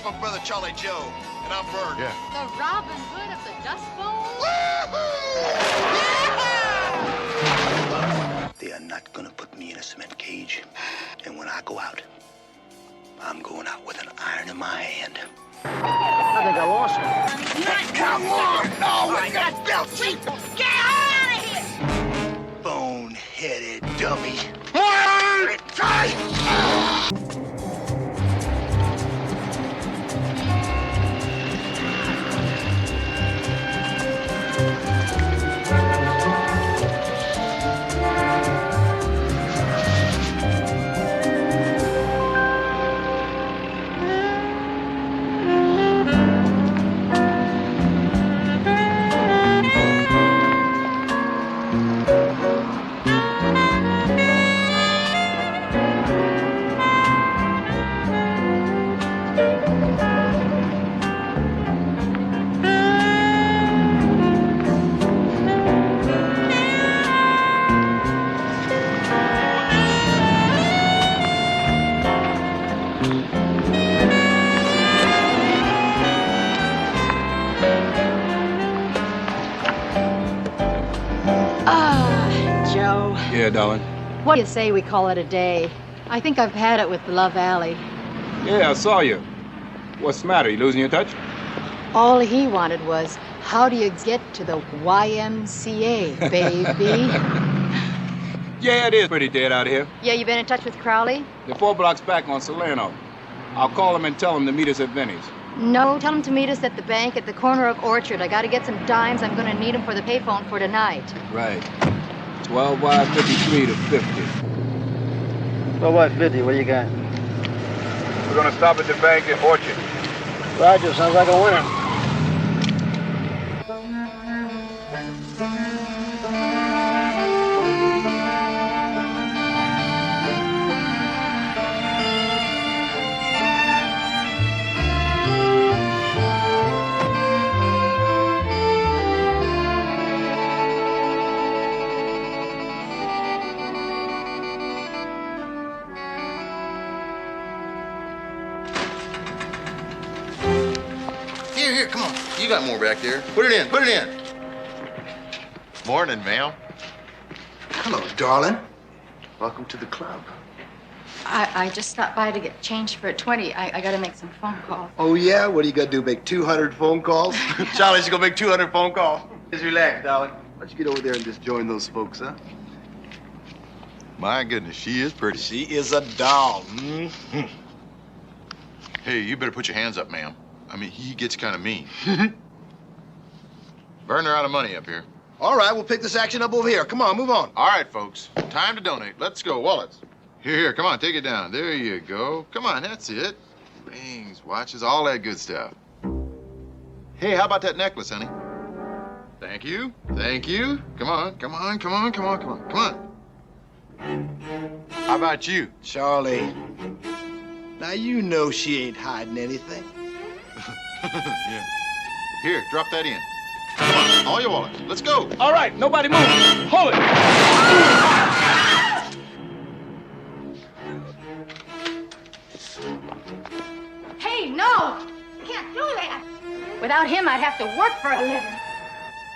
That's my brother Charlie Joe, and I'm Bert. Yeah. The Robin Hood of the Dust Bowl? They are not gonna put me in a cement cage. And when I go out, I'm going out with an iron in my hand. I think I lost him. Come on! No, we got belt sheet! Get out of here! Bone-headed dummy. Joe. Yeah, darling. What do you say we call it a day? I think I've had it with Love Alley. Yeah, I saw you. What's the matter? You losing your touch? All he wanted was, how do you get to the YMCA, baby? Yeah, it is pretty dead out here. Yeah, you been in touch with Crowley? They're 4 blocks back on Salerno. I'll call them and tell them to meet us at Vinny's. No, tell him to meet us at the bank at the corner of Orchard. I gotta get some dimes. I'm gonna need them for the payphone for tonight. Right. 12 wide 53 to 50. So what, 50? What you got? We're gonna stop at the bank at Orchard. Roger, sounds like a winner. Here, come on. You got more back there. Put it in, put it in. Morning, ma'am. Hello, darling. Welcome to the club. I just stopped by to get change for a 20. I gotta make some phone calls. Oh, yeah? What are you gonna do, make 200 phone calls? Charlie's gonna make 200 phone calls. Just relax, darling. Why don't you get over there and just join those folks, huh? My goodness, she is pretty. She is a doll. Mm-hmm. Hey, you better put your hands up, ma'am. I mean, he gets kind of mean. Burn her out of money up here. All right, we'll pick this action up over here. Come on, move on. All right, folks. Time to donate. Let's go. Wallets. Here, come on, take it down. There you go. Come on, that's it. Rings, watches, all that good stuff. Hey, how about that necklace, honey? Thank you. Thank you. Come on, come on, come on, come on, come on, come on. How about you? Charlie, now you know she ain't hiding anything. Yeah. Here, drop that in. Come on, all your wallets. Let's go. All right, nobody move. Hold it. Hey, no! You can't do that! Without him, I'd have to work for a living.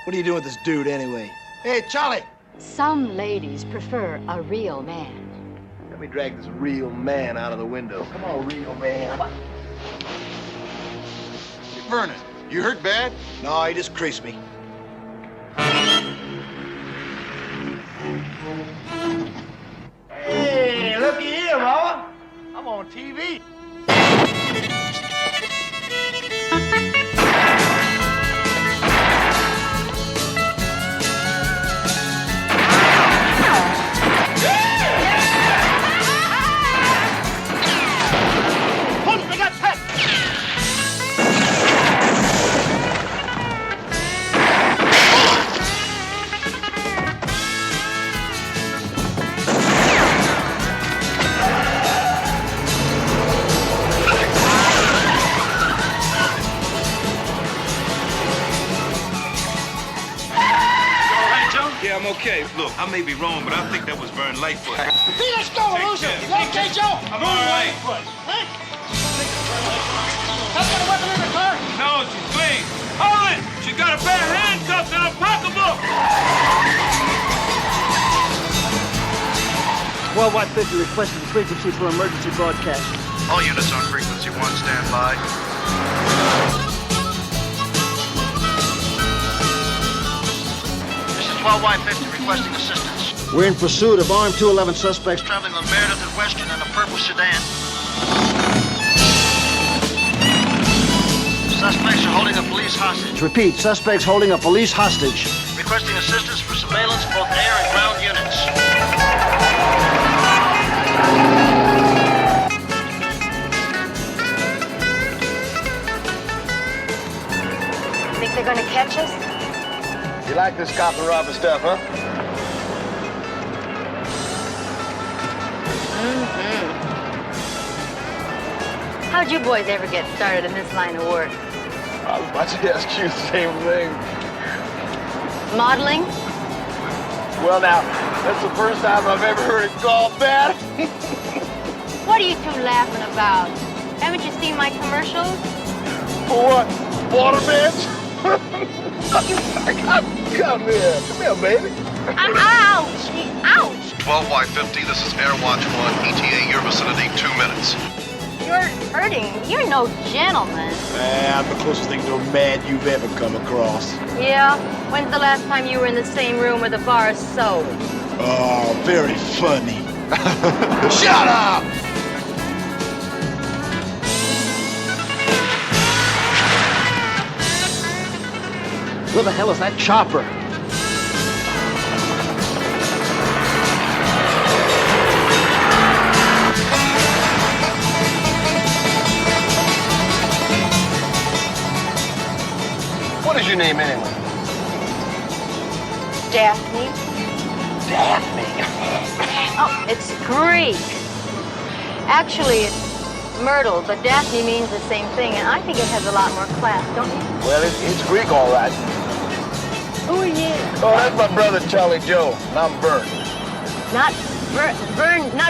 What are you doing with this dude anyway? Hey, Charlie. Some ladies prefer a real man. Let me drag this real man out of the window. Come on, real man. Vernon, you hurt bad? No, he just creased me. Hey, looky here, Mama. I'm on TV. Yeah, I'm okay. Look, I may be wrong, but I think that was Vern Lightfoot. Let's go, Lucy. You okay, Joe? I'm all right. 12 White 50 requesting frequency for emergency broadcast. All units on frequency 1, stand by. This is 12 White 50 requesting assistance. We're in pursuit of armed 211 suspects Traveling on Meredith and Western in a purple sedan. Suspects are holding a police hostage. Repeat, suspects holding a police hostage. Requesting assistance for surveillance, both air and ground units. Think they're gonna catch us? You like this cop and robber stuff, huh? How'd you boys ever get started in this line of work? I was about to ask you the same thing. Modeling? Well, now, that's the first time I've ever heard it called that. What are you two laughing about? Haven't you seen my commercials? For what? Waterbeds? Come here, baby. Ouch! Ouch! 12 White 50, this is Airwatch 1, ETA your vicinity, 2 minutes. You're hurting. You're no gentleman. I'm the closest thing to a man you've ever come across. Yeah? When's the last time you were in the same room with a bar of soap? Oh, very funny. Shut up! Where the hell is that chopper? What is your name anyway? Daphne? Daphne. Oh, it's Greek. Actually, it's Myrtle, but Daphne means the same thing, and I think it has a lot more class, don't you? Well, it's Greek, all right. Who are you? Oh, that's my brother, Charlie Joe, and I'm Vern. Not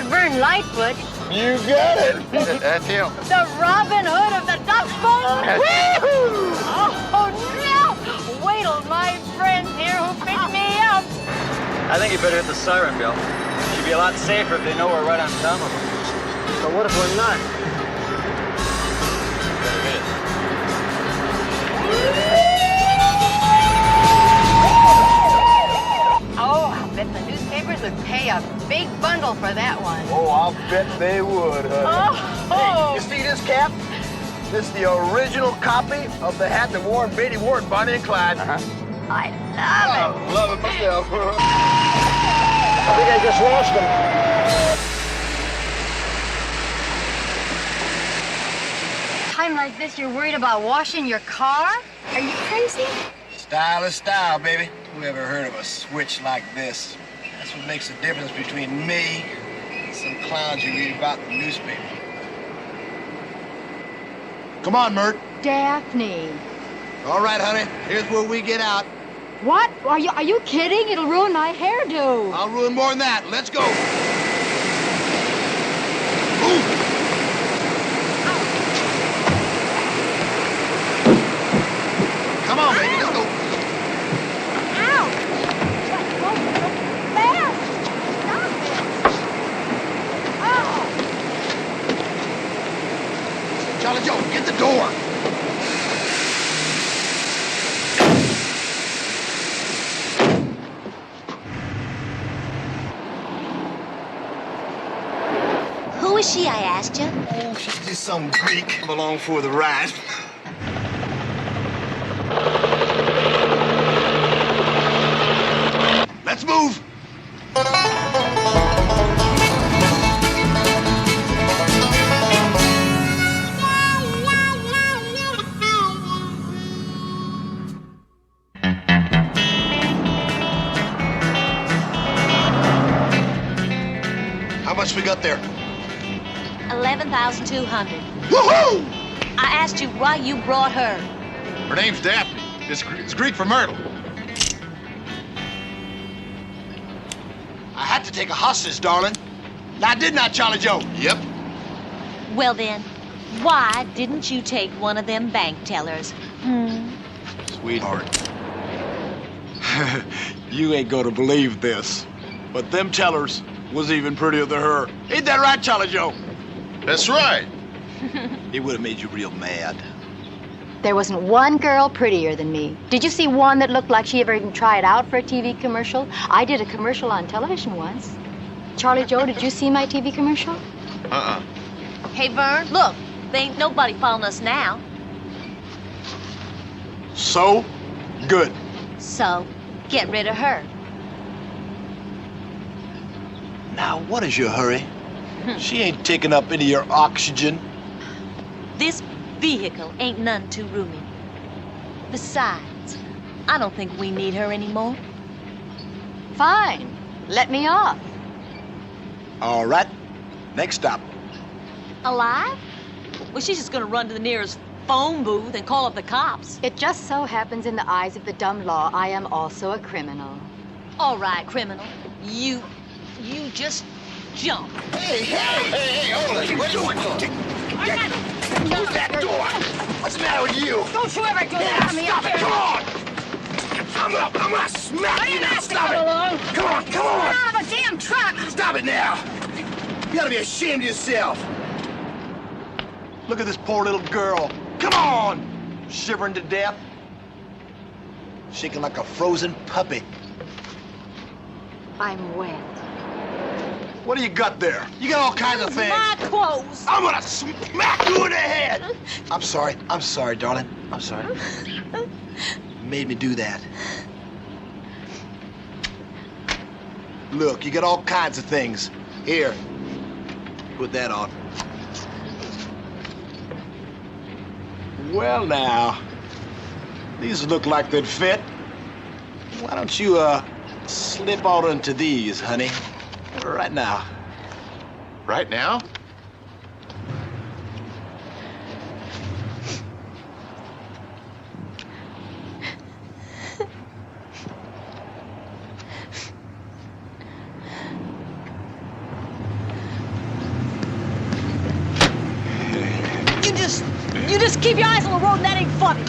Vern Lightfoot. You got it. That's him. The Robin Hood of the Dust Bowl? Woo-hoo! Oh, no! Wait till my friends here who picked me up. I think you better hit the siren bell. It should be a lot safer if they know we're right on top of them. So what if we're not? Better hit it. Oh, I bet the newspapers would pay a big bundle for that one. Oh, I'll bet they would, honey. Oh! Hey, you see this cap? This is the original copy of the hat that wore Beatty wore in Bonnie and Clyde. I love it. Love it myself. I think I just lost them. Time like this, you're worried about washing your car? Are you crazy? Style is style, baby. Who ever heard of a switch like this? That's what makes the difference between me and some clowns you read about in the newspaper. Come on, Mert. Daphne. All right, honey. Here's where we get out. What? Are you kidding? It'll ruin my hairdo. I'll ruin more than that. Let's go. Ooh. Come on, baby. Let's go. Ouch! Whoa, so fast! Stop it! Oh! Charlie Joe, get the door. Who is she, I asked you? Oh, she's just some Greek. Come along for the ride. Let's move. How much we got there? 11,200. Woohoo! I asked you why you brought her. Her name's Daphne. It's Greek for Myrtle. I had to take a hostage, darling. Now, didn't I, Charlie Joe? Yep. Well then, why didn't you take one of them bank tellers? Sweetheart, you ain't gonna believe this, but them tellers was even prettier than her. Ain't that right, Charlie Joe? That's right. It would have made you real mad. There wasn't one girl prettier than me. Did you see one that looked like she ever even tried out for a TV commercial? I did a commercial on television once. Charlie Joe, did you see my TV commercial? Hey, Vern, look. There ain't nobody following us now. So good. So, get rid of her. Now, what is your hurry? She ain't taking up any of your oxygen. This vehicle ain't none too roomy. Besides, I don't think we need her anymore. Fine. Let me off. All right. Next stop. Alive? Well, she's just gonna run to the nearest phone booth and call up the cops. It just so happens in the eyes of the dumb law, I am also a criminal. All right, criminal. You just jump. Hey, hold on. What are you doing? Close that door. What's the matter with you? Don't you ever do that to me up here. Come on. I'm gonna smack you now. Stop it. Come on. Get out of a damn truck. Stop it now. You ought to be ashamed of yourself. Look at this poor little girl. Come on! Shivering to death. Shaking like a frozen puppy. I'm wet. What do you got there? You got all kinds of things. My clothes. I'm gonna smack you in the head! I'm sorry, darling. I'm sorry. Made me do that. Look, you got all kinds of things. Here, put that on. Well, now, these look like they'd fit. Why don't you, slip out into these, honey? Right now. Right now? You just keep your eyes on the road and that ain't funny.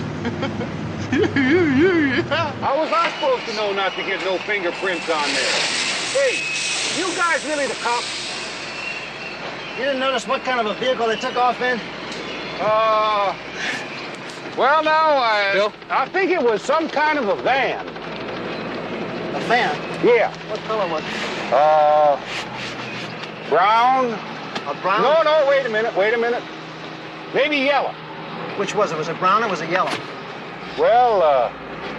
How was I supposed to know not to get no fingerprints on there? Hey, you guys really the cops? You didn't notice what kind of a vehicle they took off in? Well, now, Bill? I think it was some kind of a van. A van? Yeah. What color was it? Brown. A brown? No, wait a minute. Maybe yellow. Which was it? Was it brown or was it yellow? Well,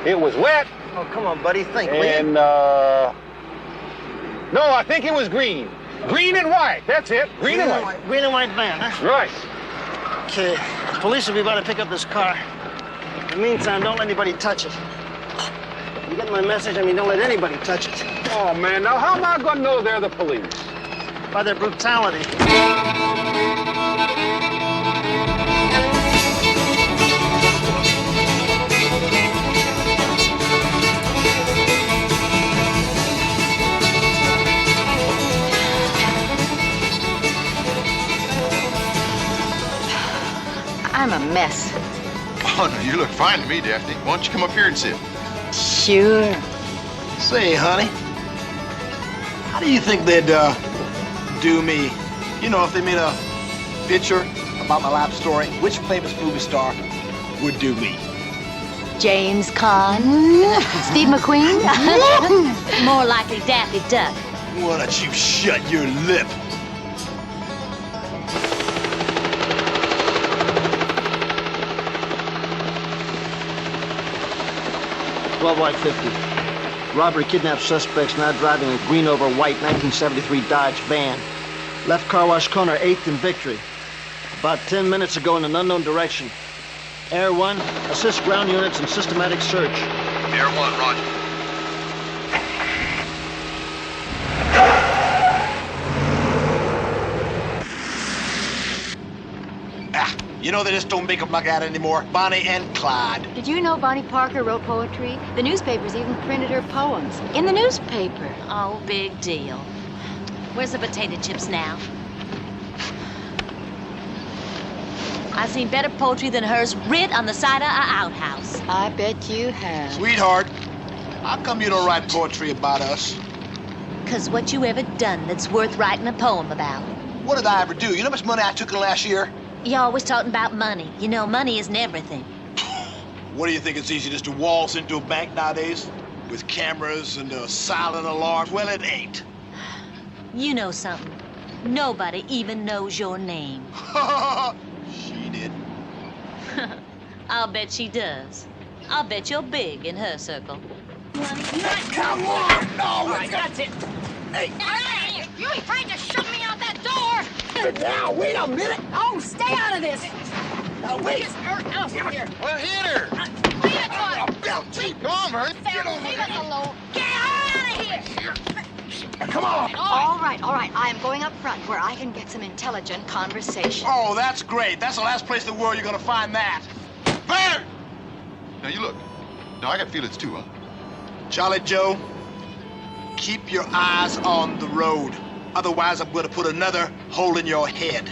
it was wet. Oh, come on, buddy. Think, will you? And, no, I think it was green. Green and white. That's it. Green and white. Green and white van, huh? Right. Okay. Police will be about to pick up this car. In the meantime, don't let anybody touch it. You get my message? I mean, don't let anybody touch it. Oh, man. Now, how am I going to know they're the police? By their brutality. I'm a mess. Oh, no, you look fine to me, Daphne. Why don't you come up here and sit? Sure. Say, honey, how do you think they'd, do me? You know, if they made a picture about my life story, which famous movie star would do me? James Caan. Steve McQueen. More likely Daffy Duck. Why don't you shut your lip? White 50. Robbery, kidnapped suspects now driving a green over white 1973 Dodge van. Left car wash corner 8th and Victory. About 10 minutes ago in an unknown direction. Air 1, assist ground units in systematic search. Air 1, roger. You know they just don't make them like that anymore. Bonnie and Clyde. Did you know Bonnie Parker wrote poetry? The newspapers even printed her poems in the newspaper. Oh, big deal. Where's the potato chips now? I've seen better poetry than hers writ on the side of an outhouse. I bet you have. Sweetheart, how come you don't write poetry about us? 'Cause what you ever done that's worth writing a poem about? What did I ever do? You know how much money I took in last year? You're always talking about money. You know, money isn't everything. What do you think, it's easy just to waltz into a bank nowadays? With cameras and silent alarms? Well, it ain't. You know something. Nobody even knows your name. She did. I'll bet she does. I'll bet you're big in her circle. Come on! No, That's it. Hey! You ain't trying to shove me out that door! Now, wait a minute! Oh, stay out of this! Now, wait! Just hurt us here. Well, hit her. Leave it alone! Come on, Vern. Leave it alone! Get out of here! Come on! All right. I am going up front where I can get some intelligent conversation. Oh, that's great. That's the last place in the world you're gonna find that. Vern! Now, you look. Now, I got feelings too, huh? Charlie Joe, keep your eyes on the road. Otherwise, I'm gonna put another hole in your head.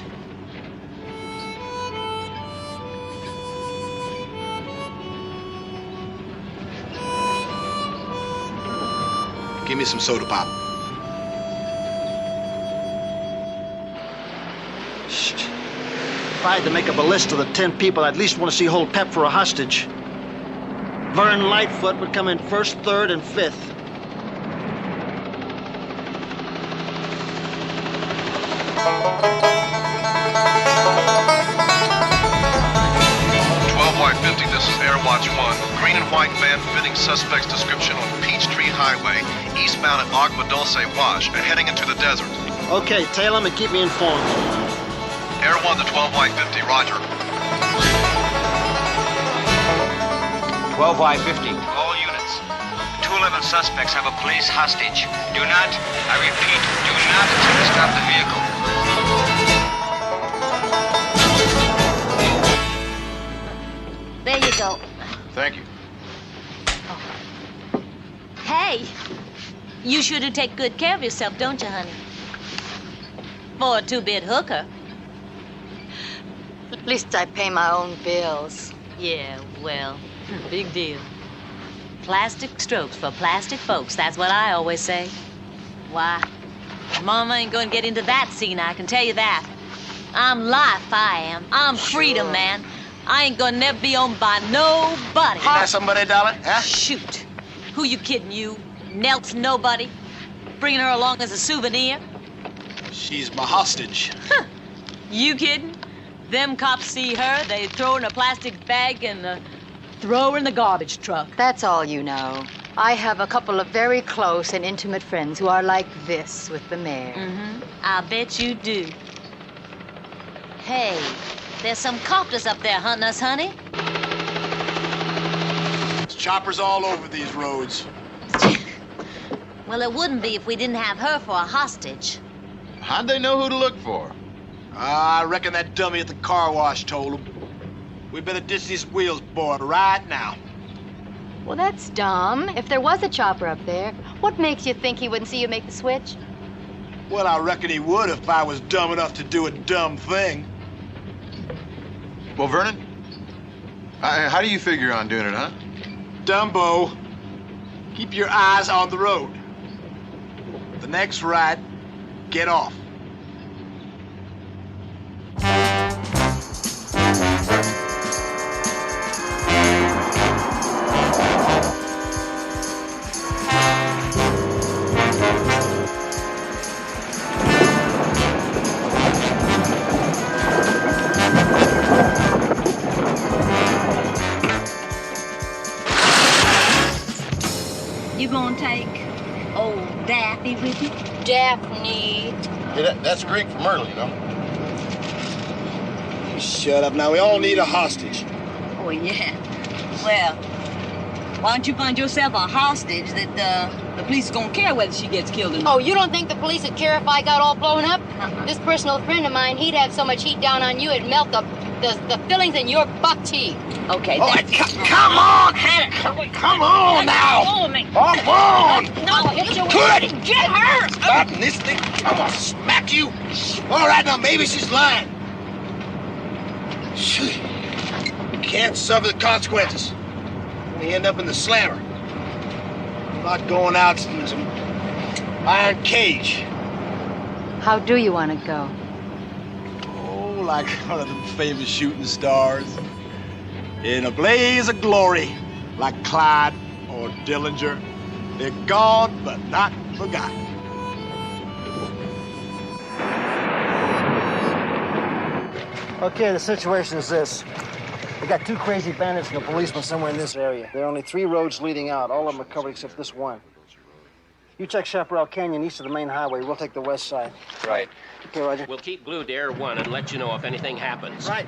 Give me some soda pop. If I had to make up a list of the 10 people I'd least want to see hold Pep for a hostage, Vern Lightfoot would come in first, third, and fifth. This is Airwatch 1. Green and white van fitting suspect's description on Peachtree Highway, eastbound at Agua Dulce Wash, heading into the desert. Okay, tail him and keep me informed. Air 1 to 12 Y 50, roger. 12 Y 50. All units. 211 suspects have a police hostage. Do not, I repeat, do not attempt to stop the vehicle. There you go. Thank you. Hey, you sure do take good care of yourself, don't you, honey? For a two-bit hooker. At least I pay my own bills. Yeah, well, big deal. Plastic strokes for plastic folks, that's what I always say. Why, Mama ain't gonna get into that scene, I can tell you that. I'm life, I am. I'm freedom, man. I ain't gonna never be owned by nobody. Ain't that somebody, darling? Huh? Shoot. Who you kidding, you? Nelson nobody? Bringing her along as a souvenir? She's my hostage. Huh. You kidding? Them cops see her, they throw her in a plastic bag and throw her in the garbage truck. That's all you know. I have a couple of very close and intimate friends who are like this with the mayor. Mm-hmm. I bet you do. Hey, there's some copters up there hunting us, honey. There's choppers all over these roads. Well, it wouldn't be if we didn't have her for a hostage. How'd they know who to look for? I reckon that dummy at the car wash told them. We better ditch these wheels, boy, right now. Well, that's dumb. If there was a chopper up there, what makes you think he wouldn't see you make the switch? Well, I reckon he would if I was dumb enough to do a dumb thing. Well, Vernon, how do you figure on doing it, huh? Dumbo, keep your eyes on the road. The next right, get off. You gonna take old Daffy with you? Daphne. Hey, that's Greek for Myrtle, you know. Shut up now. We all need a hostage. Oh, yeah. Well, why don't you find yourself a hostage that the police is gonna care whether she gets killed or not? Oh, you don't think the police would care if I got all blown up? This personal friend of mine, he'd have so much heat down on you, it'd melt the fillings in your buck teeth. Okay, Oh, come on! Come on now! Come on! No, hit you with Good! Get her! Stop this thing! I'm gonna smack you! All right, now maybe she's lying. Shoot. Can't suffer the consequences. We end up in the slammer. I'm not going out in some Iron Cage. How do you want to go? Oh, like one of them famous shooting stars. In a blaze of glory, like Clyde or Dillinger. They're gone, but not forgotten. Okay, the situation is this. We got 2 crazy bandits and a policeman somewhere in this area. There are only 3 roads leading out. All of them are covered except this one. You check Chaparral Canyon east of the main highway. We'll take the west side. Right. Okay, Roger. We'll keep glued to Air 1 and let you know if anything happens. Right.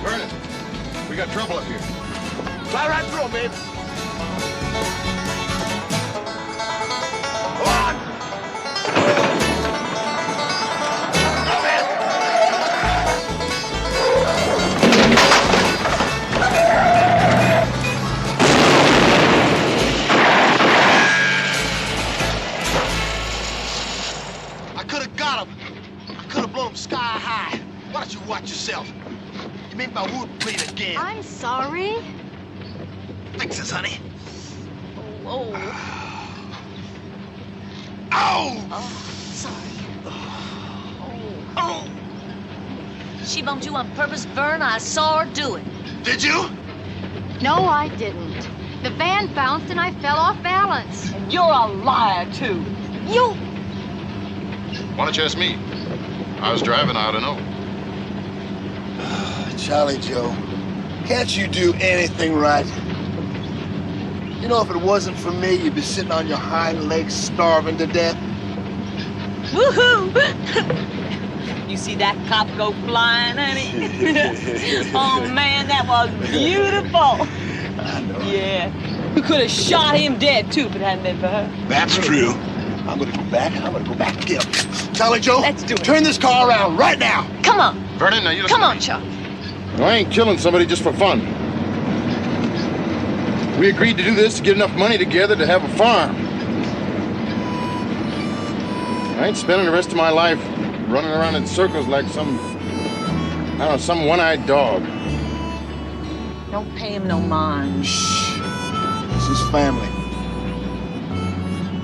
Vernon, we got trouble up here. Fly right through, babe. I could have got him. I could have blown him sky high. Why don't you watch yourself? You make my wood bleed again. I'm sorry. Fix this, honey. Oh. Ow! Oh, sorry. Oh. She bumped you on purpose, Vern. I saw her do it. Did you? No, I didn't. The van bounced and I fell off balance. And you're a liar, too. You... Why don't you ask me? I was driving, I ought to know. Charlie Joe, can't you do anything right? You know, if it wasn't for me, you'd be sitting on your hind legs starving to death. Woohoo! You see that cop go flying, honey? Oh, man, that was beautiful. I know. Yeah. We could have shot him dead, too, if it hadn't been for her. That's true. I'm gonna go back and get him. Charlie Joe, Let's do it. Turn this car around right now. Come on. Vernon, now you look Come at on, me. Charlie. No, I ain't killing somebody just for fun. We agreed to do this to get enough money together to have a farm. I ain't spending the rest of my life running around in circles like some one-eyed dog. Don't pay him no mind. Shh. This is family.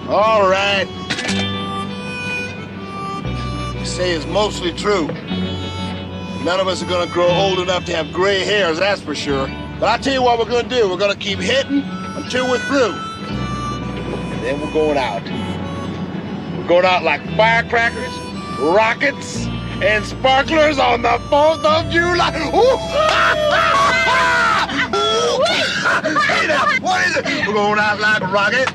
All right. You say it's mostly true. None of us are gonna grow old enough to have gray hairs, that's for sure. But I'll tell you what we're gonna do. We're gonna keep hitting until we're through. And then we're going out. We're going out like firecrackers, rockets, and sparklers on the 4th of July. Hey now, what is it? We're going out like a rocket,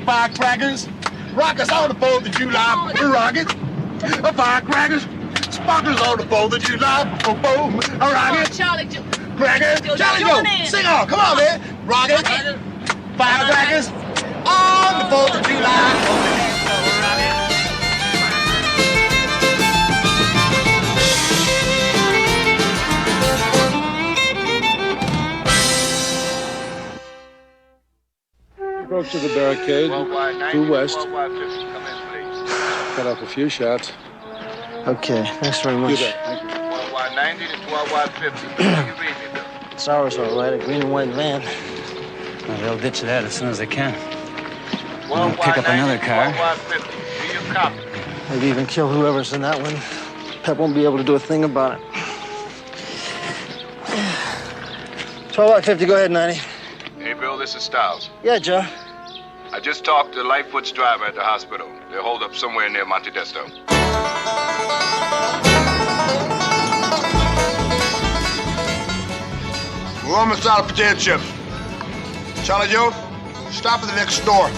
firecrackers, rockets on the 4th of July, rockets, firecrackers, sparklers on the 4th of July, rockets, Charlie Joe. crackers, Charlie Joe, sing on, come on, man, rockets, firecrackers, on the 4th of July. Broke to the barricade, due west. Cut off a few shots. Okay, thanks very much. You bet. Thank you. 12Y90 to 12Y50. You read me, Bill. It's ours, all right, a green and white van. Well, they'll ditch that as soon as they can. We'll pick up another car. 12Y50. Do you copy? Maybe even kill whoever's in that one. Pep won't be able to do a thing about it. 12-50, go ahead, 90. Hey, Bill, this is Stiles. Yeah, Joe. I just talked to Lightfoot's driver at the hospital. They're holed up somewhere near Monte Desto. We're almost out of potato chips. Charlie Joe, stop at the next store.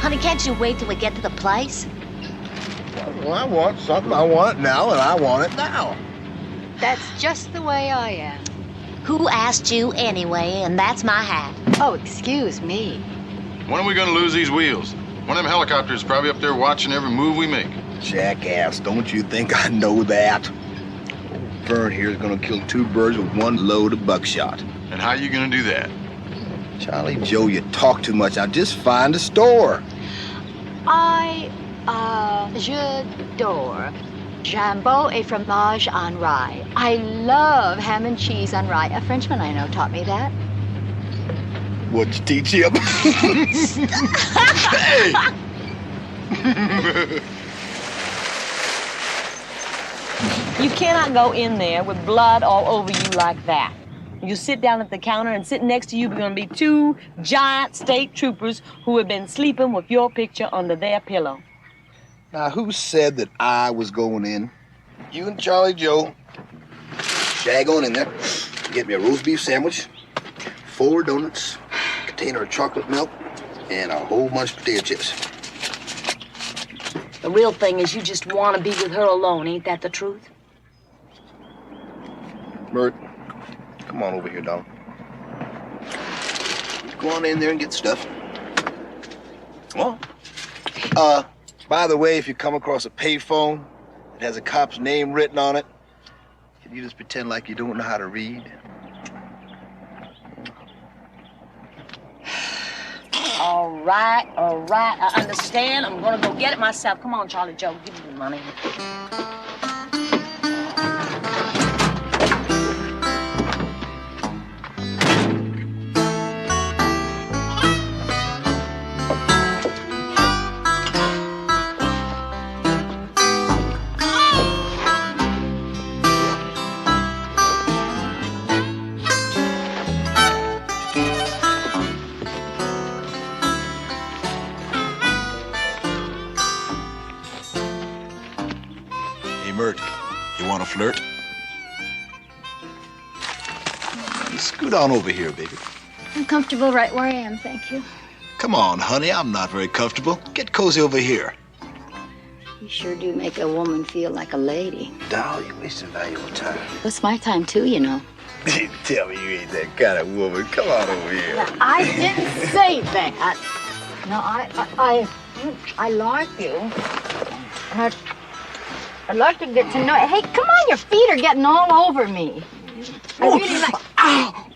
Honey, can't you wait till we get to the place? Well, I want something. I want it now, and I want it now. That's just the way I am. Who asked you anyway? And that's my hat. Oh, excuse me. When are we gonna lose these wheels? One of them helicopters is probably up there watching every move we make. Jackass, don't you think I know that? Vern here is gonna kill 2 birds with 1 load of buckshot. And how you gonna do that? Charlie Joe, you talk too much. Now just find a store. I J'adore jambon et fromage en rye. I love ham and cheese on rye. A Frenchman I know taught me that. What'd you teach him? Hey! You cannot go in there with blood all over you like that. You sit down at the counter, and sitting next to you are going to be two giant state troopers who have been sleeping with your picture under their pillow. Now, who said that I was going in? You and Charlie Joe shag on in there, get me a roast beef sandwich, 4 donuts, a container of chocolate milk, and a whole bunch of potato chips. The real thing is you just want to be with her alone. Ain't that the truth? Mert, come on over here, darling. Go on in there and get stuff. Come on. By the way, if you come across a payphone that has a cop's name written on it, can you just pretend like you don't know how to read? All right, I understand. I'm gonna go get it myself. Come on, Charlie Joe, give me the money. Mert, you want to flirt? Scoot on over here, baby. I'm comfortable right where I am, thank you. Come on, honey, I'm not very comfortable. Get cozy over here. You sure do make a woman feel like a lady. Doll, you're wasting valuable time. It's my time too, you know. Tell me you ain't that kind of woman. Come on over here. Now, I didn't say that. No, I like you. And I'd like to get to know you. Hey, come on, your feet are getting all over me. I really like... Ow!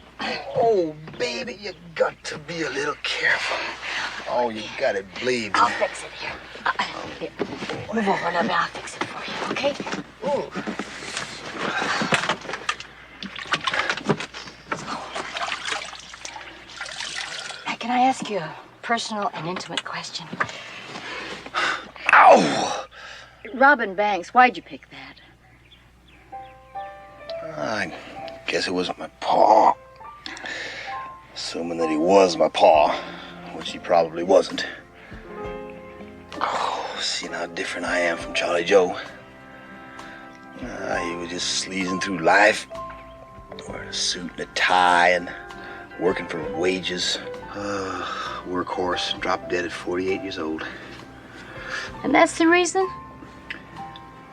Oh, baby, you got to be a little careful. Oh, you got it bleeding. I'll fix it here. Here. Move over a little bit. I'll fix it for you, okay? Ooh. Now, can I ask you a personal and intimate question? Ow! Robin Banks, why'd you pick that? I guess it wasn't my paw. Assuming that he was my paw, which he probably wasn't. Oh, seeing how different I am from Charlie Joe. He was just sleazing through life, wearing a suit and a tie and working for wages. Workhorse, dropped dead at 48 years old. And that's the reason?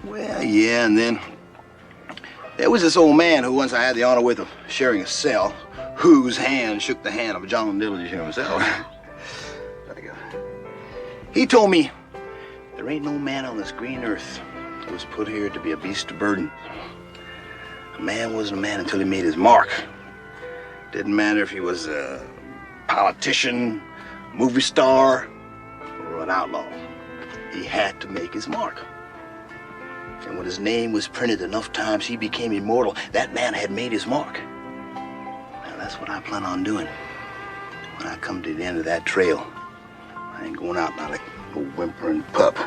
Well, yeah, and then there was this old man who once I had the honor with of sharing a cell, whose hand shook the hand of John Dillinger himself. He told me there ain't no man on this green earth who was put here to be a beast of burden. A man wasn't a man until he made his mark. Didn't matter if he was a politician, movie star, or an outlaw. He had to make his mark. And when his name was printed enough times, he became immortal. That man had made his mark. Now, that's what I plan on doing. When I come to the end of that trail, I ain't going out now like a whimpering pup.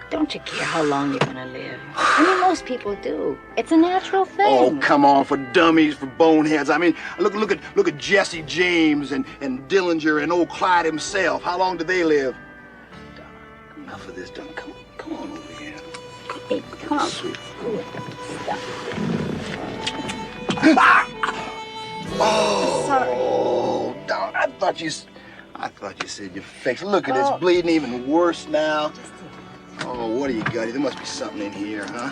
Don't you care how long you're gonna live? I mean, most people do. It's a natural thing. Oh, come on, for dummies, for boneheads. I mean, look at Jesse James and Dillinger and old Clyde himself. How long did they live? Enough of this, Donna. Come on over here. Hey, come on. Sweet. Stop. Oh, sorry. Oh, Donna, I thought you said your face. Look at this, bleeding even worse now. Oh, what do you got? There must be something in here, huh?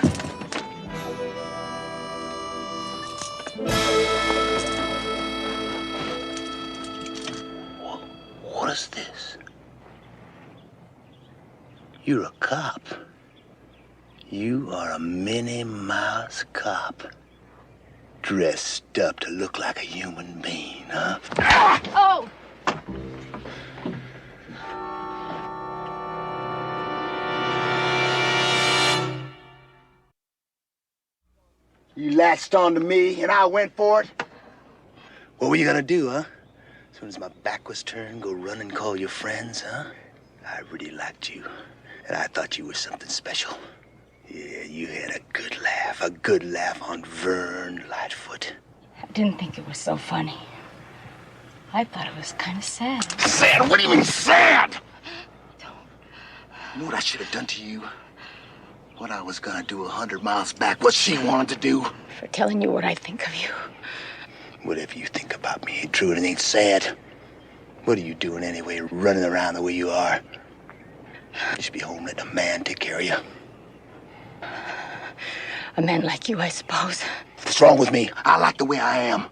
What is this? You're a cop. You are a Minnie Mouse cop. Dressed up to look like a human being, huh? Oh! You latched onto me, and I went for it. What were you gonna do, huh? As soon as my back was turned, go run and call your friends, huh? I really liked you, and I thought you were something special. Yeah, you had a good laugh on Vern Lightfoot. I didn't think it was so funny. I thought it was kind of sad. Sad? What do you mean sad? You know what I should have done to you? What I was gonna do 100 miles back, what she wanted to do. For telling you what I think of you. Whatever you think about me ain't true and it ain't sad. What are you doing anyway, running around the way you are? You should be home letting a man take care of you. A man like you, I suppose. What's wrong with me? I like the way I am.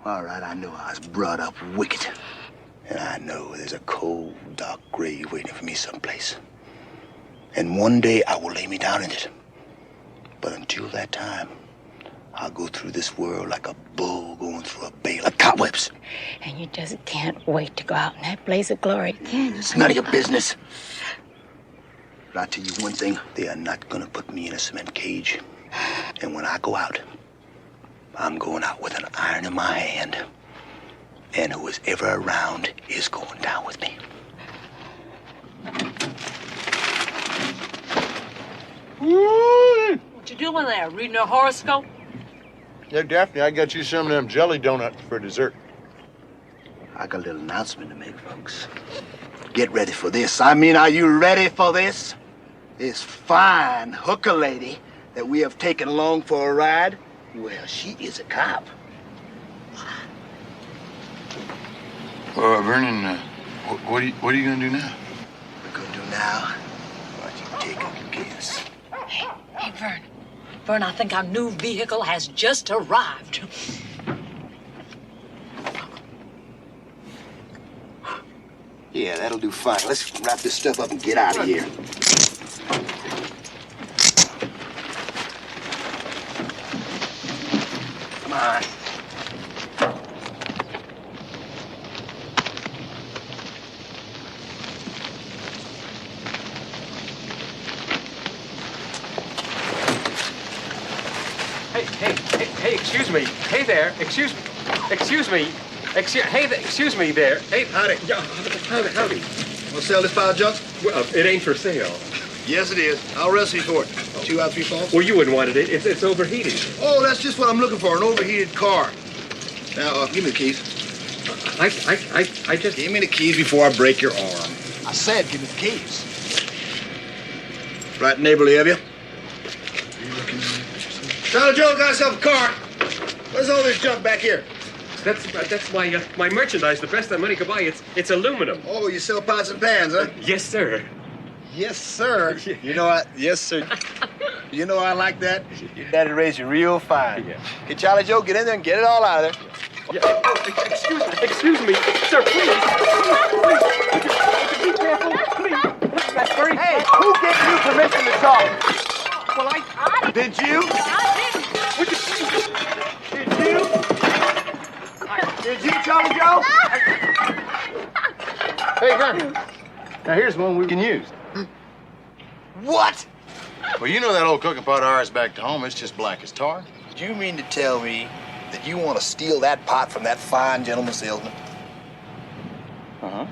All right, I know I was brought up wicked. And I know there's a cold, dark grave waiting for me someplace. And one day I will lay me down in it. But until that time, I'll go through this world like a bull going through a bale of cobwebs. And you just can't wait to go out in that blaze of glory, can you? It's none of your business. But I'll tell you one thing, they are not gonna put me in a cement cage. And when I go out, I'm going out with an iron in my hand. And who is ever around is going down with me. What you doing there? Reading a horoscope? Yeah, Daphne, I got you some of them jelly donuts for dessert. I got a little announcement to make, folks. Get ready for this. I mean, are you ready for this? This fine hooker lady that we have taken along for a ride, well, she is a cop. Well, Vernon, what are you gonna do now? We're gonna do now what you take a guess. Hey, Vern. Vern, I think our new vehicle has just arrived. Yeah, that'll do fine. Let's wrap this stuff up and get out of here. Come on. Hey, excuse me. Hey there. Excuse me. Excuse me there. Hey, howdy. Howdy. Want to sell this pile of junk? Well, it ain't for sale. Yes, it is. I'll arrest you for it. 2 out, 3 falls. Well, you wouldn't want it. It's overheated. Oh, that's just what I'm looking for, an overheated car. Now, give me the keys. I just... Give me the keys before I break your arm. I said give me the keys. Right neighborly of you. Charlie Joe got himself a car. Where's all this junk back here? That's my merchandise. The best that money could buy. It's aluminum. Oh, you sell pots and pans, huh? Yes, sir. Yes, sir. You know what? Yes, sir. You know I like that. Your daddy raised you real fine. Yeah. Okay, Charlie Joe, get in there and get it all out of there. Yeah. Oh, excuse me, sir, please. Be careful, please. That's very... Hey, who gave you permission to talk? Well, I did you? Would you please? Did you? Did you, Charlie Joe? Hey, Vern. Now, here's one we can use. What? Well, you know that old cooking pot of ours back to home. It's just black as tar. Do you mean to tell me that you want to steal that pot from that fine gentleman salesman? Uh-huh.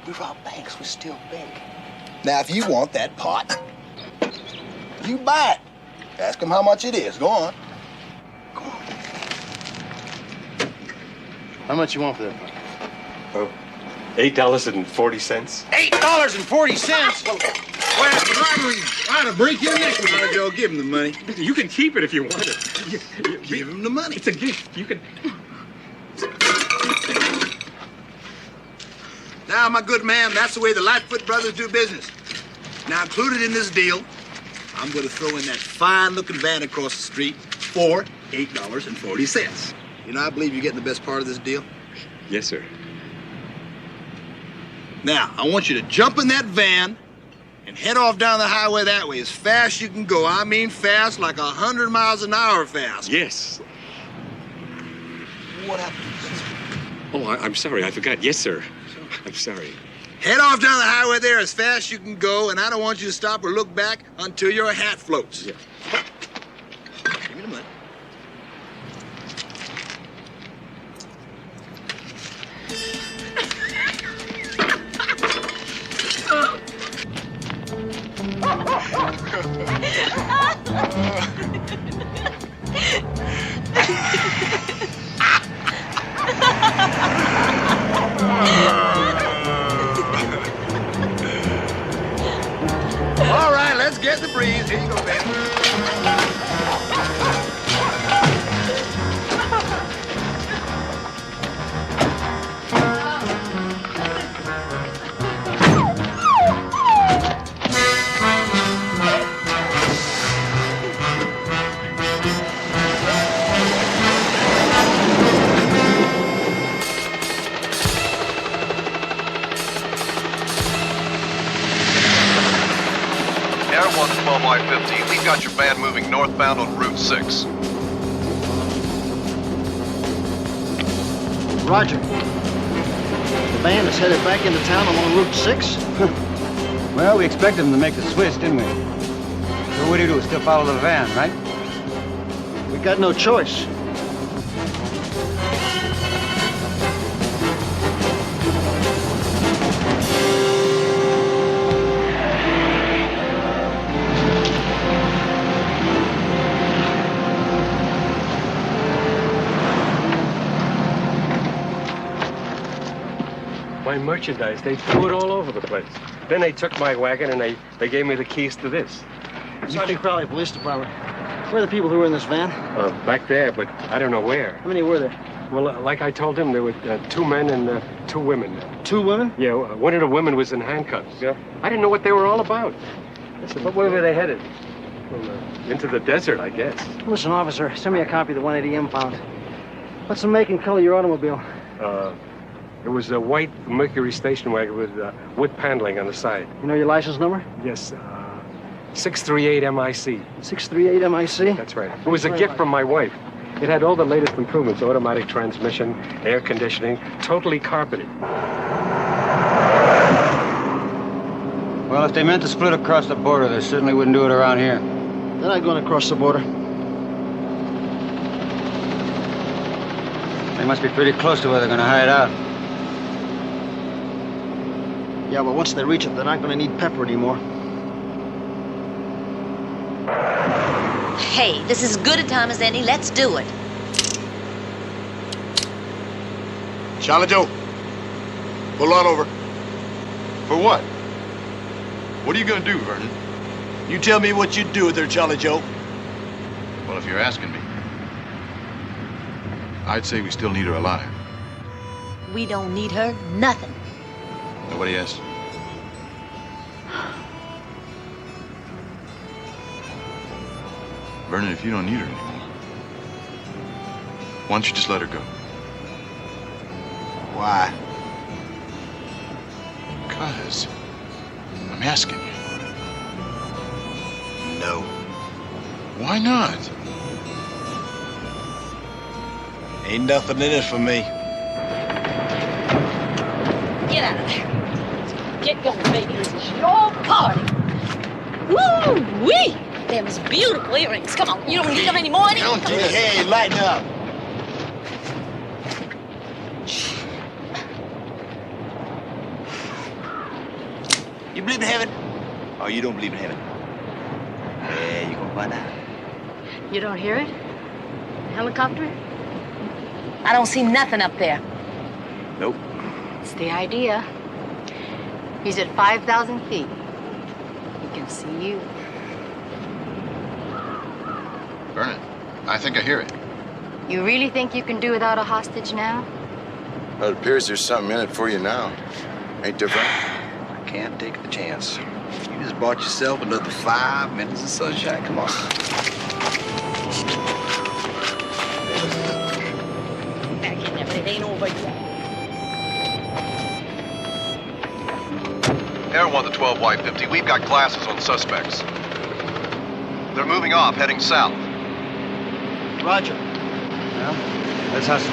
We robbed banks. We're still big. Now, if you want that pot, you buy it. Ask him how much it is. Go on. Go on. How much you want for that pot? Oh, $8.40. $8.40? Well, I'd have break your neck, Charlie Joe. Give him the money. You can keep it if you want it. Give him the money. It's a gift. You can... Now, my good man, that's the way the Lightfoot brothers do business. Now, included in this deal, I'm going to throw in that fine-looking van across the street for $8.40. You know, I believe you're getting the best part of this deal. Yes, sir. Now, I want you to jump in that van and head off down the highway that way as fast as you can go. I mean fast, like 100 miles an hour fast. Yes. What happened? Oh, I'm sorry. I forgot. Yes, sir. I'm sorry. Head off down the highway there as fast as you can go, and I don't want you to stop or look back until your hat floats. Yeah. Give me the money. Get the breeze. Here you go, baby. Air 112Y-15, we've got your van moving northbound on Route 6. Roger. The van is headed back into town along Route 6? Well, we expected them to make the switch, didn't we? So what do? Still follow the van, right? We got no choice. My merchandise, they threw it all over the place. Then they took my wagon and they gave me the keys to this. Sergeant Crowley, Police Department. Where are the people who were in this van? Back there, but I don't know where. How many were there? Well, like I told him, there were 2 men and 2 women. 2 women? Yeah, one of the women was in handcuffs. Yeah. I didn't know what they were all about. I said, but where were they headed? Well, into the desert, I guess. Listen, officer, send me a copy of the 180 impound. What's the make and color of your automobile? It was a white Mercury station wagon with wood paneling on the side. You know your license number? Yes, 638 MIC. 638 MIC? That's right. It was a gift from my wife. It had all the latest improvements, automatic transmission, air conditioning, totally carpeted. Well, if they meant to split across the border, they certainly wouldn't do it around here. They're not going across the border. They must be pretty close to where they're going to hide out. Yeah, but once they reach it, they're not going to need pepper anymore. Hey, this is as good a time as any. Let's do it. Charlie Joe, pull on over. For what? What are you gonna do, Vernon? You tell me what you do with her, Charlie Joe. Well, if you're asking me, I'd say we still need her alive. We don't need her nothing. Nobody else? Vernon, if you don't need her anymore, why don't you just let her go? Why? Because I'm asking you. No. Why not? Ain't nothing in it for me. Get out of there. Get going, baby. This is your party. Woo-wee! Them's beautiful earrings. Come on, you don't need them anymore. Hey, lighten up. You believe in heaven? Or you don't believe in heaven? Yeah, you gonna find out. You don't hear it? Helicopter? I don't see nothing up there. Nope. It's the idea. He's at 5,000 feet. He can see you. Vernon, I think I hear it. You really think you can do without a hostage now? Well, it appears there's something in it for you now. Ain't there, Vernon? I can't take the chance. You just bought yourself another 5 minutes of sunshine. Come on. Back in there, but it ain't over yet. Air 1 to 12Y-50, we've got glasses on suspects. They're moving off, heading south. Roger. Well, let's hustle.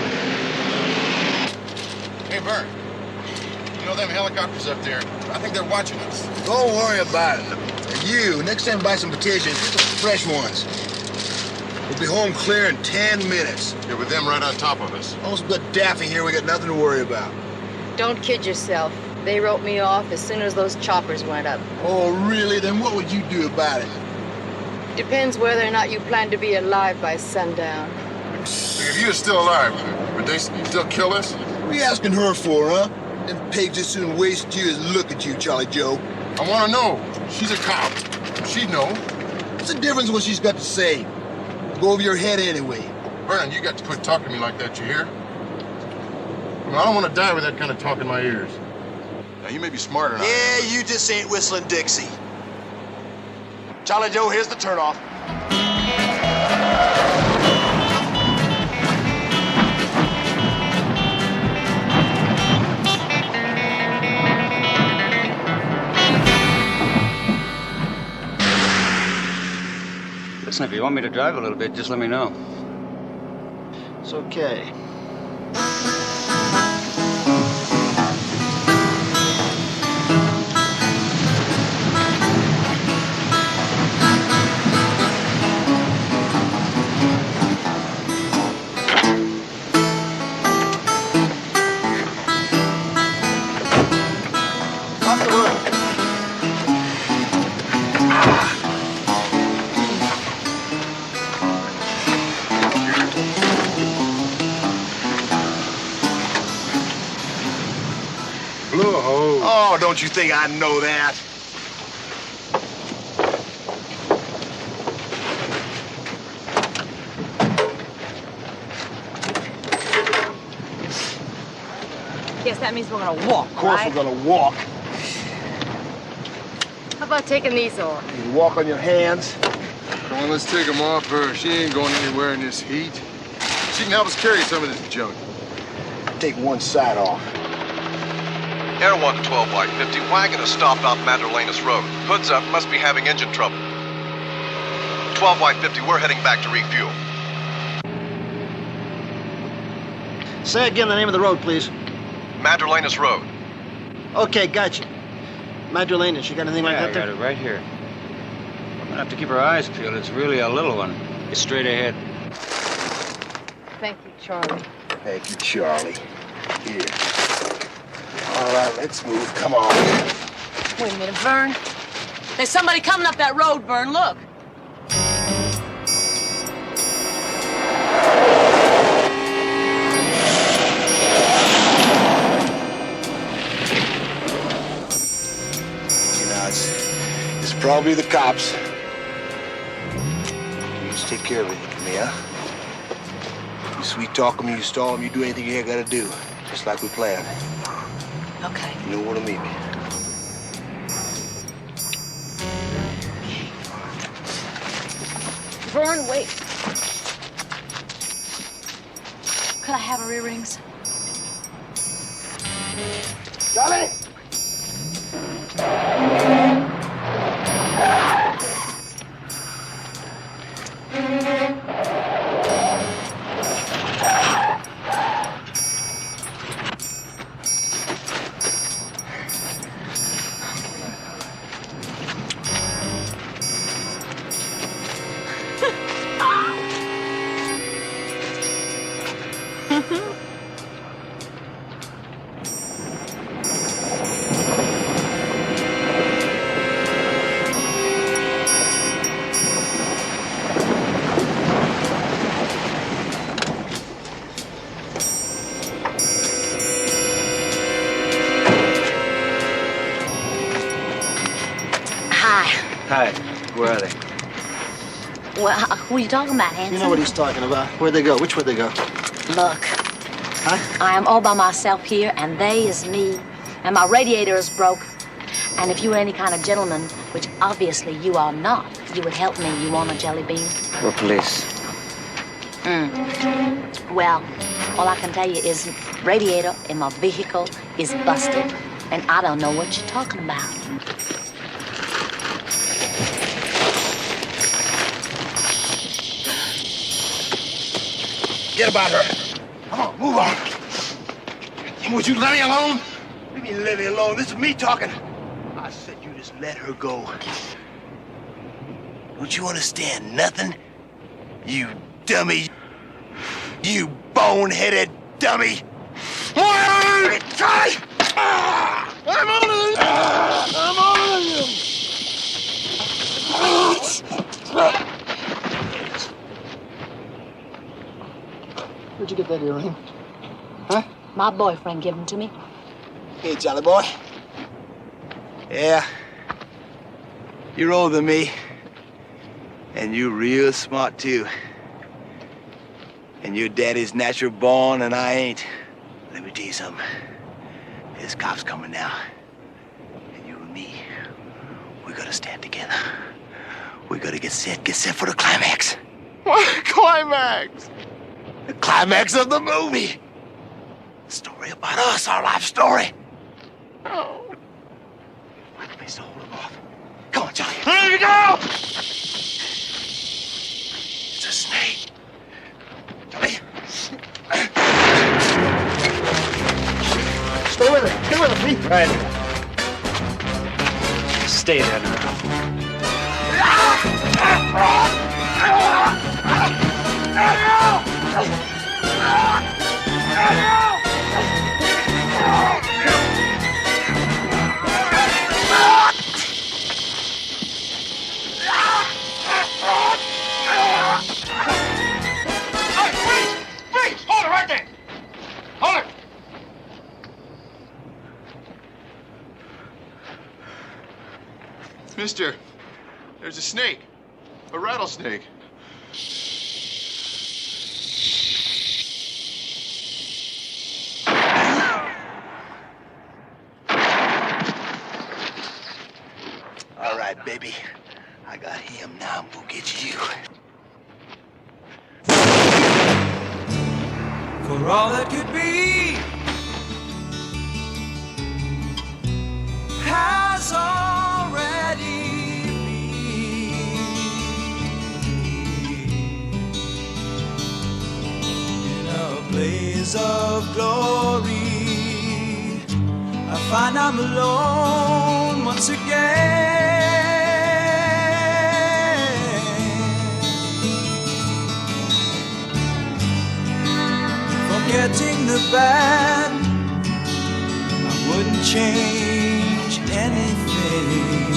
Hey, Vern. You know them helicopters up there? I think they're watching us. Don't worry about it. You, next time buy some potatoes, get some fresh ones. We'll be home clear in 10 minutes. Yeah, with them right on top of us. Also, we've got Daffy here, we got nothing to worry about. Don't kid yourself. They wrote me off as soon as those choppers went up. Oh, really? Then what would you do about it? Depends whether or not you plan to be alive by sundown. If you're still alive, would they still kill us? What are you asking her for, huh? Them pigs as soon waste you as look at you, Charlie Joe. I want to know. She's a cop. She'd know. What's the difference what she's got to say? Go over your head anyway. Vernon, you got to quit talking to me like that, you hear? I don't want to die with that kind of talk in my ears. Now, you may be smarter than I am. Yeah, you just ain't whistling Dixie. Charlie Joe, here's the turnoff. Listen, if you want me to drive a little bit, just let me know. It's okay. Off the road. Blew a hole. Oh, don't you think I know that? Guess that means we're gonna walk, Of course right? we're gonna walk. How about taking these off? You walk on your hands. Come on, let's take them off her. She ain't going anywhere in this heat. She can help us carry some of this junk. Take one side off. Air 1 to 12 White 50, wagon is stopped off Madrelenas Road. Hood's up, must be having engine trouble. 12 White 50, we're heading back to refuel. Say again the name of the road, please. Madrelenas Road. Okay, gotcha. Madrelenas, you got anything like Yeah, that I there? got it right here. We're gonna have to keep our eyes peeled. It's really a little one. It's straight ahead. Thank you, Charlie. Thank you, Charlie. Here. All right, let's move. Come on. Wait a minute, Vern. There's somebody coming up that road, Vern. Look. You know, it's probably the cops. You just take care of everything for me, huh? You sweet talk them, you stall them, you do anything you gotta do. Just like we planned. Okay. You know where to meet me. Vern, wait. Could I have her earrings? Charlie! Hi. Where are they? Well, who are you talking about, Hanson? You know what he's talking about. Where'd they go? Which way they go? Look. Huh? I am all by myself here, and they is me. And my radiator is broke. And if you were any kind of gentleman, which obviously you are not, you would help me. You want a jelly bean? We're police. Well, all I can tell you is radiator in my vehicle is busted. And I don't know what you're talking about. Get about her. Come on, move on. Would you let me alone? Leave me alone. This is me talking. I said you just let her go. Don't you understand nothing? You dummy. You boneheaded dummy. Charlie! I'm on it! I'm on it! Where'd you get that earring? Huh? My boyfriend gave them to me. Hey, Jolly boy. Yeah. You're older than me. And you're real smart, too. And your daddy's natural born, and I ain't. Let me tell you something. There's cops coming now. And you and me, we gotta stand together. We gotta get set for the climax. What climax? The climax of the movie. The story about us, our life story. Oh. Find a place to hold him off. Come on, Johnny. There you go! It's a snake. Johnny. Stay with it. Stay with it, Pete. Right. Stay there now. Freeze! Hold it right there! Hold it! Mister, there's a snake. A rattlesnake. All right, baby. I got him. Now I'm gonna get you. For all that could be has already been. In a blaze of glory, I find I'm alone once again. Forgetting the bad, I wouldn't change anything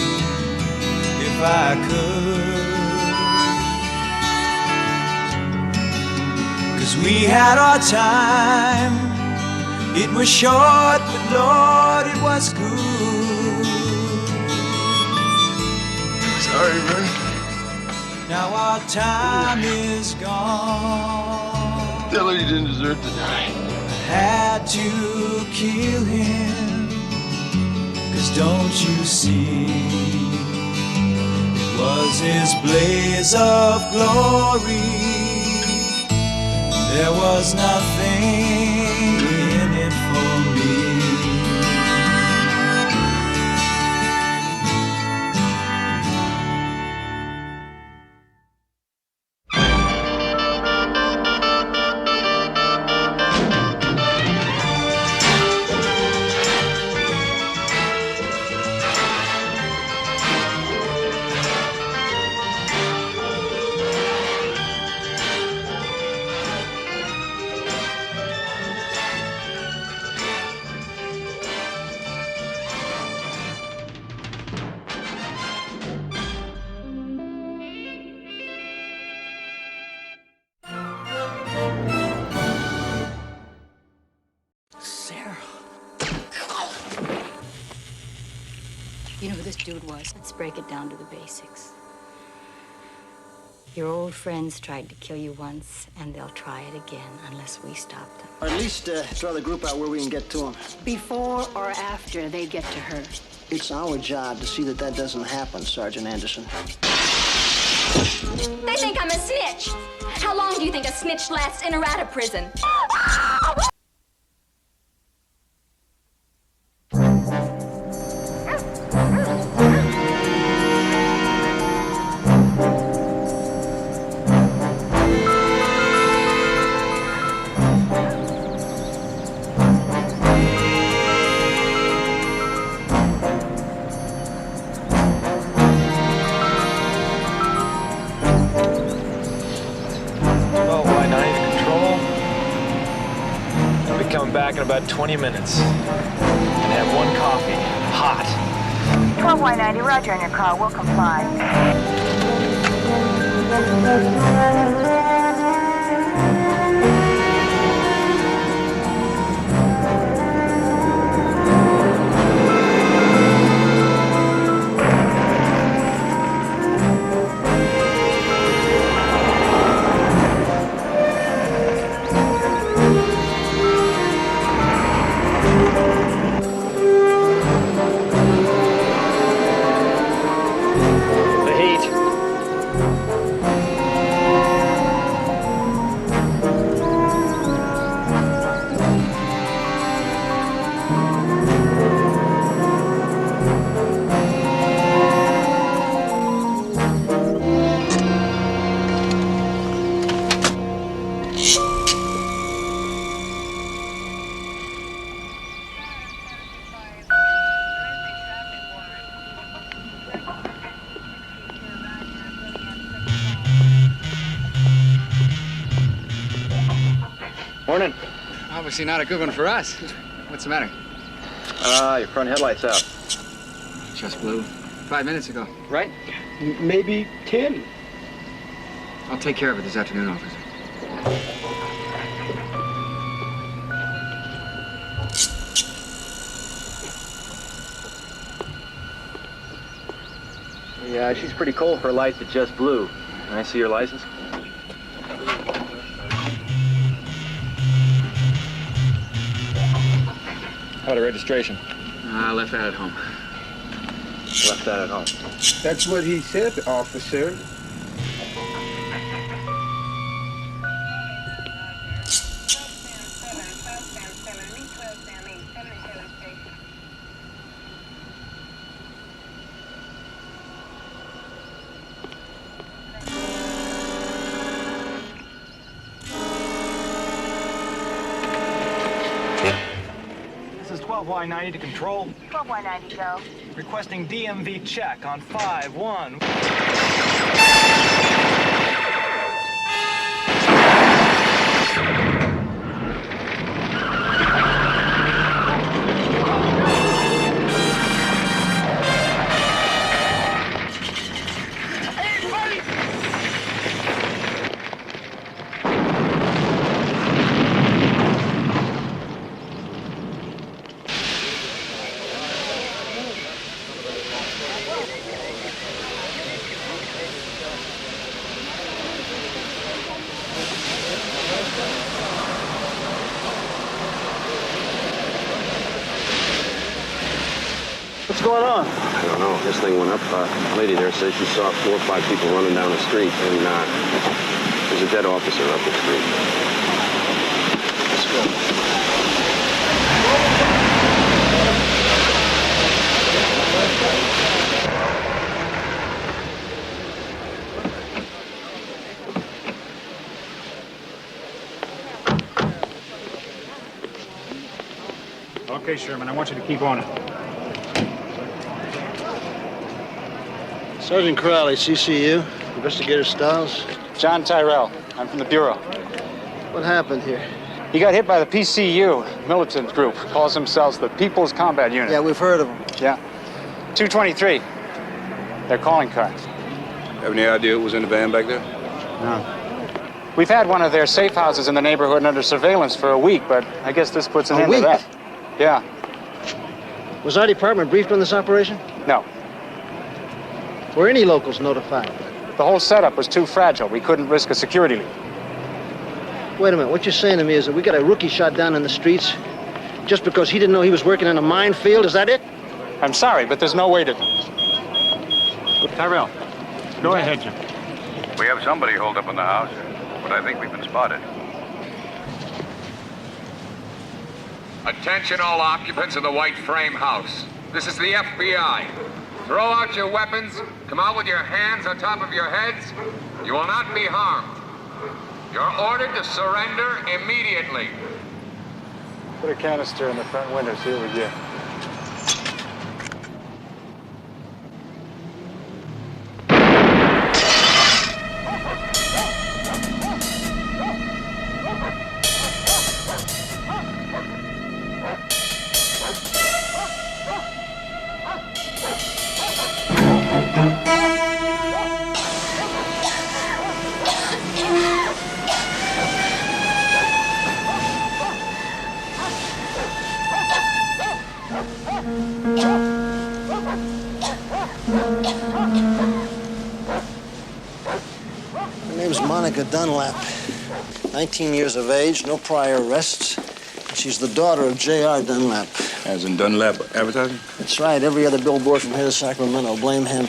if I could. 'Cause we had our time, it was short, but Lord, it was good. Sorry, Vern. Now our time is gone. Tell her you didn't deserve to die. I had to kill him, 'cause don't you see, it was his blaze of glory. There was nothing in it for me. You know who this dude was? Let's break it down to the basics. Your old friends tried to kill you once, and they'll try it again unless we stop them. Or at least draw the group out where we can get to them. Before or after they get to her. It's our job to see that that doesn't happen, Sergeant Anderson. They think I'm a snitch. How long do you think a snitch lasts in or out of prison? Back in about 20 minutes. And have one coffee. Hot. 12Y90, roger on your call. We'll comply. Obviously not a good one for us. What's the matter? Your front headlight's out. Just blew 5 minutes ago. Right? Maybe 10. I'll take care of it this afternoon, officer. Yeah, she's pretty cold for a light that just blew. Can I see your license? How about a registration? I left that at home. Left that at home. That's what he said, officer. This is 12Y90 to control. 12Y90, go. Requesting DMV check on 5-1. What's going on? I don't know. This thing went up. A lady there says she saw 4 or 5 people running down the street, and there's a dead officer up the street. Let's go. Okay, Sherman, I want you to keep on it. Sergeant Crowley, CCU, Investigator Stiles. John Tyrell. I'm from the Bureau. What happened here? He got hit by the PCU, militant group. Calls themselves the People's Combat Unit. Yeah, we've heard of them. Yeah. 223. Their calling card. Have any idea who was in the van back there? No. We've had one of their safe houses in the neighborhood under surveillance for a week, but I guess this puts an end to that. Yeah. Was our department briefed on this operation? No. Were any locals notified? The whole setup was too fragile. We couldn't risk a security leak. Wait a minute. What you're saying to me is that we got a rookie shot down in the streets just because he didn't know he was working in a minefield? Is that it? I'm sorry, but there's no way to... Tyrell, go ahead, Jim. We have somebody holed up in the house, but I think we've been spotted. Attention all occupants of the white frame house. This is the FBI. Throw out your weapons, come out with your hands on top of your heads. You will not be harmed. You're ordered to surrender immediately. Put a canister in the front window, see what we get. Her name's Monica Dunlap. 19 years of age, no prior arrests. She's the daughter of J.R. Dunlap. As in Dunlap Advertising? That's right. Every other billboard from here to Sacramento blame him.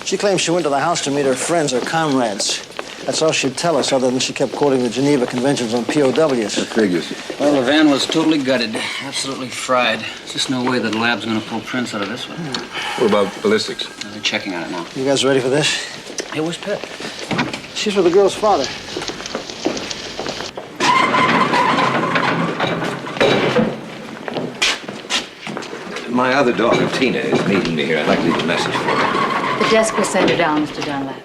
She claims she went to the house to meet her friends or comrades. That's all she'd tell us, other than she kept quoting the Geneva Conventions on POWs. That figures. Well, the van was totally gutted, absolutely fried. There's just no way the lab's gonna pull prints out of this one. What about ballistics? They're checking on it now. You guys ready for this? Hey, where's Pip? She's with the girl's father. My other daughter, Tina, is meeting me here. I'd like to leave a message for her. The desk will send her down, Mr. Dunlap.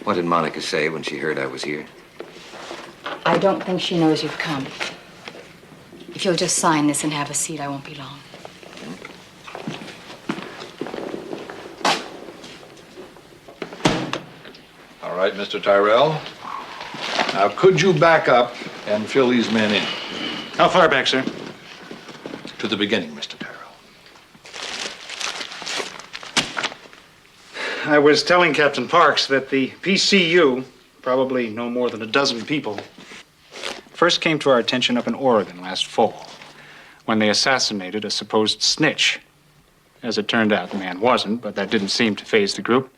What did Monica say when she heard I was here? I don't think she knows you've come. If you'll just sign this and have a seat, I won't be long. All right, Mr. Tyrell. Now, could you back up and fill these men in? How far back, sir? To the beginning, Mr. Tyrell. I was telling Captain Parks that the PCU, probably no more than a dozen people, first came to our attention up in Oregon last fall when they assassinated a supposed snitch. As it turned out, the man wasn't, but that didn't seem to faze the group.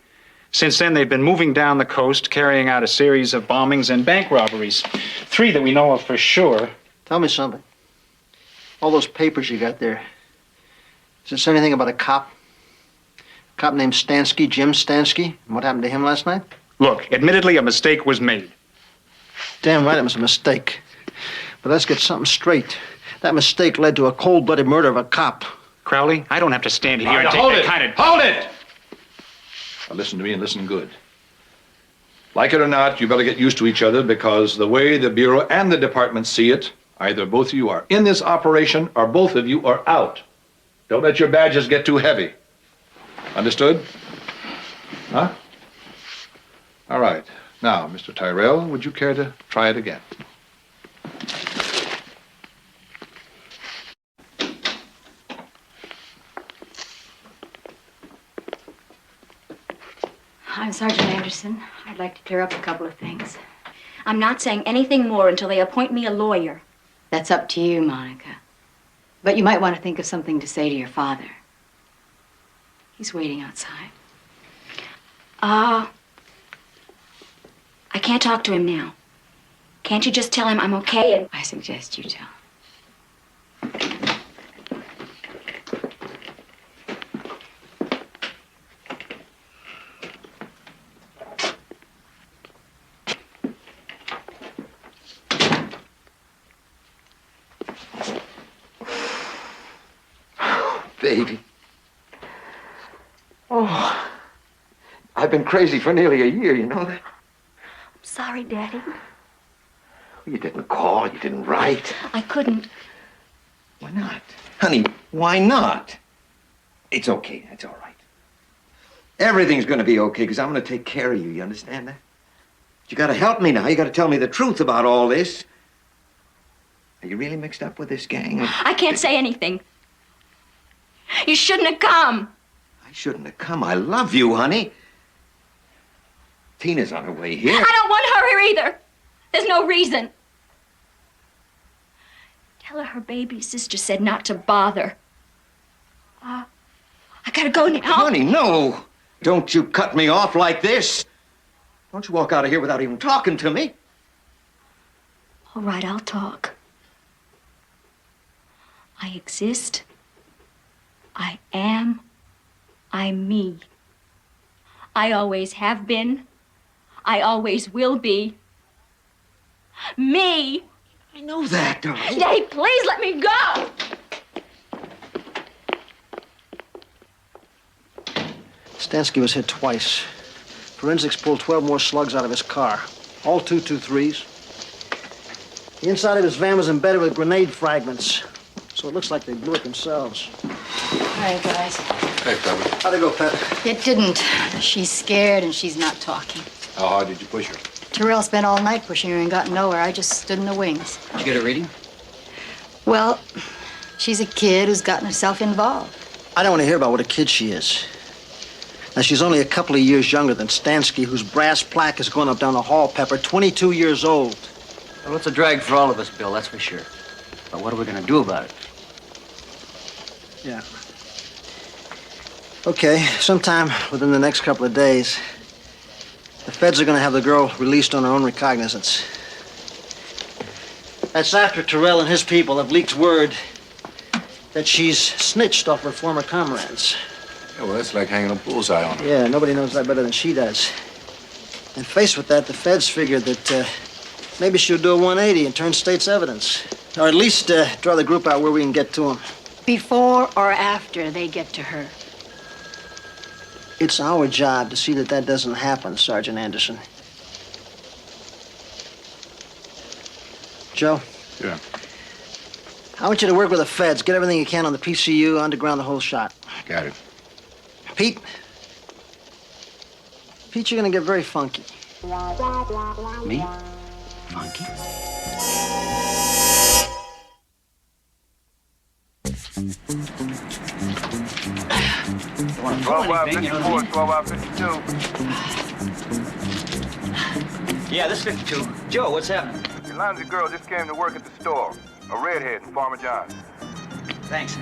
Since then, they've been moving down the coast, carrying out a series of bombings and bank robberies. 3 that we know of for sure. Tell me something. All those papers you got there, does it say anything about a cop? A cop named Stansky, Jim Stansky? And what happened to him last night? Look, admittedly, a mistake was made. Damn right it was a mistake. But let's get something straight. That mistake led to a cold-blooded murder of a cop. Crowley, I don't have to stand here and take hold that it! kind of... Hold it! Now listen to me and listen good. Like it or not, you better get used to each other because the way the Bureau and the department see it, either both of you are in this operation or both of you are out. Don't let your badges get too heavy. Understood? Huh? All right. Now, Mr. Tyrell, would you care to try it again? I'm Sergeant Anderson. I'd like to clear up a couple of things. I'm not saying anything more until they appoint me a lawyer. That's up to you, Monica. But you might want to think of something to say to your father. He's waiting outside. I can't talk to him now. Can't you just tell him I'm okay and... I suggest you tell. Baby. Oh, I've been crazy for nearly a year, you know that? I'm sorry, Daddy. You didn't call, you didn't write. I couldn't. Why not? Honey, why not? It's okay, that's all right. Everything's gonna be okay, because I'm gonna take care of you, you understand that? But you gotta help me now, you gotta tell me the truth about all this. Are you really mixed up with this gang? I can't say anything. You shouldn't have come. I shouldn't have come. I love you, honey. Tina's on her way here. I don't want her here either. There's no reason. Tell her baby sister said not to bother. I gotta go now. Honey, no. Don't you cut me off like this. Don't you walk out of here without even talking to me. All right, I'll talk. I exist. I am. I'm me. I always have been. I always will be. Me. I know that, darling. Daddy, please let me go. Stansky was hit twice. Forensics pulled 12 more slugs out of his car. All 223s. The inside of his van was embedded with grenade fragments. So it looks like they blew it themselves. All right, guys. Hey, Tommy. How'd it go, Pat? It didn't. She's scared and she's not talking. How hard did you push her? Terrell spent all night pushing her and got nowhere. I just stood in the wings. Did you get a reading? Well, she's a kid who's gotten herself involved. I don't want to hear about what a kid she is. Now, she's only a couple of years younger than Stansky, whose brass plaque is going up down the hall, Pepper, 22 years old. Well, it's a drag for all of us, Bill, that's for sure. But what are we going to do about it? Yeah. Okay, sometime within the next couple of days, the feds are going to have the girl released on her own recognizance. That's after Terrell and his people have leaked word that she's snitched off her former comrades. Yeah, well, that's like hanging a bullseye on her. Yeah, nobody knows that better than she does. And faced with that, the feds figured that maybe she'll do a 180 and turn state's evidence. Or at least draw the group out where we can get to them. Before or after they get to her. It's our job to see that that doesn't happen, Sergeant Anderson. Joe? Yeah. I want you to work with the feds. Get everything you can on the PCU, underground the whole shot. Got it. Pete? Pete, you're gonna get very funky. Me? Funky? Want to 12 out 54, 12 out 52. Yeah, this 52. Joe, what's happening? Your Lindsay girl just came to work at the store. A redhead in Farmer John's. Thanks.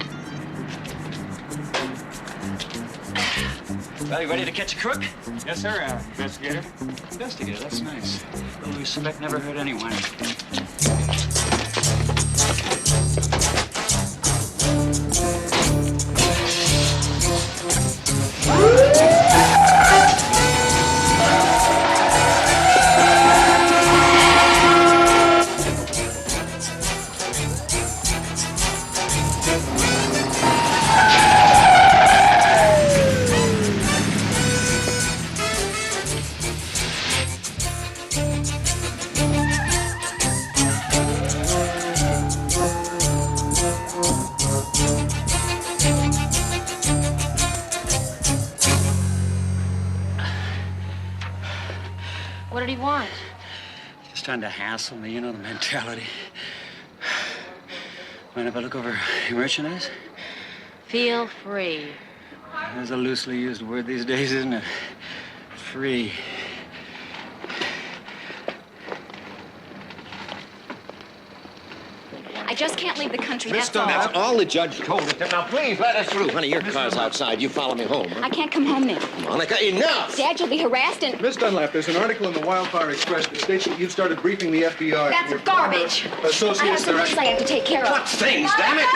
Well, you ready to catch a crook? Yes, sir, investigator. Investigator, that's nice. Little respect never hurt anyone. What did he want? Just trying to hassle me, you know the mentality. Mind if I look over your merchandise? Feel free. That's a loosely used word these days, isn't it? Free. I just can't leave the country, Miss that's all. That's all the judge told us. Now, please, let us through. Honey, your car's outside. You follow me home. Huh? I can't come home now. Monica, enough! Dad, you'll be harassed and... Miss Dunlap, there's an article in the Wildfire Express that states that you've started briefing the FBI. That's garbage. I have Associates some things I have to take care of. What things, damn it?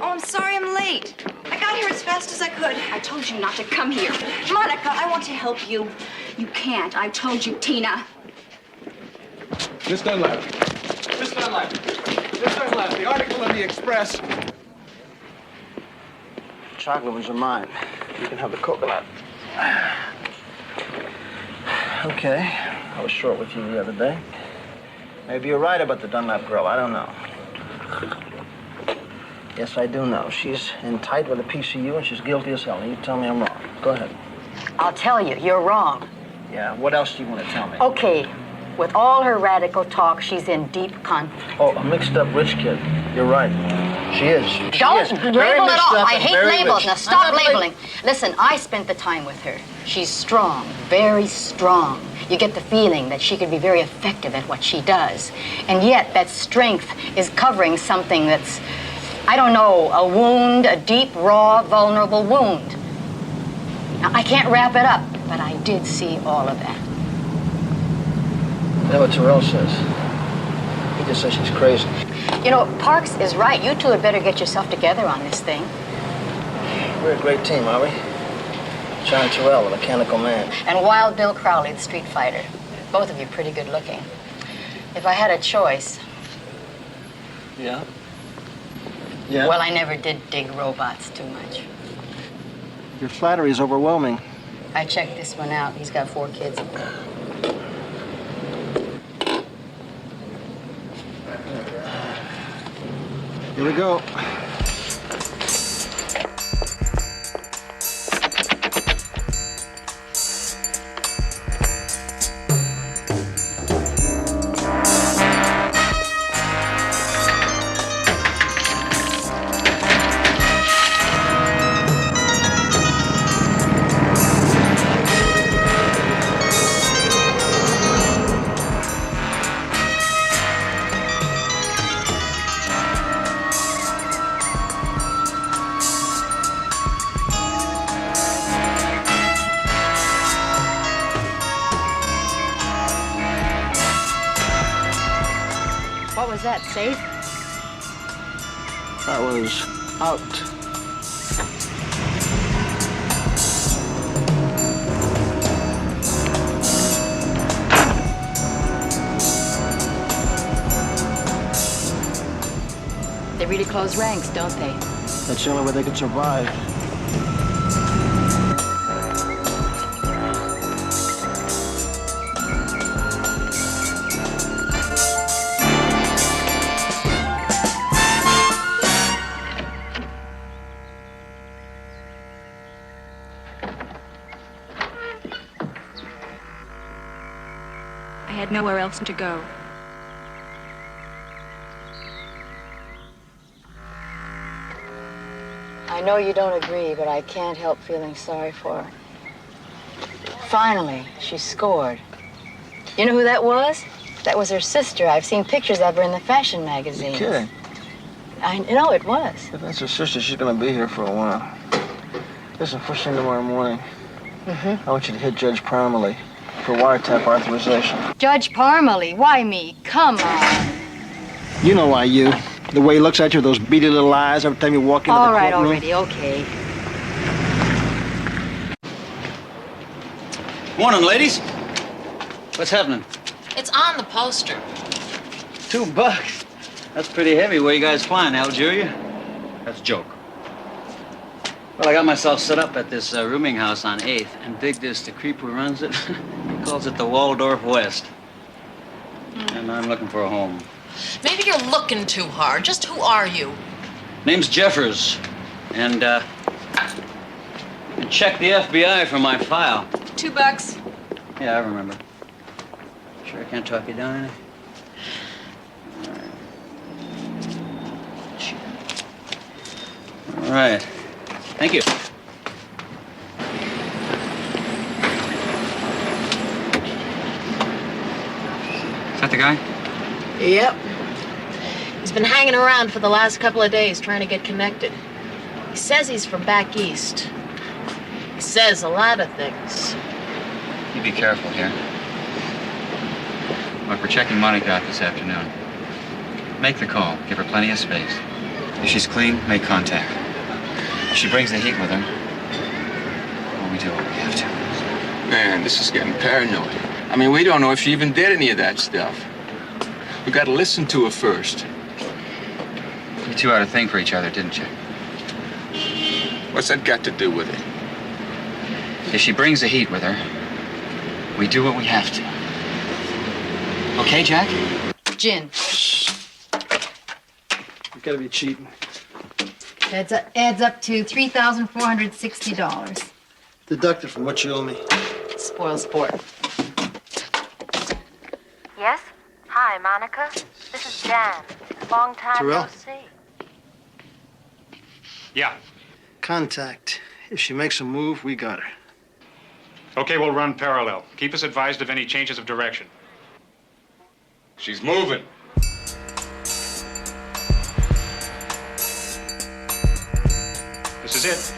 Oh, I'm sorry I'm late. I got here as fast as I could. I told you not to come here. Monica, I want to help you. You can't. I told you, Tina. Miss Dunlap. Miss Dunlap. Miss Dunlap, the article in the Express. Chocolate ones are mine. You can have the coconut. Okay. I was short with you the other day. Maybe you're right about the Dunlap girl. I don't know. Yes, I do know. She's in tight with the PCU and she's guilty as hell. And you tell me I'm wrong. Go ahead. I'll tell you, you're wrong. Yeah, what else do you want to tell me? Okay, with all her radical talk, she's in deep conflict. Oh, a mixed-up rich kid. You're right. She is. Don't She is. label Very it mixed all. up I and hate very labels. rich. Now I'm stop not labeling. Listen, I spent the time with her. She's strong, very strong. You get the feeling that she could be very effective at what she does. And yet that strength is covering something that's, I don't know, a wound, a deep, raw, vulnerable wound. Now, I can't wrap it up, but I did see all of that. That's what Terrell says. He just says she's crazy. You know, Parks is right. You two had better get yourself together on this thing. We're a great team, are we? John Terrell, the mechanical man. And Wild Bill Crowley, the street fighter. Both of you pretty good looking. If I had a choice... Yeah? Yeah? Well, I never did dig robots too much. Your flattery is overwhelming. I checked this one out. He's got 4 kids. Here we go. What was that, safe? That was out. They really close ranks, don't they? That's the only way they could survive. nowhere else to go. I know you don't agree, but I can't help feeling sorry for her. Finally, she scored. You know who that was? That was her sister. I've seen pictures of her in the fashion magazines. You're kidding. I know it was. If that's her sister, she's gonna be here for a while. Listen, first thing tomorrow morning, I want you to hit Judge Parmalee for wiretap authorization. Judge Parmalee, why me? Come on. You know why you. The way he looks at you with those beady little eyes every time you walk into the All right, courtroom. already, okay. Morning, ladies. What's happening? It's on the poster. $2. That's pretty heavy. Where you guys flying, Algeria? That's a joke. Well, I got myself set up at this rooming house on 8th, and dig this, the creep who runs it, he calls it the Waldorf West. And I'm looking for a home. Maybe you're looking too hard. Just who are you? Name's Jeffers, and check the FBI for my file. $2. Yeah, I remember. Sure I can't talk you down any? All right. Thank you. Is that the guy? Yep. He's been hanging around for the last couple of days trying to get connected. He says he's from back east. He says a lot of things. You be careful here. Look, we're checking Monica out this afternoon. Make the call. Give her plenty of space. If she's clean, make contact. If she brings the heat with her, well, we do what we have to. Man, this is getting paranoid. I mean, we don't know if she even did any of that stuff. We gotta listen to her first. You two had a thing for each other, didn't you? What's that got to do with it? If she brings the heat with her, we do what we have to. Okay, Jack? Gin. You gotta be cheating. Adds up to $3,460. Deducted from what you owe me. Spoil sport. Yes? Hi, Monica. This is Jan. Long time Terrell? no see. Yeah. Contact. If she makes a move, we got her. Okay, we'll run parallel. Keep us advised of any changes of direction. She's moving. This is it.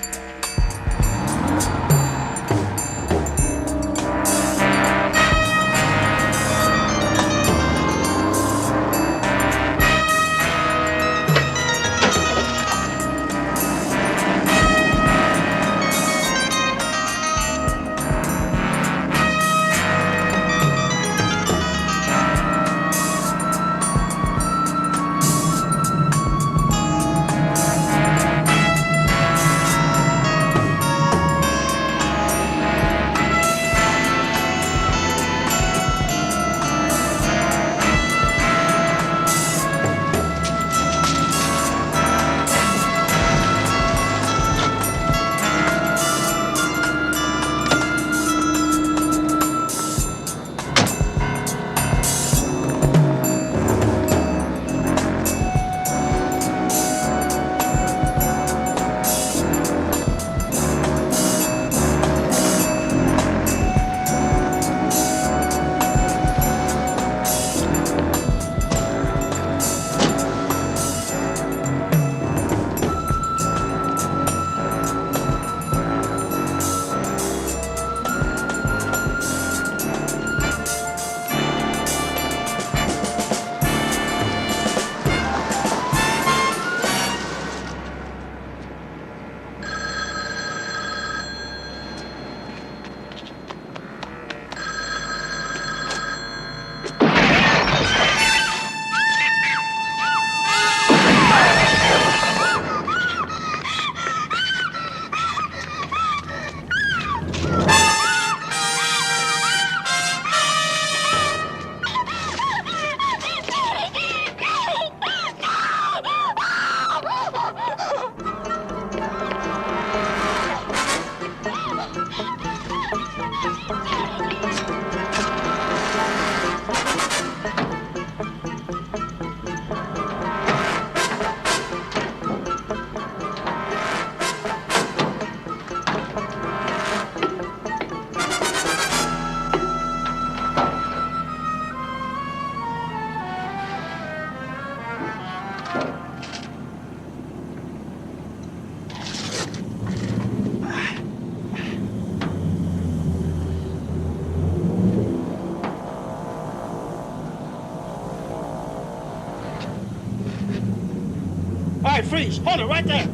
right, freeze. Hold it right there.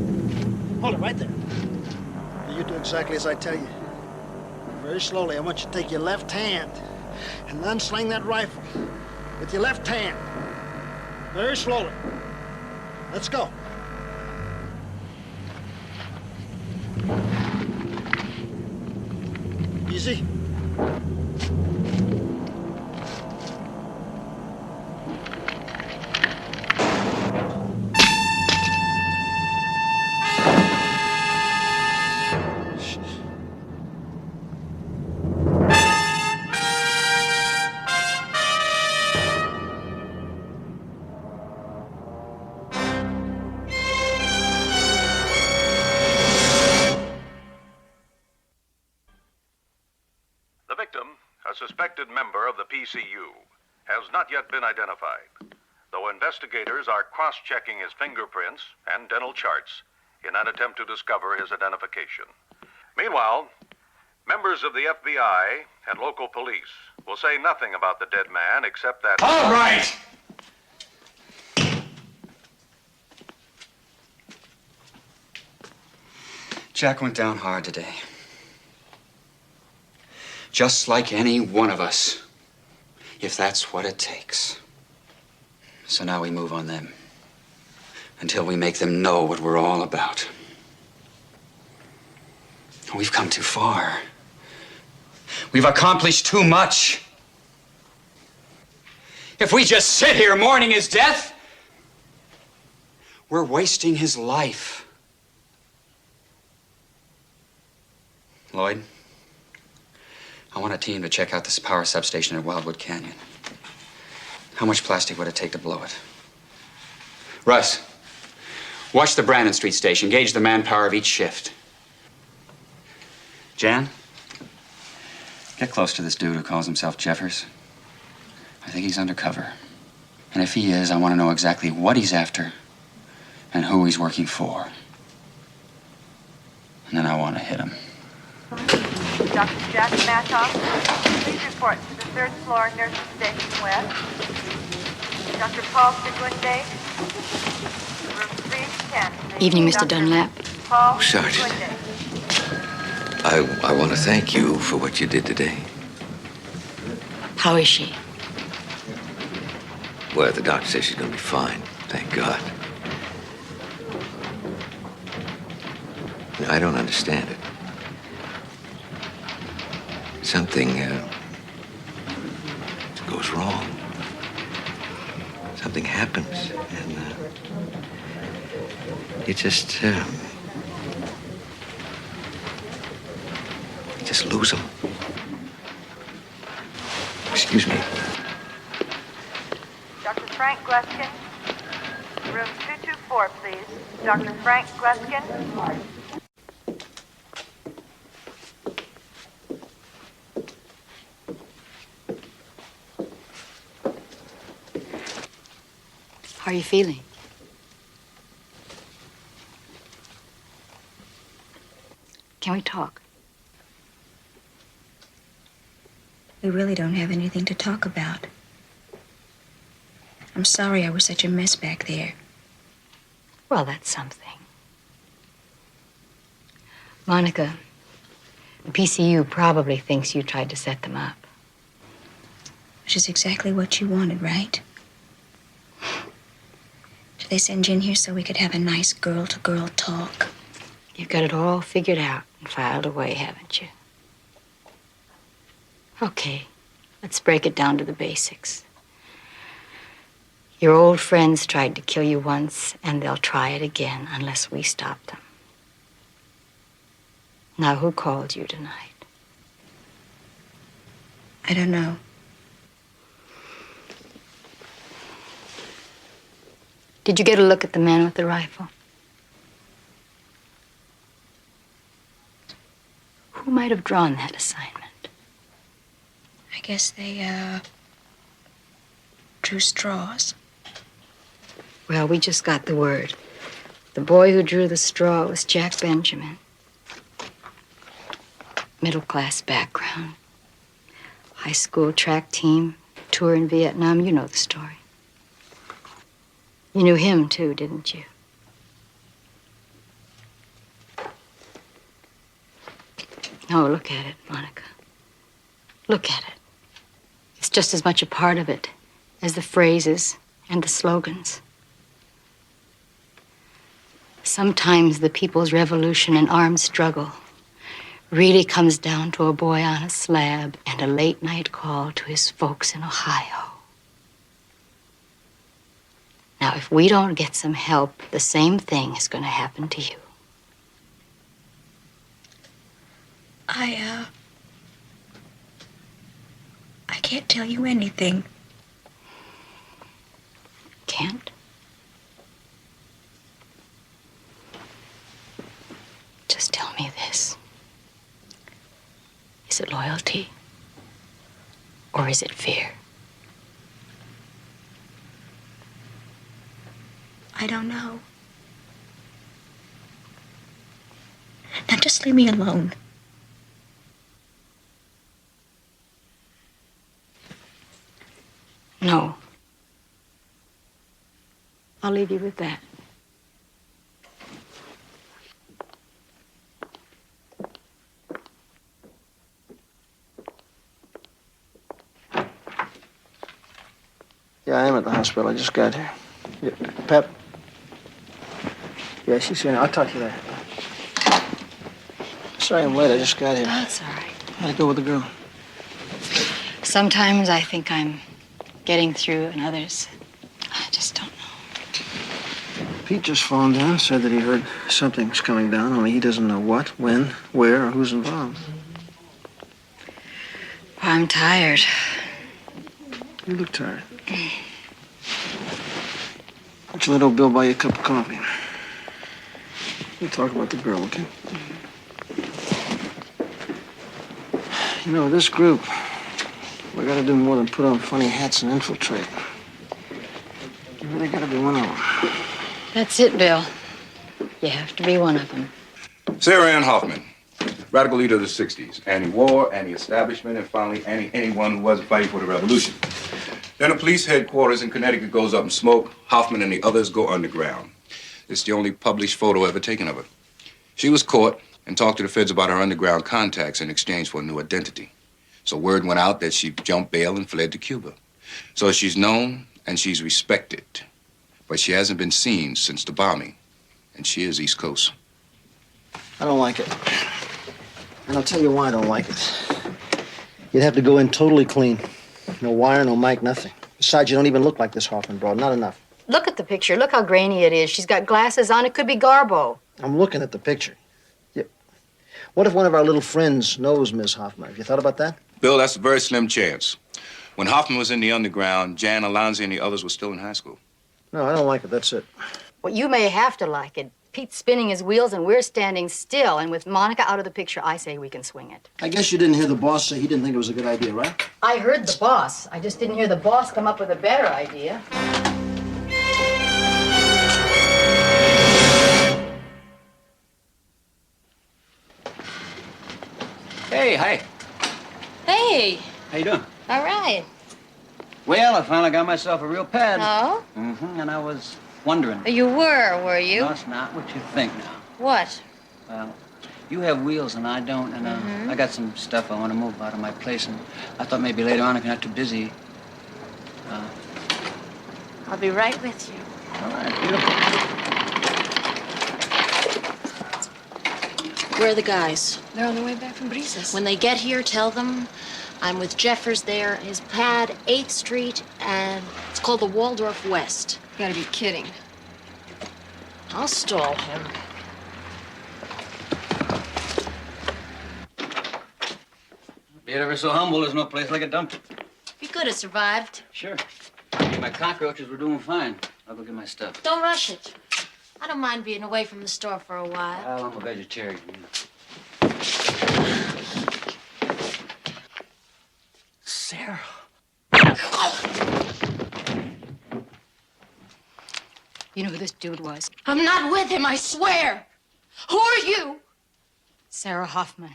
Hold it right there. You do exactly as I tell you. Very slowly, I want you to take your left hand and unsling that rifle with your left hand. Very slowly. Let's go. Easy. A suspected member of the PCU has not yet been identified, though investigators are cross-checking his fingerprints and dental charts in an attempt to discover his identification. Meanwhile, members of the FBI and local police will say nothing about the dead man except that... All right! Jack went down hard today. Just like any one of us, if that's what it takes. So now we move on them until we make them know what we're all about. We've come too far. We've accomplished too much. If we just sit here mourning his death, we're wasting his life. Lloyd, I want a team to check out this power substation at Wildwood Canyon. How much plastic would it take to blow it? Russ, watch the Brandon Street station. Gauge the manpower of each shift. Jan, get close to this dude who calls himself Jeffers. I think he's undercover. And if he is, I want to know exactly what he's after and who he's working for. And then I want to hit him. Dr. Jack Matoff, please report to the 3rd floor nursing station west. Dr. Paul Seguinde, room 310. Please. Evening, Mr. Dr. Dunlap. Paul Sergeant. Seguinde. I want to thank you for what you did today. How is she? Well, the doctor says she's going to be fine. Thank God. I don't understand it. Something goes wrong. Something happens, and you just lose them. Excuse me. Dr. Frank Gleskin, room 224, please. Dr. Frank Gleskin. How are you feeling? Can we talk? We really don't have anything to talk about. I'm sorry I was such a mess back there. Well, that's something. Monica, the PCU probably thinks you tried to set them up. Which is exactly what you wanted, right? Did they send you in here so we could have a nice girl-to-girl talk? You've got it all figured out and filed away, haven't you? Okay, let's break it down to the basics. Your old friends tried to kill you once, and they'll try it again unless we stop them. Now, who called you tonight? I don't know. Did you get a look at the man with the rifle? Who might have drawn that assignment? I guess they, drew straws. Well, we just got the word. The boy who drew the straw was Jack Benjamin. Middle-class background. High school track team, tour in Vietnam. You know the story. You knew him, too, didn't you? No, look at it, Monica. Look at it. It's just as much a part of it as the phrases and the slogans. Sometimes the people's revolution and armed struggle really comes down to a boy on a slab and a late night call to his folks in Ohio. Now, if we don't get some help, the same thing is going to happen to you. I can't tell you anything. Can't? Just tell me this. Is it loyalty? Or is it fear? I don't know. Now just leave me alone. No. I'll leave you with that. Yeah, I am at the hospital. I just got here. Yeah, Pep? Yeah, she's here now. I'll talk to you later. Sorry I'm late. I just got here. That's all right. How'd it go with the girl? Sometimes I think I'm getting through, and others, I just don't know. Pete just phoned in, said that he heard something's coming down, only he doesn't know what, when, where, or who's involved. I'm tired. You look tired. Why don't you let old Bill buy you a cup of coffee? We'll talk about the girl, okay? You know, this group, we gotta do more than put on funny hats and infiltrate. You really gotta be one of them. That's it, Bill. You have to be one of them. Sarah Ann Hoffman, radical leader of the 60s. Anti-war, anti-establishment, and finally anyone who wasn't fighting for the revolution. Then the police headquarters in Connecticut goes up in smoke. Hoffman and the others go underground. It's the only published photo ever taken of her. She was caught and talked to the feds about her underground contacts in exchange for a new identity. So word went out that she jumped bail and fled to Cuba. So she's known and she's respected. But she hasn't been seen since the bombing. And she is East Coast. I don't like it. And I'll tell you why I don't like it. You'd have to go in totally clean. No wire, no mic, nothing. Besides, you don't even look like this Hoffman broad. Not enough. Look at the picture. Look how grainy it is. She's got glasses on. It could be Garbo. I'm looking at the picture. Yeah. What if one of our little friends knows Miss Hoffman? Have you thought about that? Bill, that's a very slim chance. When Hoffman was in the underground, Jan, Alonzi, and the others were still in high school. No, I don't like it. That's it. Well, you may have to like it. Pete's spinning his wheels and we're standing still. And with Monica out of the picture, I say we can swing it. I guess you didn't hear the boss say he didn't think it was a good idea, right? I heard the boss. I just didn't hear the boss come up with a better idea. Hey, hi. Hey, How you doing? all right. Well, I finally got myself a real pad. Oh? Mm-hmm, and I was wondering. You were you? No, it's not what you think now. What? Well, you have wheels and I don't, and I got some stuff I want to move out of my place, and I thought maybe later on, if you're not too busy. I'll be right with you. All right, beautiful. Where are the guys? They're on their way back from Brisas. When they get here, tell them I'm with Jeffers there. His pad, 8th Street, and it's called the Waldorf West. You gotta be kidding. I'll stall him. Be it ever so humble, there's no place like a dump. You could have survived. Sure. My cockroaches were doing fine. I'll go get my stuff. Don't rush it. I don't mind being away from the store for a while. Well, I'm a vegetarian. Sarah. You know who this dude was? I'm not with him, I swear. Who are you? Sarah Hoffman.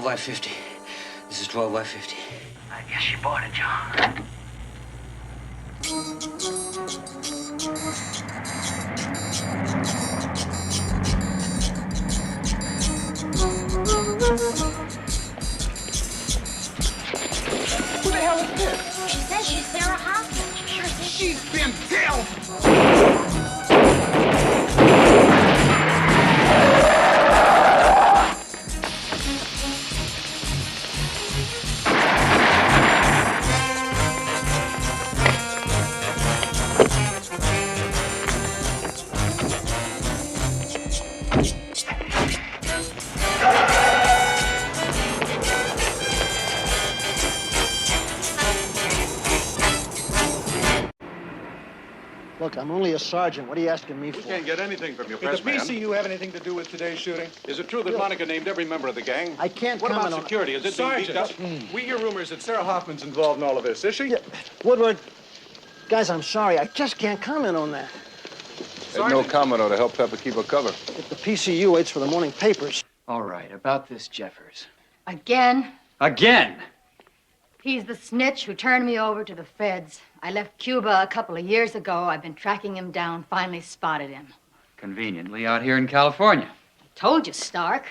12 by 50. This is 12 by 50. I guess you bought it, John. Who the hell is this? She says she's Sarah Hoffman. She sure thinks she's been dealt. Look, I'm only a sergeant. What are you asking me for? We can't get anything from you, Did the press man. PCU have anything to do with today's shooting? Is it true that Monica named every member of the gang? I can't What comment about on- security? Is it being beefed up? Sergeant, we hear rumors that Sarah Hoffman's involved in all of this. Is she? Yeah. Woodward, guys, I'm sorry. I just can't comment on that. There's no comment ought to help Pepper keep her cover. If the PCU waits for the morning papers. All right, about this Jeffers. Again, Again! he's the snitch who turned me over to the feds. I left Cuba a couple of years ago. I've been tracking him down, finally spotted him. Conveniently out here in California. Told you, Stark.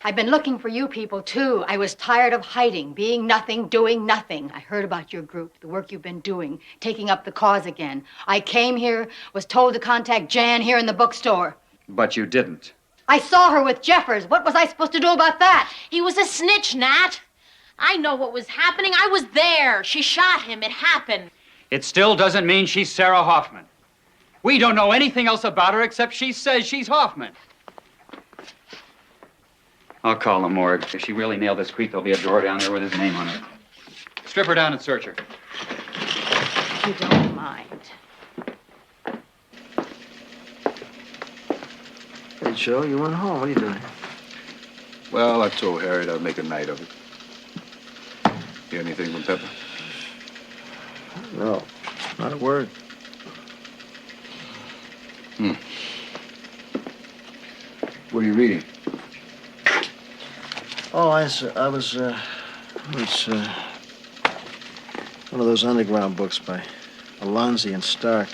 I've been looking for you people, too. I was tired of hiding, being nothing, doing nothing. I heard about your group, the work you've been doing, taking up the cause again. I came here, was told to contact Jan here in the bookstore. But you didn't. I saw her with Jeffers. What was I supposed to do about that? he was a snitch, Nat. I know what was happening. I was there. She shot him. It happened. It still doesn't mean she's Sarah Hoffman. We don't know anything else about her except she says she's Hoffman. I'll call the morgue. If she really nailed this creep, there'll be a drawer down there with his name on it. Strip her down and search her. If you don't mind. Hey, Joe, you went home. What are you doing? Well, I told Harriet I'd make a night of it. Hear anything from Pepper? No, not a word. What are you reading? Oh, it's one of those underground books by Alonzi and Stark.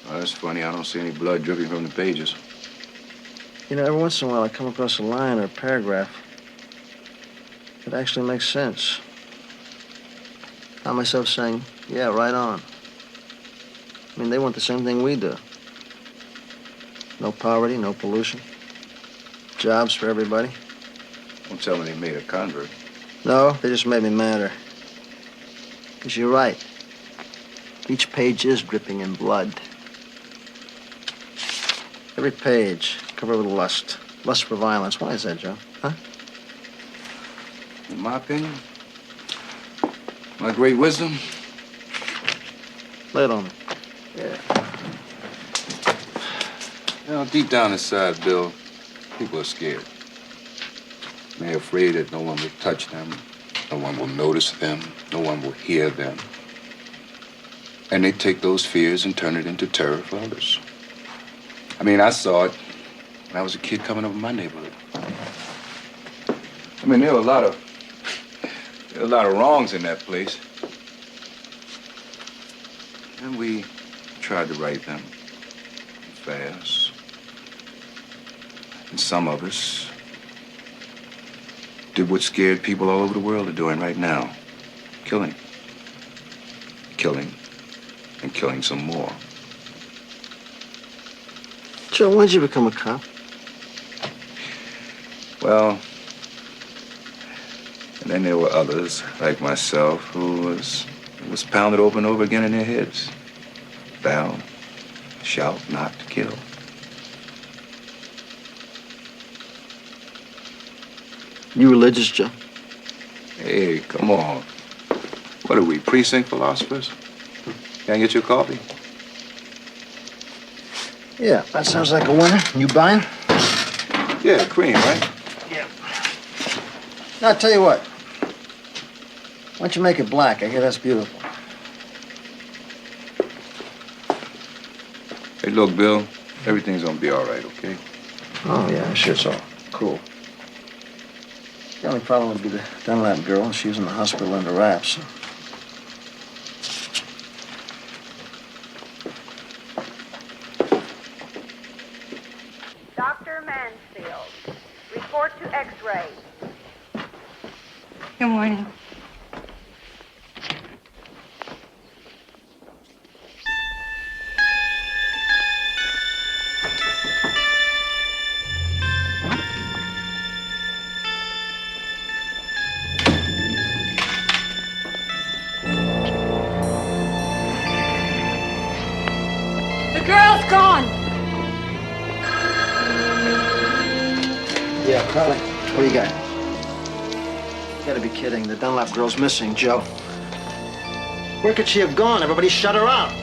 Oh, that's funny. I don't see any blood dripping from the pages. You know, every once in a while I come across a line or a paragraph that actually makes sense. I find myself saying, yeah, right on. I mean, they want the same thing we do. No poverty, no pollution. Jobs for everybody. Don't tell me they made a convert. No, they just made me madder. Because you're right. Each page is dripping in blood. Every page covered with lust. Lust for violence. Why is that, Joe? Huh? In my opinion, my great wisdom. Lay it on me. Yeah. You know, deep down inside, Bill, people are scared. They're afraid that no one will touch them, no one will notice them, no one will hear them. And they take those fears and turn it into terror for others. I mean, I saw it when I was a kid coming up in my neighborhood. I mean, there were a lot of wrongs in that place. And we tried to right them fast. And some of us did what scared people all over the world are doing right now. Killing. Killing. And killing some more. Joe, when'd you become a cop? Well, and then there were others, like myself, who was pounded over and over again in their heads. Thou shalt not kill. You religious, Joe? Hey, come on. What are we, precinct philosophers? Can I get you a coffee? Yeah, that sounds like a winner. You buying? Yeah, cream, right? Yeah. Now, I'll tell you what. Why don't you make it black? I hear that's beautiful. Hey, look, Bill, everything's gonna be all right, okay? Oh, yeah, sure it's all cool. The only problem would be the Dunlap girl. She was in the hospital under wraps. Dr. Mansfield, report to X-ray. Good morning. The girl's gone. Yeah, Carly, what do you got? You gotta be kidding. The Dunlap girl's missing, Joe. Where could she have gone? Everybody shut her out.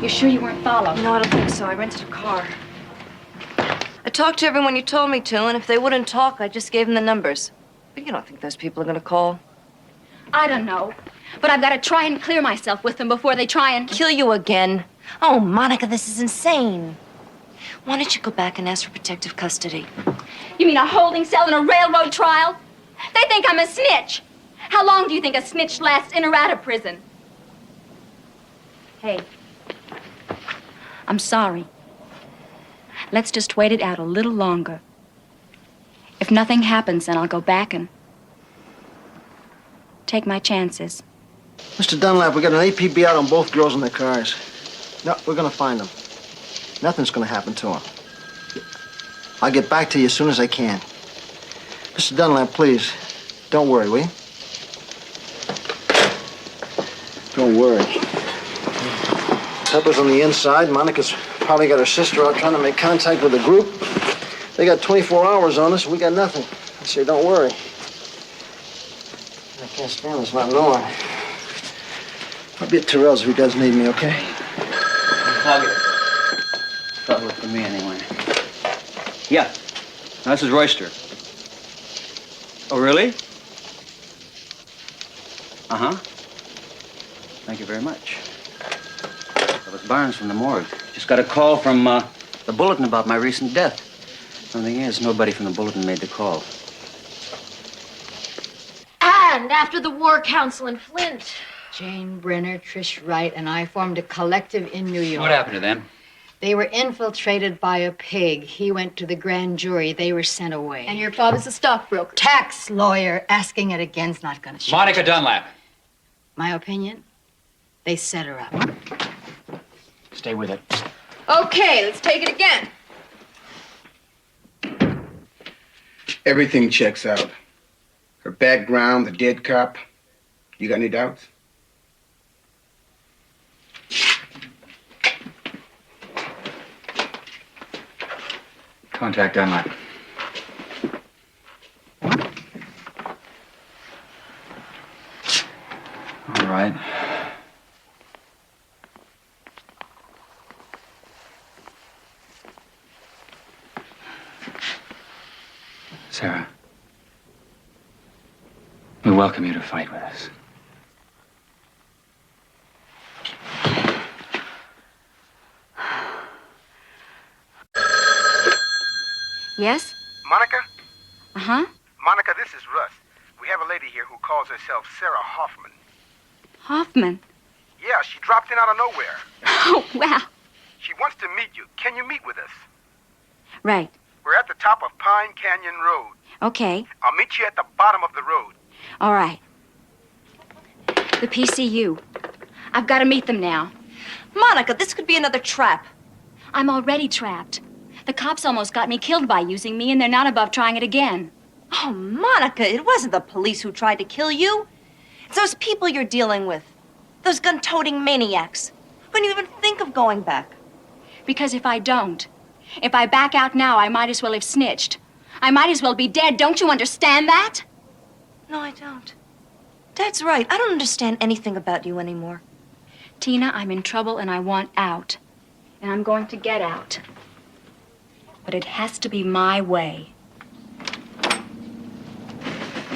You sure you weren't followed? No, I don't think so. I rented a car. I talked to everyone you told me to, and if they wouldn't talk, I just gave them the numbers. But you don't think those people are gonna call? I don't know. But I've got to try and clear myself with them before they try and Kill you again. Oh, Monica, this is insane. Why don't you go back and ask for protective custody? You mean a holding cell in a railroad trial? They think I'm a snitch. How long do you think a snitch lasts in or out of prison? Hey, I'm sorry. Let's just wait it out a little longer. If nothing happens, then I'll go back and take my chances. Mr. Dunlap, we got an APB out on both girls in their cars. No, we're gonna find them. Nothing's gonna happen to them. I'll get back to you as soon as I can. Mr. Dunlap, please, don't worry, will you? Don't worry. Pepper's on the inside. Monica's probably got her sister out trying to make contact with the group. They got 24 hours on us, and we got nothing. I say, don't worry. I can't stand this not knowing. I'll be at Terrell's if he does need me, okay? I'll get it. Trouble for me anyway. Yeah. No, this is Royster. Oh, really? Uh-huh. Thank you very much. That was Barnes from the morgue. Just got a call from the Bulletin about my recent death. The thing is, nobody from the Bulletin made the call. And after the War Council in Flint. Jane Brenner, Trish Wright, and I formed a collective in New York. What happened to them? They were infiltrated by a pig. He went to the grand jury. They were sent away. And your father's a stockbroker. Tax lawyer. Asking it again's not going to change. Monica Dunlap. My opinion? They set her up. Stay with it. Okay, let's take it again. Everything checks out. Her background, the dead cop. You got any doubts? Contact Dunlap. All right. Sarah, we welcome you to fight with us. Yes? Monica? Uh-huh. Monica, this is Russ. We have a lady here who calls herself Sarah Hoffman. Hoffman. Yeah, she dropped in out of nowhere. Oh, wow. She wants to meet you. Can you meet with us? Right. We're at the top of Pine Canyon Road. Okay. I'll meet you at the bottom of the road. All right. The PCU. I've got to meet them now. Monica, this could be another trap. I'm already trapped. The cops almost got me killed by using me, and they're not above trying it again. Oh, Monica, it wasn't the police who tried to kill you. It's those people you're dealing with. Those gun-toting maniacs. Couldn't you even think of going back? Because if I don't, if I back out now, I might as well have snitched. I might as well be dead. Don't you understand that? No, I don't. Dad's right. I don't understand anything about you anymore. Tina, I'm in trouble and I want out. And I'm going to get out. But it has to be my way.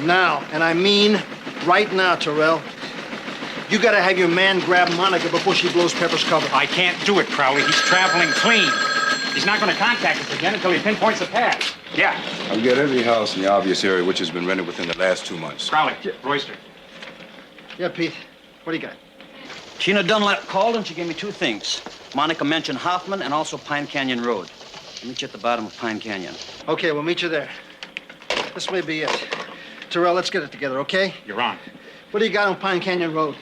Now, and I mean right now, Terrell. You gotta have your man grab Monica before she blows Pepper's cover. I can't do it, Crowley. He's traveling clean. He's not going to contact us again until he pinpoints the path. Yeah. I've got every house in the obvious area which has been rented within the last 2 months. Crowley, Royster. Yeah, Pete. What do you got? Sheena Dunlap called and she gave me two things. Monica mentioned Hoffman and also Pine Canyon Road. I'll meet you at the bottom of Pine Canyon. Okay, we'll meet you there. This may be it. Terrell, let's get it together, okay? You're on. What do you got on Pine Canyon Road?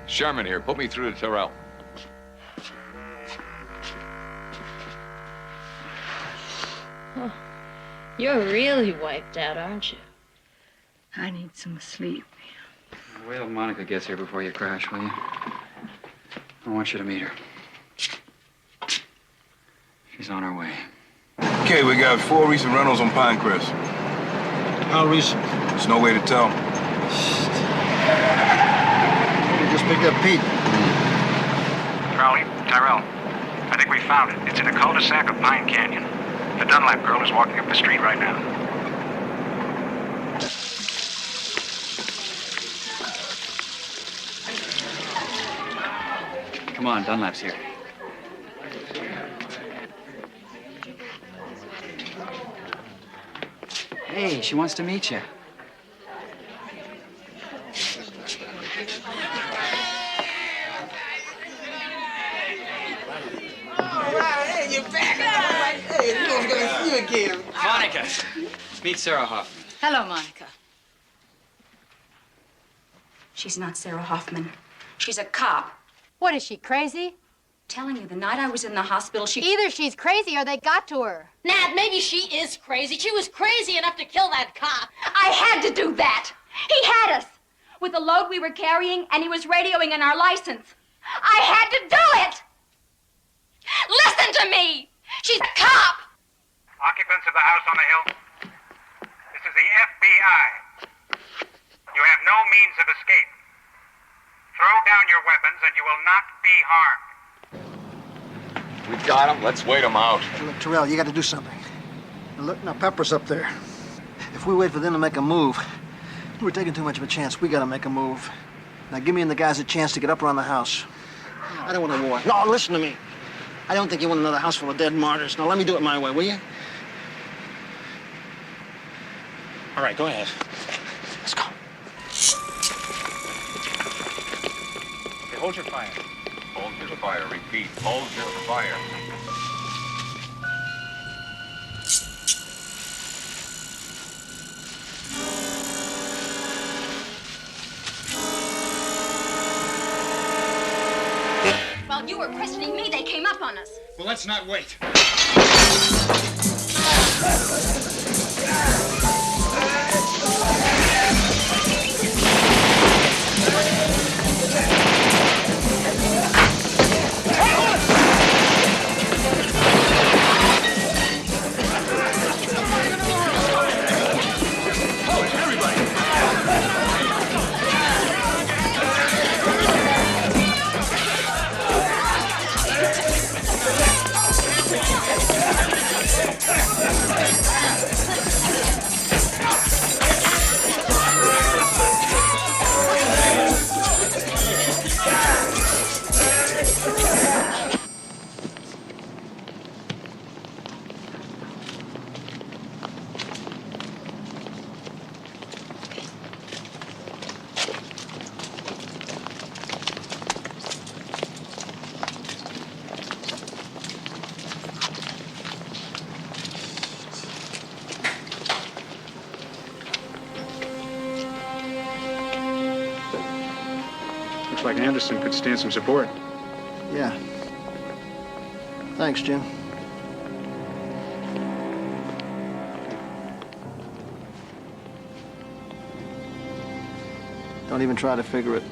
Sherman here. Put me through to Terrell. Oh, you're really wiped out, aren't you? I need some sleep. Wait till Monica gets here before you crash, will you? I want you to meet her. She's on her way. Okay, we got 4 recent rentals on Pinecrest. How recent? There's no way to tell. We just picked up Pete. Crowley, Tyrell, I think we found it. It's in a cul-de-sac of Pine Canyon. The Dunlap girl is walking up the street right now. Come on, Dunlap's here. Hey, she wants to meet you. Hey, you're back. Hey, we're gonna see you again. Monica, meet Sarah Hoffman. Hello, Monica. She's not Sarah Hoffman. She's a cop. What is she, crazy? Telling you, the night I was in the hospital, she... Either she's crazy or they got to her. Nat, maybe she is crazy. She was crazy enough to kill that cop. I had to do that. He had us with the load we were carrying, and he was radioing in our license. I had to do it. Listen to me. She's a cop. Occupants of the house on the hill, this is the FBI. You have no means of escape. Throw down your weapons and you will not be harmed. We got him. Let's wait him out. Look, Terrell, you got to do something. Look, now Pepper's up there. If we wait for them to make a move, we're taking too much of a chance. We got to make a move. Now give me and the guys a chance to get up around the house. I don't want a war. No, listen to me. I don't think you want another house full of dead martyrs. Now let me do it my way, will you? All right, go ahead. Let's go. Okay, hold your fire. Hold your fire. Repeat. Hold your fire. While you were questioning me, they came up on us. Well, let's not wait. like Anderson could stand some support. Yeah. Thanks, Jim. Don't even try to figure it.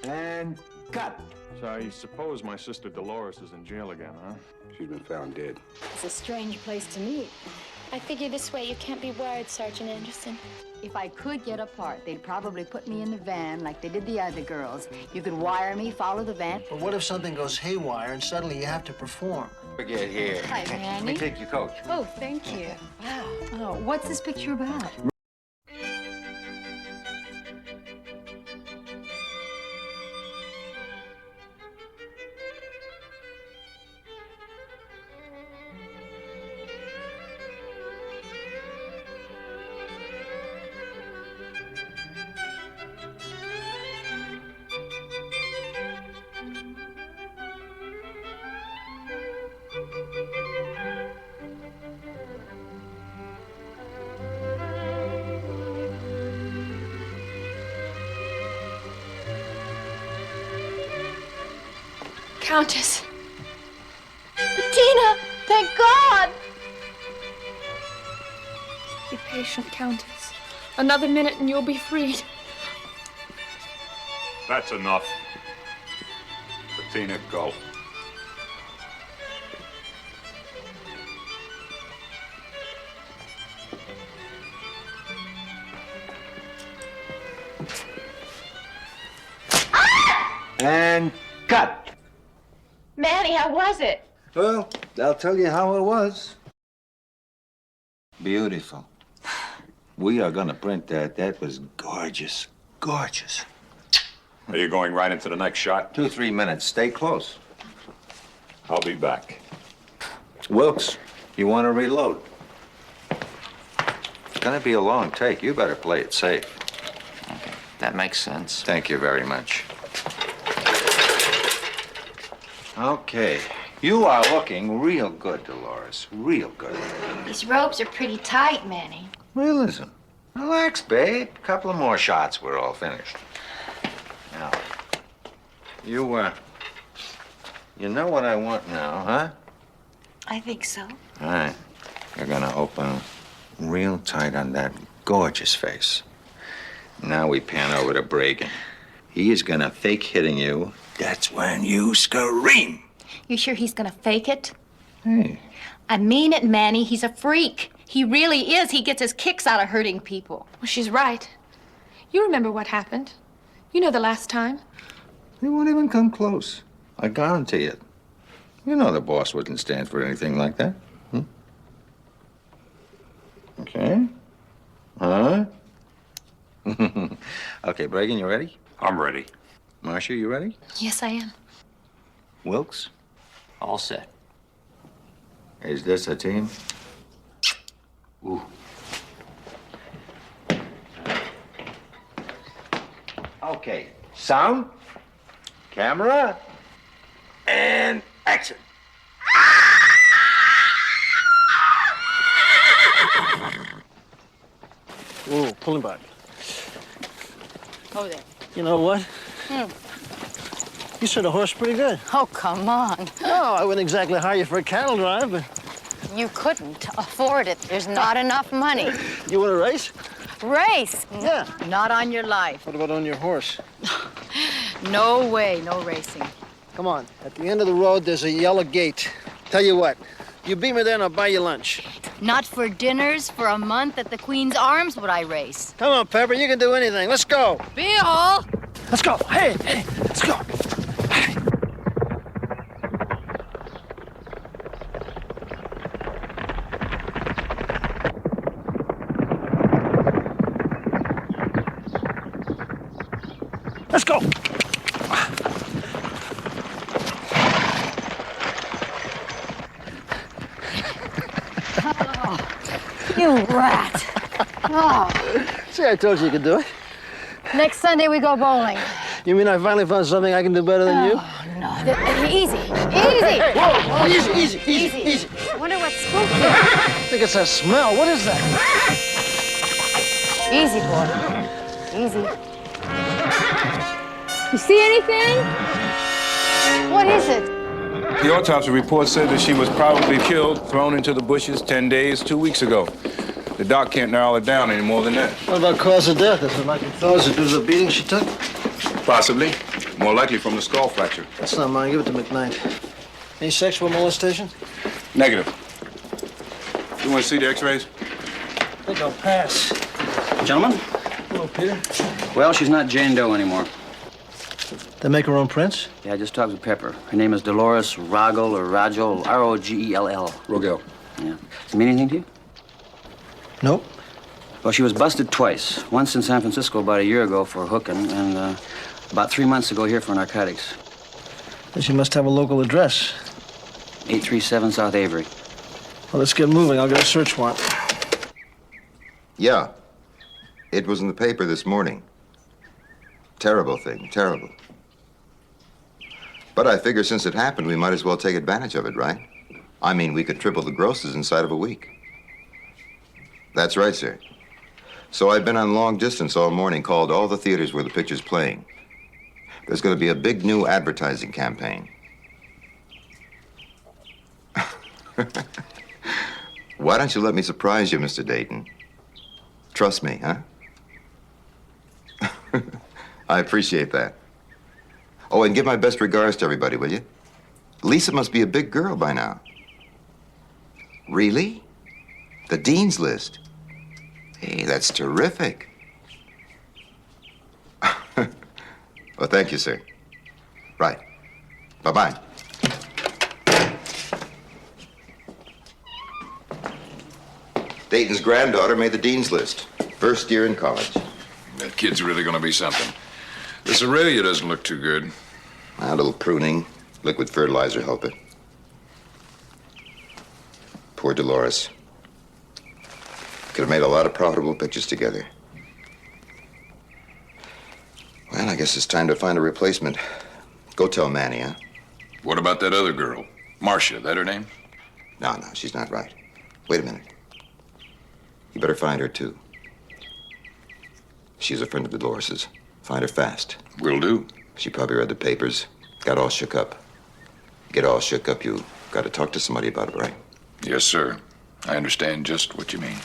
And cut. So I suppose my sister Dolores is in jail again, huh? She's been found dead. It's a strange place to meet. I figure this way you can't be worried, Sergeant Anderson. If I could get apart, they'd probably put me in the van like they did the other girls. You could wire me, follow the van. But what if something goes haywire and suddenly you have to perform? Get here. Hi, Let Manny. me take your coat. Oh, thank you. Wow. Oh, what's this picture about? Countess. Bettina! Thank God! Be patient, Countess. Another minute and you'll be freed. That's enough. Bettina, go. And cut. Manny, how was it? Well, I'll tell you how it was. Beautiful. We are gonna print that. That was gorgeous. Gorgeous. Are you going right into the next shot? 2-3 minutes. Stay close. I'll be back. Wilkes, you want to reload? It's gonna be a long take. You better play it safe. Okay, that makes sense. Thank you very much. Okay. You are looking real good, Dolores. Real good. These ropes are pretty tight, Manny. Realism. Relax, babe. A couple of more shots, we're all finished. Now, you know what I want now, huh? I think so. All right. You're gonna open real tight on that gorgeous face. Now we pan over to Bragan. He is gonna fake hitting you. That's when you scream. You sure he's gonna fake it? Hey. I mean it, Manny. He's a freak. He really is. He gets his kicks out of hurting people. Well, she's right. You remember what happened. You know the last time. He won't even come close. I guarantee it. You know the boss wouldn't stand for anything like that. Okay. Huh? Okay, Bragan, you ready? I'm ready. Marcia, you ready? Yes, I am. Wilkes? All set. Is this a team? Ooh. Okay. Sound, camera, and action. Whoa, pull him back. Oh, there. You know what? Hmm. You said a horse pretty good. Oh, come on. Oh, I wouldn't exactly hire you for a cattle drive, but... You couldn't afford it. There's not enough money. You want to race? Race? Yeah. Not on your life. What about on your horse? No way, no racing. Come on. At the end of the road, there's a yellow gate. Tell you what, you beat me there and I'll buy you lunch. Not for dinners for a month at the Queen's Arms would I race. Come on, Pepper, you can do anything. Let's go. Bill! Let's go. Hey, let's go. Let's go. You rat. Oh. See, I told you you could do it. Next Sunday we go bowling. You mean I finally found something I can do better than you? Easy. Hey, whoa, easy. I wonder what's spooky. I think it's that smell. What is that? Easy, boy. Easy. You see anything? What is it? The autopsy report said that she was probably killed, thrown into the bushes 10 days, 2 weeks ago. The doc can't narrow it down any more than that. What about cause of death? Is it like it thought? Is it due to the beating she took? Possibly. More likely from the skull fracture. That's not mine. Give it to McKnight. Any sexual molestation? Negative. You want to see the x-rays? I think I'll pass. Gentlemen? Hello, Peter. Well, she's not Jane Doe anymore. They make her own prints? Yeah, I just talked with Pepper. Her name is Dolores Rogel or Rogel, R-O-G-E-L-L. Rogel. Yeah. Does it mean anything to you? Nope. Well, she was busted twice. Once in San Francisco about a year ago for hooking, and about 3 months ago here for narcotics. Then she must have a local address. 837 South Avery. Well, let's get moving. I'll get a search warrant. Yeah. It was in the paper this morning. Terrible thing, terrible. But I figure since it happened, we might as well take advantage of it, right? I mean, we could triple the grosses inside of a week. That's right, sir. So I've been on long distance all morning, called all the theaters where the picture's playing. There's going to be a big new advertising campaign. Why don't you let me surprise you, Mr. Dayton? Trust me, huh? I appreciate that. Oh, and give my best regards to everybody, will you? Lisa must be a big girl by now. Really? The Dean's List? Hey, that's terrific. Well, thank you, sir. Right. Bye-bye. Dayton's granddaughter made the Dean's List. First year in college. That kid's really gonna be something. This Aurelia doesn't look too good. A little pruning. Liquid fertilizer help it. Poor Dolores. Could have made a lot of profitable pictures together. Well, I guess it's time to find a replacement. Go tell Manny, huh? What about that other girl? Marcia, that her name? No, she's not right. Wait a minute. You better find her, too. She's a friend of Dolores's. Find her fast. Will do. She probably read the papers, got all shook up. Get all shook up, you got to talk to somebody about it, right? Yes, sir. I understand just what you mean.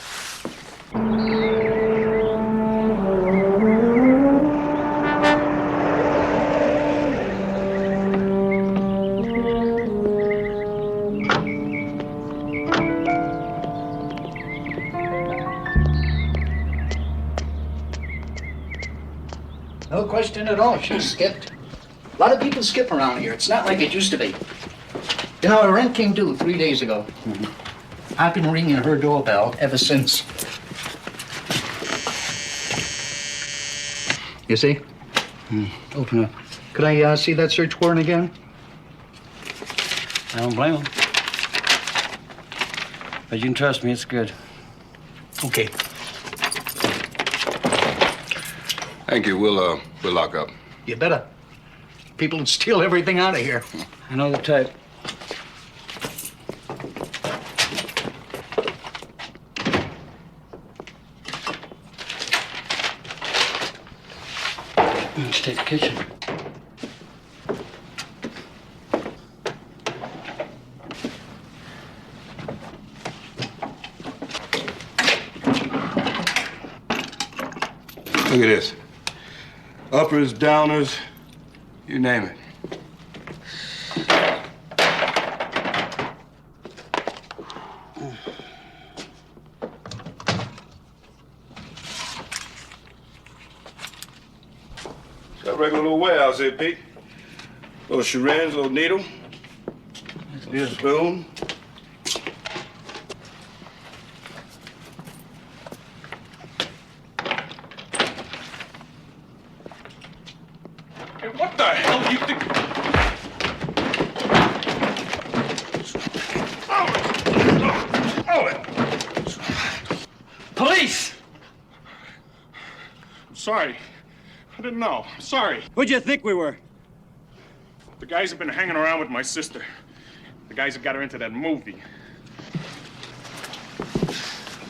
No question at all, she skipped. A lot of people skip around here. It's not like it used to be. You know, her rent came due 3 days ago. I've been ringing her doorbell ever since. You see? Open up. Could I see that search warrant again? I don't blame him. But you can trust me, it's good. Okay. Thank you. We'll lock up. You better. People steal everything out of here. I know the type. Let's take the kitchen. Look at this. Uppers, downers, you name it. How's it, Pete? Little syringe, little needle. Here's a spoon. Hey, what the hell do you think? Police! I'm sorry. I didn't know. I'm sorry. Who'd you think we were? The guys have been hanging around with my sister. The guys that got her into that movie.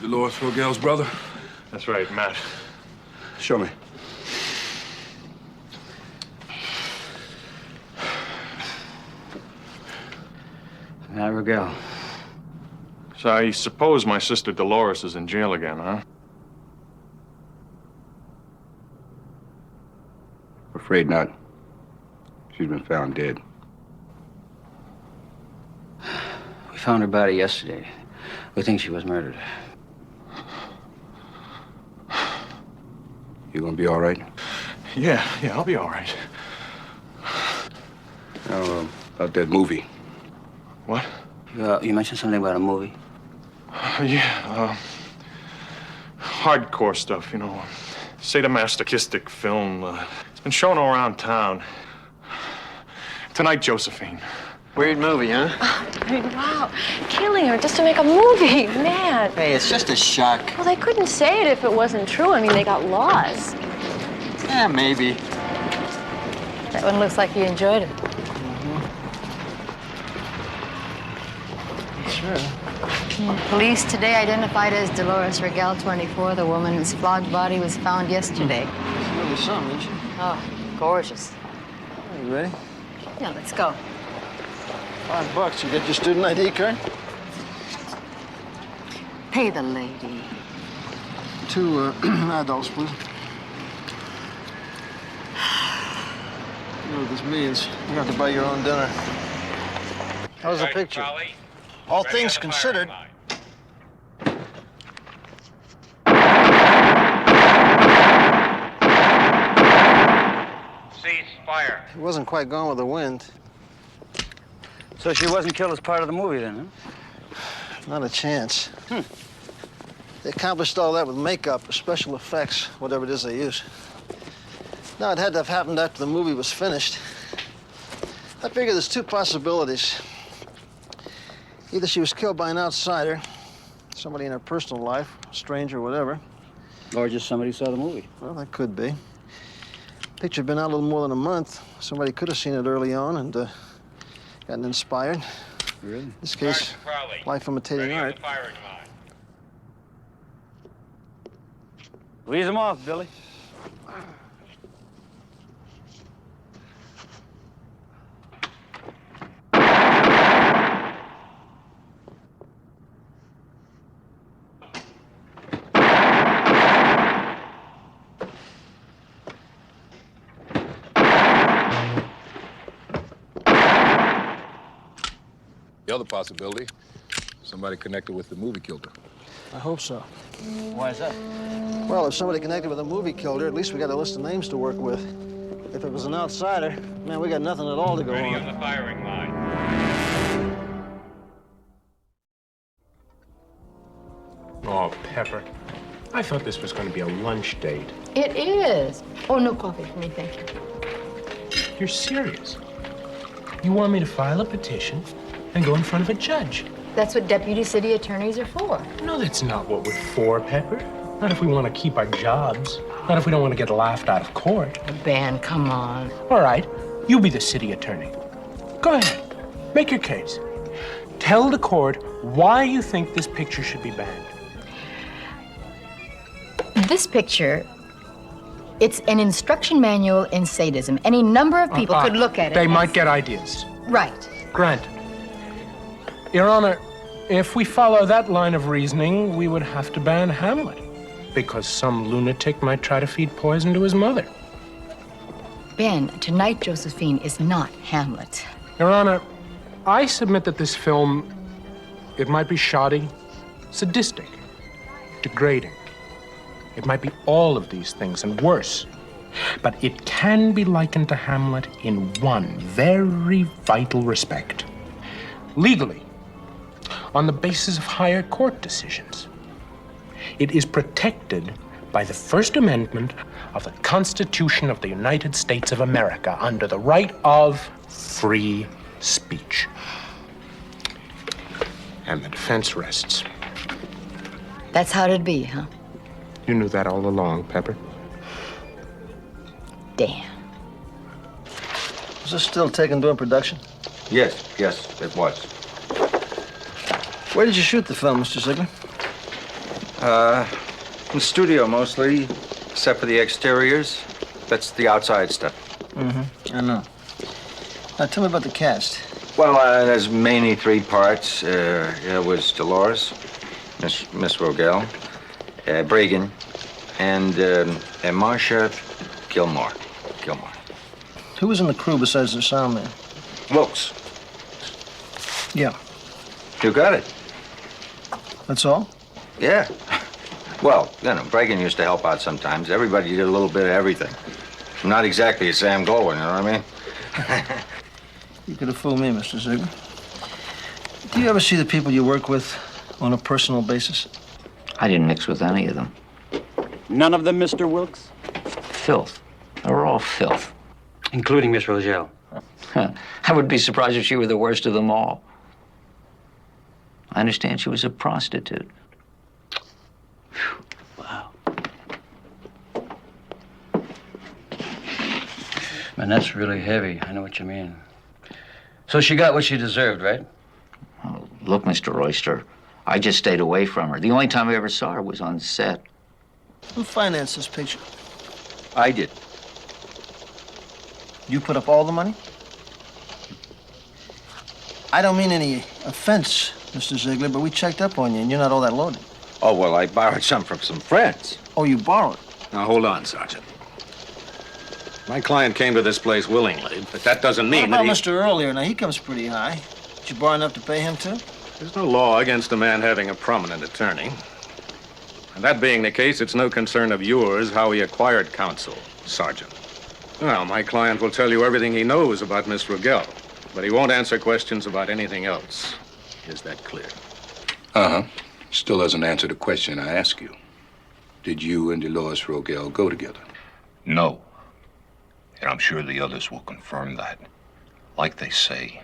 Dolores Fogel's brother? That's right, Matt. Show me. Matt Rogel. So I suppose my sister Dolores is in jail again, huh? Afraid not. She's been found dead. We found her body yesterday. We think she was murdered. You gonna be all right? Yeah, I'll be all right. Now, about that movie. What? You mentioned something about a movie. Hardcore stuff, you know. Sadomasochistic film. It's been shown all around town. Tonight, Josephine. Weird movie, huh? I mean, wow. Killing her just to make a movie, man. Hey, it's just a shock. Well, they couldn't say it if it wasn't true. I mean, they got laws. Yeah, maybe. That one looks like you enjoyed it. Sure. Police today identified as Dolores Rogel, 24, the woman whose flogged body was found yesterday. It's really something, isn't she? Oh, gorgeous. Are you ready? Yeah, let's go. $5, you get your student ID card? Pay the lady. 2 adults, please. You know what this means. You have to buy your own dinner. How was the picture? All things considered. Cease fire. He wasn't quite gone with the wind. So she wasn't killed as part of the movie, then, huh? Not a chance. They accomplished all that with makeup or special effects, whatever it is they use. No, it had to have happened after the movie was finished. I figure there's 2 possibilities. Either she was killed by an outsider, somebody in her personal life, stranger, whatever. Or just somebody saw the movie. Well, that could be. Picture had been out a little more than a month. Somebody could have seen it early on and gotten inspired. Really? In this case, life imitating art. Ease them off, Billy. The other possibility, somebody connected with the movie killed her. I hope so. Why is that? Well, if somebody connected with a movie killed her, at least we got a list of names to work with. If it was an outsider, man, we got nothing at all to go Ready on. on the firing line. Oh, Pepper. I thought this was going to be a lunch date. It is. Oh, no coffee for me, thank you. You're serious? You want me to file a petition and go in front of a judge? That's what deputy city attorneys are for. No, that's not what we're for, Pepper. Not if we want to keep our jobs. Not if we don't want to get laughed out of court. Ben, come on. All right, you be the city attorney. Go ahead. Make your case. Tell the court why you think this picture should be banned. This picture, it's an instruction manual in sadism. Any number of people could look at it. They might get ideas. Right. Granted. Your Honor, if we follow that line of reasoning, we would have to ban Hamlet. Because some lunatic might try to feed poison to his mother. Ben, tonight Josephine is not Hamlet. Your Honor, I submit that this film, it might be shoddy, sadistic, degrading. It might be all of these things and worse. But it can be likened to Hamlet in one very vital respect. Legally, on the basis of higher court decisions, it is protected by the First Amendment of the Constitution of the United States of America under the right of free speech. And the defense rests. That's how it'd be, huh? You knew that all along, Pepper. Damn. Was this still taken during production? Yes, it was. Where did you shoot the film, Mr. Ziegler? In the studio mostly, except for the exteriors. That's the outside stuff. Mm-hmm. I know. Now tell me about the cast. Well, there's mainly three parts. There was Dolores, Miss Rogel, Bregan, and Marcia Gilmore. Who was in the crew besides the sound man? Wilkes. Yeah. You got it. That's all? Yeah. Well, Bregan used to help out sometimes. Everybody did a little bit of everything. Not exactly a Sam Glover, you know what I mean? You could have fooled me, Mr. Ziegler. Do you ever see the people you work with on a personal basis? I didn't mix with any of them. None of them, Mr. Wilkes? Filth. They were all filth. Including Miss Rogel. I would be surprised if she were the worst of them all. I understand she was a prostitute. Wow. Man, that's really heavy. I know what you mean. So she got what she deserved, right? Oh, look, Mr. Royster, I just stayed away from her. The only time I ever saw her was on set. Who financed this picture? I did. You put up all the money? I don't mean any offense, Mr. Ziegler, but we checked up on you, and you're not all that loaded. Oh, well, I borrowed some from some friends. Oh, you borrowed? Now, hold on, Sergeant. My client came to this place willingly, but that doesn't mean What that about he... Mr. Earlier? Now, he comes pretty high. Did you borrow enough to pay him, too? There's no law against a man having a prominent attorney. And that being the case, it's no concern of yours how he acquired counsel, Sergeant. Well, my client will tell you everything he knows about Miss Rogel, but he won't answer questions about anything else. Is that clear? Uh-huh. Still doesn't answer the question I asked you. Did you and Dolores Rogel go together? No. And I'm sure the others will confirm that. Like they say,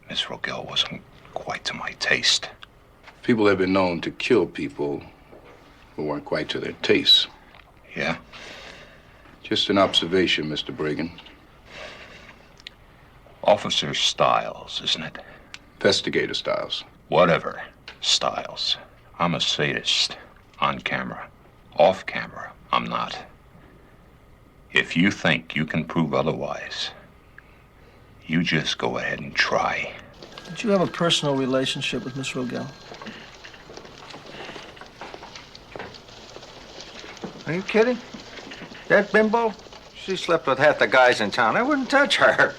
Miss Rogel wasn't quite to my taste. People have been known to kill people who weren't quite to their taste. Yeah? Just an observation, Mr. Bregan. Officer Styles, isn't it? Investigator Styles. Whatever. Styles. I'm a sadist. On camera. Off camera, I'm not. If you think you can prove otherwise, you just go ahead and try. Did you have a personal relationship with Miss Rogel? Are you kidding? That bimbo? She slept with half the guys in town. I wouldn't touch her.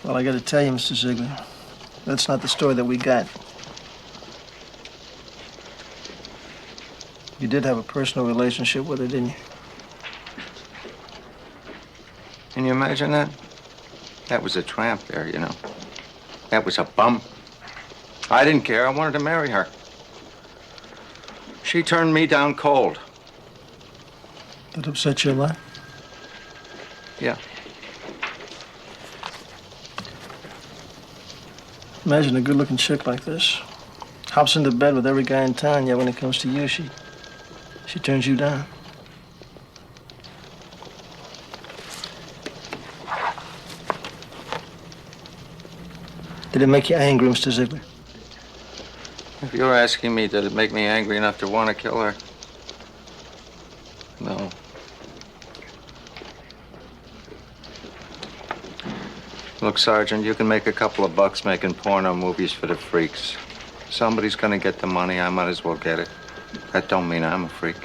Well, I got to tell you, Mr. Ziegler, that's not the story that we got. You did have a personal relationship with her, didn't you? Can you imagine that? That was a tramp there, you know. That was a bum. I didn't care. I wanted to marry her. She turned me down cold. That upset you a lot? Yeah. Imagine a good-looking chick like this. Hops into bed with every guy in town, yet when it comes to you, she turns you down. Did it make you angry, Mr. Ziegler? If you're asking me, did it make me angry enough to want to kill her? No. Look, Sergeant, you can make a couple of bucks making porno movies for the freaks. Somebody's gonna get the money, I might as well get it. That don't mean I'm a freak.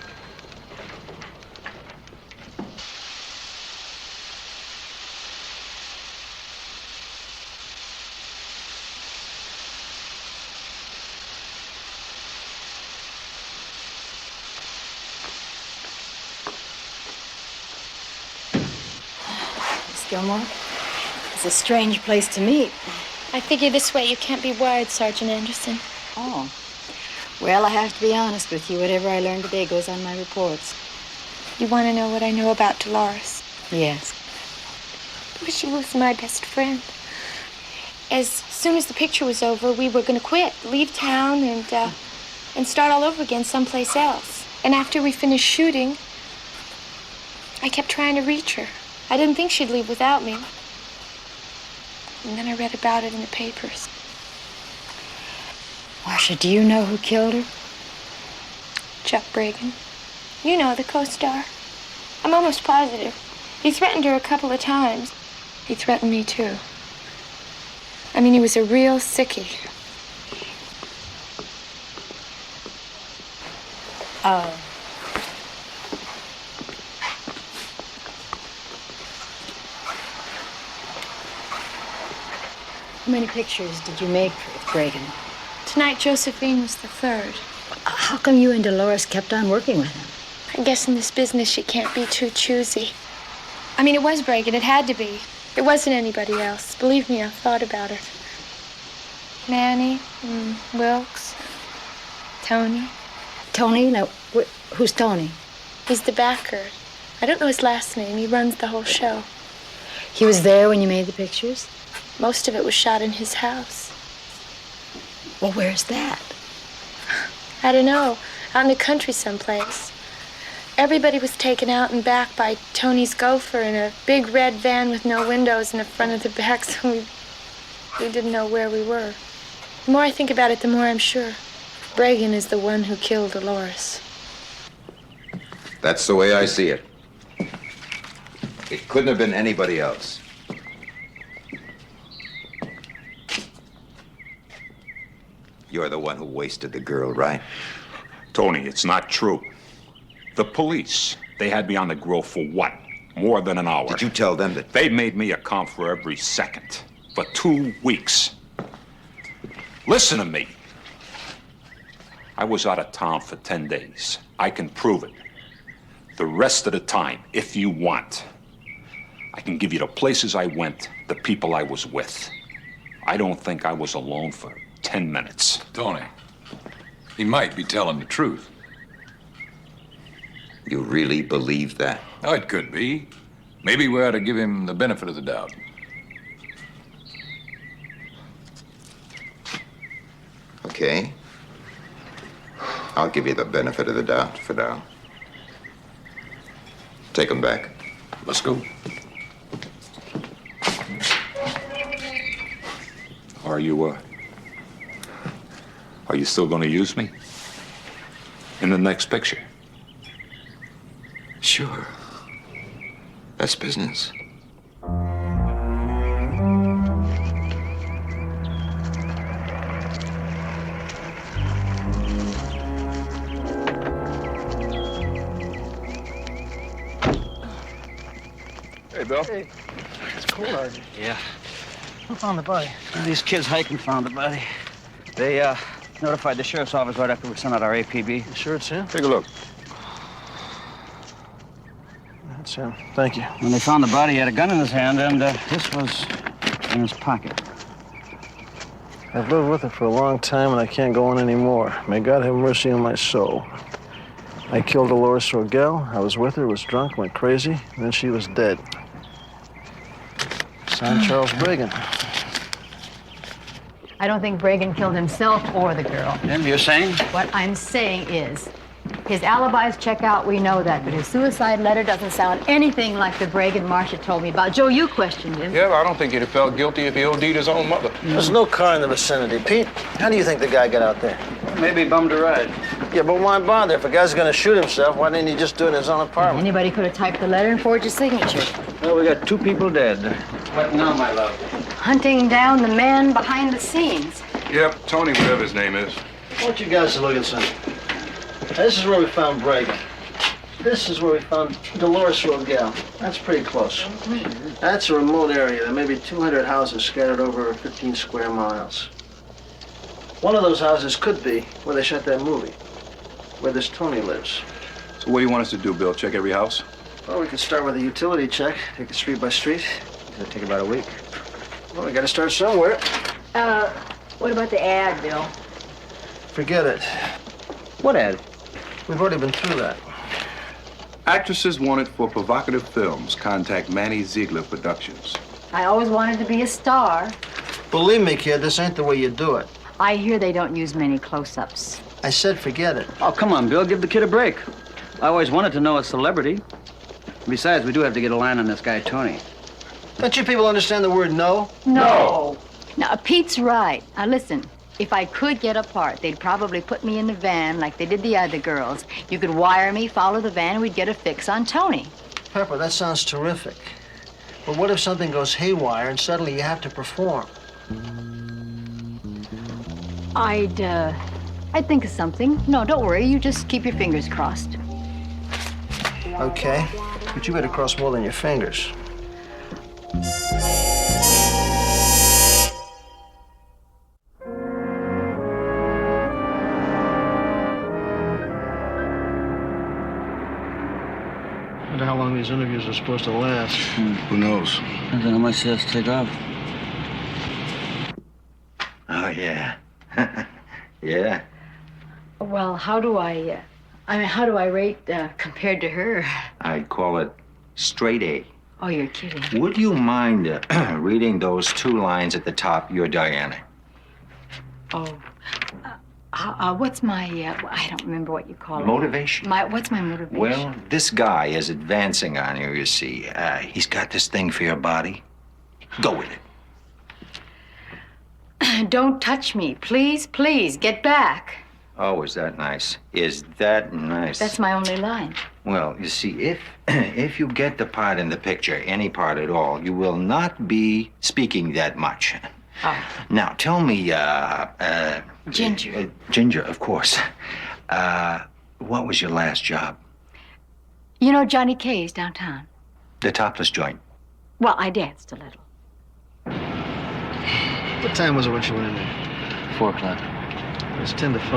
Gilmore. It's a strange place to meet. I figure this way you can't be wired, Sergeant Anderson. Oh. Well, I have to be honest with you. Whatever I learn today goes on my reports. You want to know what I know about Dolores? Yes. Well, she was my best friend. As soon as the picture was over, we were going to quit, leave town, and start all over again someplace else. And after we finished shooting, I kept trying to reach her. I didn't think she'd leave without me. And then I read about it in the papers. Marcia, do you know who killed her? Chuck Bragan. You know, the co-star. I'm almost positive. He threatened her a couple of times. He threatened me, too. I mean, he was a real sickie. Oh. How many pictures did you make with Bragan? Tonight, Josephine was the third. How come you and Dolores kept on working with him? I guess in this business you can't be too choosy. I mean, it was Bragan. It had to be. It wasn't anybody else. Believe me, I've thought about it. Manny, Wilkes, Tony. Tony? Now, who's Tony? He's the backer. I don't know his last name. He runs the whole show. He was there when you made the pictures? Most of it was shot in his house. Well, where's that? I don't know. Out in the country someplace. Everybody was taken out and back by Tony's gopher in a big red van with no windows in the front of the back, so we didn't know where we were. The more I think about it, the more I'm sure. Bragan is the one who killed Dolores. That's the way I see it. It couldn't have been anybody else. You're the one who wasted the girl, right? Tony, it's not true. The police, they had me on the grill for what? More than an hour. Did you tell them that? They made me account for every second. For 2 weeks. Listen to me. I was out of town for 10 days. I can prove it. The rest of the time, if you want, I can give you the places I went, the people I was with. I don't think I was alone for 10 minutes. Tony, he might be telling the truth. You really believe that? Oh, it could be. Maybe we ought to give him the benefit of the doubt. Okay. I'll give you the benefit of the doubt for now. Take him back. Let's go. Are you still going to use me? In the next picture? Sure. That's business. Hey, Bill. Hey. It's cool out here. Yeah. Who found the body? These kids hiking found the body. They notified the sheriff's office right after we sent out our APB. You sure it's him? Take a look. That's him. Thank you. When they found the body, he had a gun in his hand, and this was in his pocket. I've lived with her for a long time, and I can't go on anymore. May God have mercy on my soul. I killed Dolores Rogel. I was with her, was drunk, went crazy, and then she was dead. Signed Charles Bragan. I don't think Bragan killed himself or the girl. Jim, you're saying? What I'm saying is, his alibis check out, we know that, but his suicide letter doesn't sound anything like the Bragan Marcia told me about. Joe, you questioned him. Yeah, but I don't think he'd have felt guilty if he OD'd his own mother. There's no car in the vicinity. Pete, how do you think the guy got out there? Maybe he bummed a ride. Yeah, but why bother? If a guy's gonna shoot himself, why didn't he just do it in his own apartment? Anybody could have typed the letter and forged a signature. Well, we got 2 people dead. What now, my love? Hunting down the man behind the scenes. Yep, Tony, whatever his name is. I want you guys to look at something. This is where we found Bragan. This is where we found Dolores Rogel. That's pretty close. That's a remote area. There may be 200 houses scattered over 15 square miles. One of those houses could be where they shot that movie, where this Tony lives. So what do you want us to do, Bill? Check every house? Well, we could start with a utility check, take it street by street. It'll take about a week. Well, we gotta start somewhere. What about the ad, Bill? Forget it. What ad? We've already been through that. Actresses wanted for provocative films. Contact Manny Ziegler Productions. I always wanted to be a star. Believe me, kid, this ain't the way you do it. I hear they don't use many close-ups. I said forget it. Oh, come on, Bill. Give the kid a break. I always wanted to know a celebrity. Besides, we do have to get a line on this guy, Tony. Don't you people understand the word no? No. Now, Pete's right. Now, listen. If I could get a part, they'd probably put me in the van like they did the other girls. You could wire me, follow the van, and we'd get a fix on Tony. Pepper, that sounds terrific. But what if something goes haywire and suddenly you have to perform? I'd think of something. No, don't worry. You just keep your fingers crossed. Okay, but you better cross more than your fingers. I wonder how long these interviews are supposed to last. Who knows? Depends on how much he has to take off. Oh, yeah. Yeah. Well, how do I rate compared to her? I'd call it straight A. Oh, you're kidding. Would you mind reading those 2 lines at the top? You're Diana. Oh. What's my, I don't remember what you call it. Motivation? What's my motivation? Well, this guy is advancing on you, you see. He's got this thing for your body. Go with it. Don't touch me. Please, please, get back. Oh, is that nice? Is that nice? That's my only line. Well, you see, if you get the part in the picture, any part at all, you will not be speaking that much. Oh. Now, tell me, Ginger. Ginger, of course. What was your last job? You know Johnny K's downtown? The topless joint. Well, I danced a little. What time was it when she went in there? 4 o'clock. It's 10 to 5.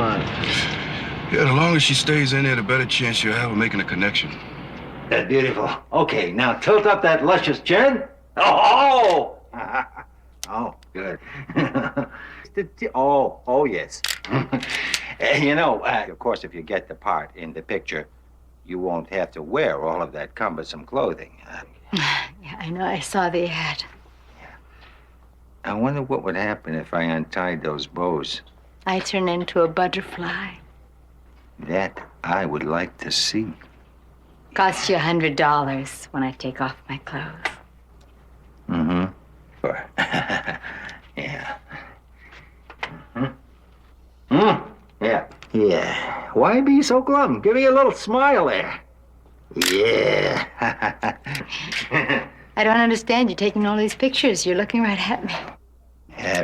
Yeah, the longer she stays in there, the better chance you'll have of making a connection. That's beautiful. Okay, now tilt up that luscious chin. Oh! Oh, good. Oh, yes. You know, of course, if you get the part in the picture, you won't have to wear all of that cumbersome clothing. Yeah, I know. I saw the ad. I wonder what would happen if I untied those bows. I turn into a butterfly. That I would like to see. Costs you $100 when I take off my clothes. Mm-hmm. Sure. Yeah. Mm-hmm. Mm. Yeah. Yeah. Why be so glum? Give me a little smile there. Yeah. I don't understand you taking all these pictures. You're looking right at me.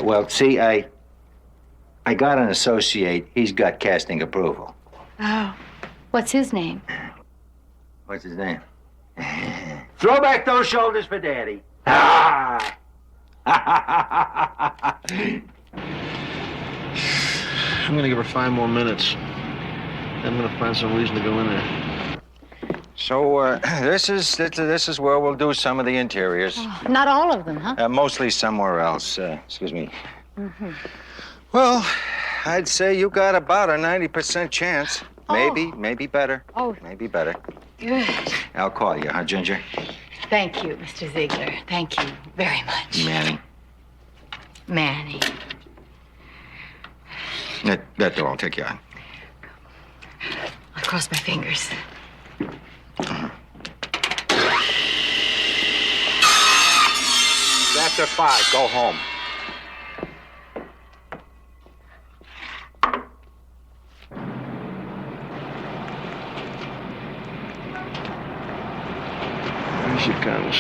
Well, see, I got an associate. He's got casting approval. Oh. What's his name? What's his name? Throw back those shoulders for Daddy. Ah! I'm gonna give her 5 more minutes. I'm gonna find some reason to go in there. So, this is where we'll do some of the interiors. Oh, not all of them, huh? Mostly somewhere else. Excuse me. Mm-hmm. Well, I'd say you got about a 90% chance. Maybe better. Oh. Maybe better. Good. I'll call you, huh, Ginger? Thank you, Mr. Ziegler. Thank you very much. Manny. Manny. That door, I'll take you on. I'll cross my fingers. After 5, go home. Here she comes.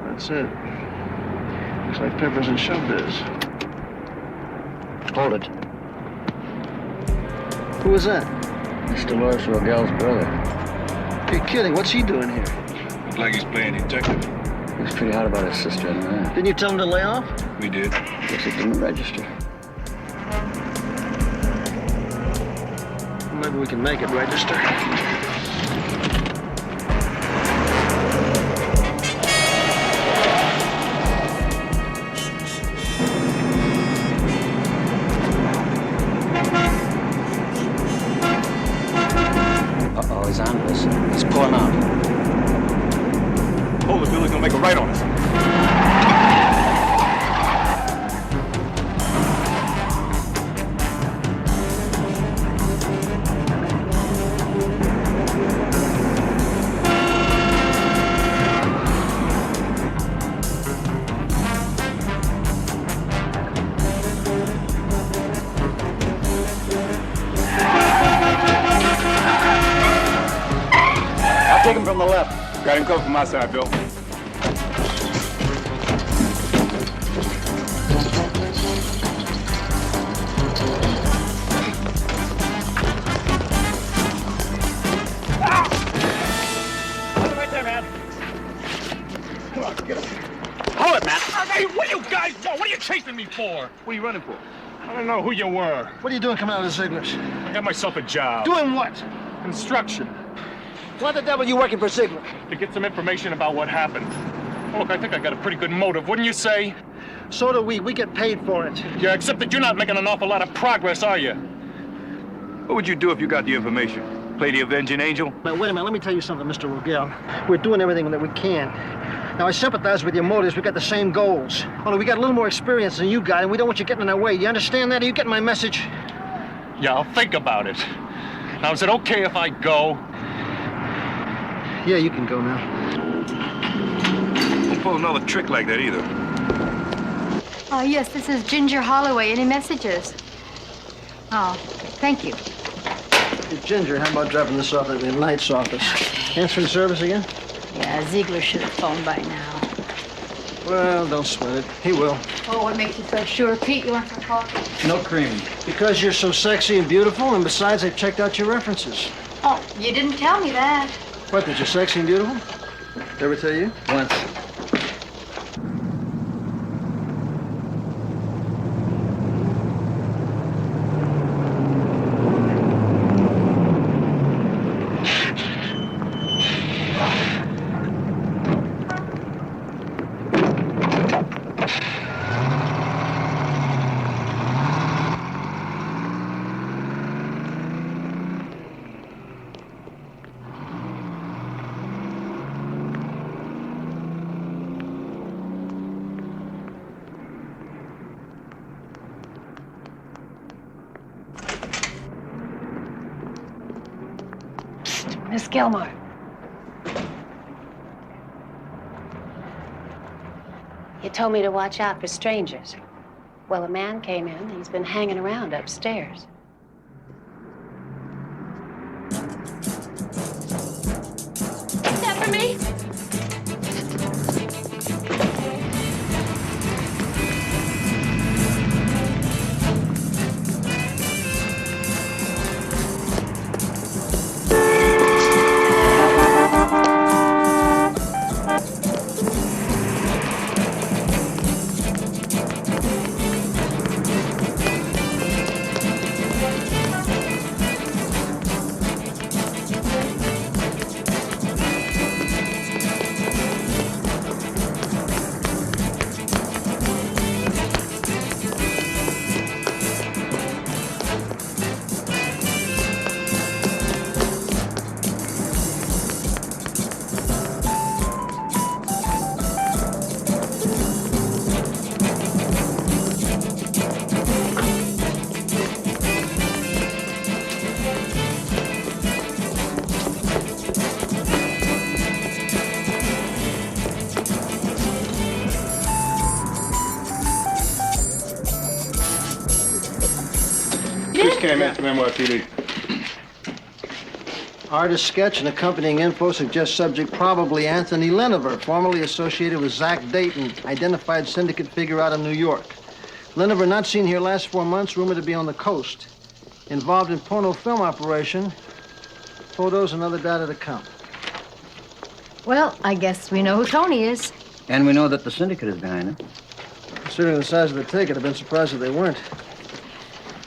That's it. Looks like Peppers and Shove this. Hold it. Who was that? It's Dolores Rogel's brother. You're kidding. What's he doing here? Looks like he's playing detective. He's pretty hot about his sister, I know that. Didn't you tell him to lay off? We did. Guess it didn't register. Maybe we can make it register. Uh-oh, he's on to us. He's pulling out. Hold it, Billy's gonna make a right on us. I'll take him from the left. Got him covered from my side, Bill. Right there, man. Come on, get him. Hold it, man. Hey, what do you guys want? What are you chasing me for? What are you running for? I don't know who you were. What are you doing coming out of the Ziegler's? I got myself a job. Doing what? Construction. Why the devil are you working for Ziegler? To get some information about what happened. Look, I think I got a pretty good motive, wouldn't you say? So do we. We get paid for it. Yeah, except that you're not making an awful lot of progress, are you? What would you do if you got the information? Play the avenging angel? Now, wait a minute. Let me tell you something, Mr. Rugel. We're doing everything that we can. Now, I sympathize with your motives. We got the same goals. Only we got a little more experience than you got, and we don't want you getting in our way. You understand that? Are you getting my message? Yeah, I'll think about it. Now, is it okay if I go? Yeah, you can go now. Don't pull another trick like that either. Oh, yes, this is Ginger Holloway. Any messages? Oh, thank you. Hey, Ginger, how about dropping this off at the Knight's office? Answering service again? Yeah, Ziegler should have phoned by now. Well, don't sweat it. He will. Oh, what makes you so sure? Pete, you want some coffee? No cream. Because you're so sexy and beautiful, and besides, they've checked out your references. Oh, you didn't tell me that. What, that you're sexy and beautiful? Did I ever tell you? Once. Miss Gilmore. You told me to watch out for strangers. Well, a man came in. He's been hanging around upstairs. Is that for me? Chris came in from NYPD. Artist sketch and accompanying info suggest subject probably Anthony Leniver, formerly associated with Zach Dayton, identified syndicate figure out of New York. Leniver not seen here last 4 months, rumored to be on the coast. Involved in porno film operation. Photos and other data to come. Well, I guess we know who Tony is. And we know that the syndicate is behind it. Considering the size of the take, I'd have been surprised if they weren't.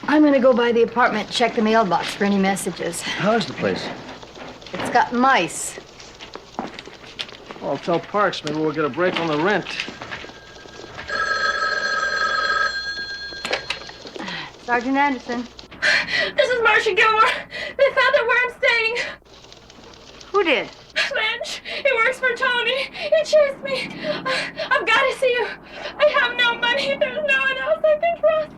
I'm gonna go by the apartment, check the mailbox for any messages. How's the place? It's got mice. Well, I'll tell Parks. Maybe we'll get a break on the rent. Sergeant Anderson. This is Marcia Gilmore. They found out where I'm staying. Who did? Lynch. He works for Tony. He chased me. I've got to see you. I have no money. There's no one else I can trust.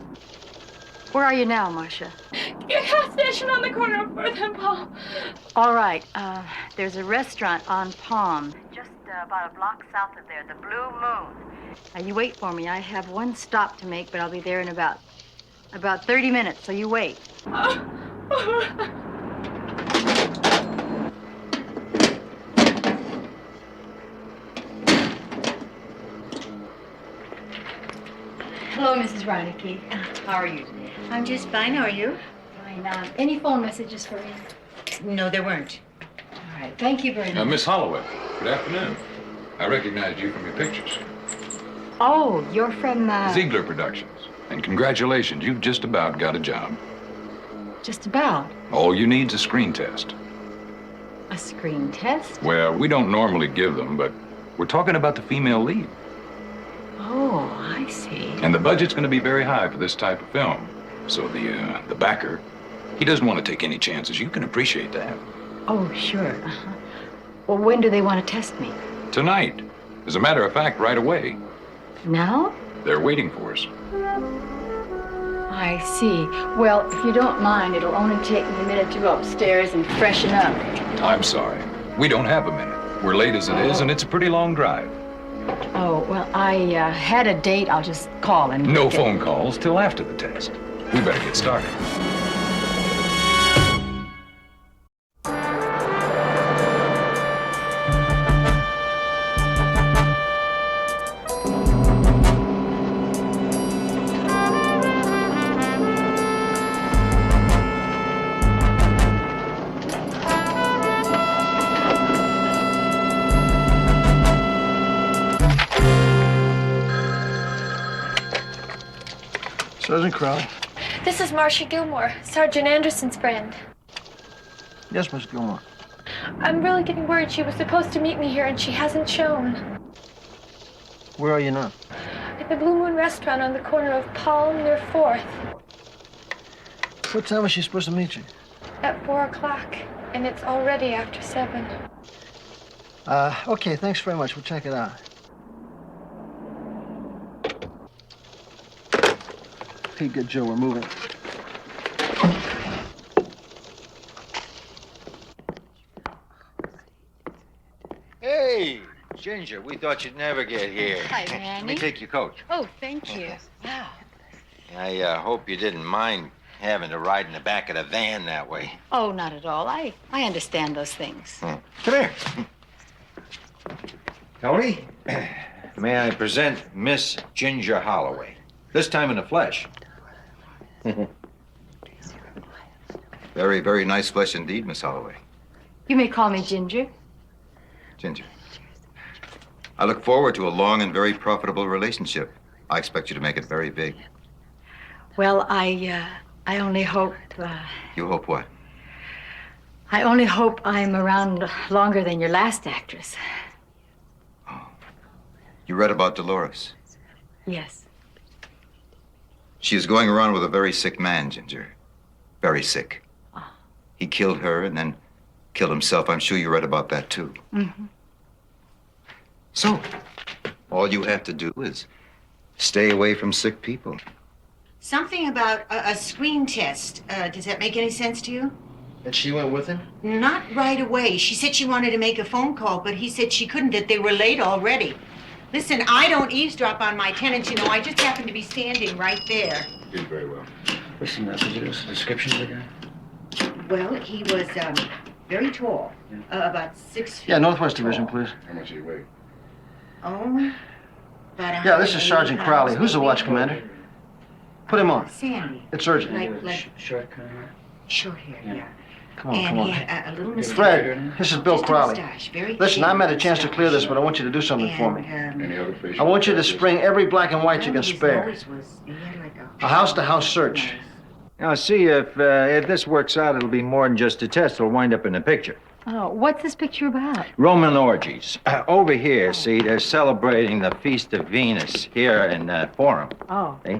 Where are you now, Marcia? A gas station on the corner of 4th and Paul. All right. There's a restaurant on Palm. Just about a block south of there, the Blue Moon. Now, you wait for me. I have one stop to make, but I'll be there in about 30 minutes, so you wait. Hello, Mrs. Reinecke. How are you today? I'm just fine. How are you? Fine. Any phone messages for me? No, there weren't. All right. Thank you very much. Miss Holloway, good afternoon. I recognized you from your pictures. Oh, you're from, Ziegler Productions. And congratulations, you've just about got a job. Just about. All you need's a screen test. A screen test? Well, we don't normally give them, but we're talking about the female lead. Oh, I see. And the budget's going to be very high for this type of film. So the backer, he doesn't want to take any chances. You can appreciate that. Oh, sure. Uh-huh. Well, when do they want to test me? Tonight. As a matter of fact, right away. Now? They're waiting for us. I see. Well, if you don't mind, it'll only take me a minute to go upstairs and freshen up. I'm sorry. We don't have a minute. We're late as it is, and it's a pretty long drive. Oh, well, I had a date. I'll just call and... No phone calls till after the test. We better get started. Sergeant Crowley. This is Marcia Gilmore, Sergeant Anderson's friend. Yes, Miss Gilmore. I'm really getting worried. She was supposed to meet me here, and she hasn't shown. Where are you now? At the Blue Moon restaurant on the corner of Palm near 4th. What time was she supposed to meet you? At 4 o'clock, and it's already after 7. Okay, thanks very much. We'll check it out. Hey, good, Joe. We're moving. Hey, Ginger, we thought you'd never get here. Hi, Let Manny. me take your coat. Oh, thank you. Wow. I hope you didn't mind having to ride in the back of the van that way. Oh, not at all. I understand those things. Come here. Tony, may I present Miss Ginger Holloway, this time in the flesh. Very, very nice flesh indeed, Miss Holloway. You may call me Ginger. Ginger. I look forward to a long and very profitable relationship. I expect you to make it very big. Well, I only hope... You hope what? I only hope I'm around longer than your last actress. You read about Dolores. Yes. She is going around with a very sick man, Ginger. Very sick. He killed her and then killed himself. I'm sure you read about that, too. Mm-hmm. So, all you have to do is stay away from sick people. Something about a screen test. Does that make any sense to you? And she went with him? Not right away. She said she wanted to make a phone call, but he said she couldn't, that they were late already. Listen, I don't eavesdrop on my tenants, you know. I just happen to be standing right there. You did very well. What's the messages, description of the guy? Well, he was very tall, about 6 feet. Yeah, Northwest Division, please. How much do you weigh? Oh, about Yeah, this is Sergeant Crowley. Who's the watch commander? Put him on. Sandy. It's urgent. Like Short kind of. short hair, yeah. Come on, and come on. he had a little mustache. Fred, this is Bill Just a Crowley. mustache, very Listen, I thin haven't had a chance to clear this, mustache. but I want you to do something for me. Any other I want you to spring every black and white you can He spare. always was, he had like a A house-to-house search. Now, see, if this works out, it'll be more than just a test. It'll wind up in a picture. Oh, what's this picture about? Roman orgies. Over here, see, they're celebrating the Feast of Venus here in Forum. Oh, See?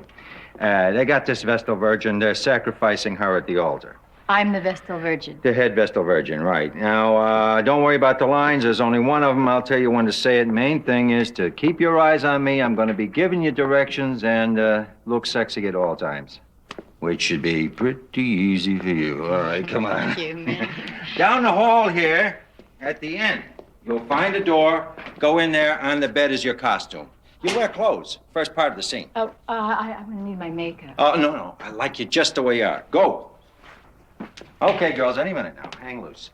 They got this Vestal Virgin. They're sacrificing her at the altar. I'm the Vestal Virgin. The head Vestal Virgin, right. Now, don't worry about the lines. There's only one of them. I'll tell you when to say it. Main thing is to keep your eyes on me. I'm going to be giving you directions and look sexy at all times. Which should be pretty easy for you. All right, come on. Thank you, man. Down the hall here, at the end, you'll find a door. Go in there. On the bed is your costume. You wear clothes. First part of the scene. Oh, I'm gonna need my makeup. Oh, no. I like you just the way you are. Go. Okay, girls, any minute now. Hang loose.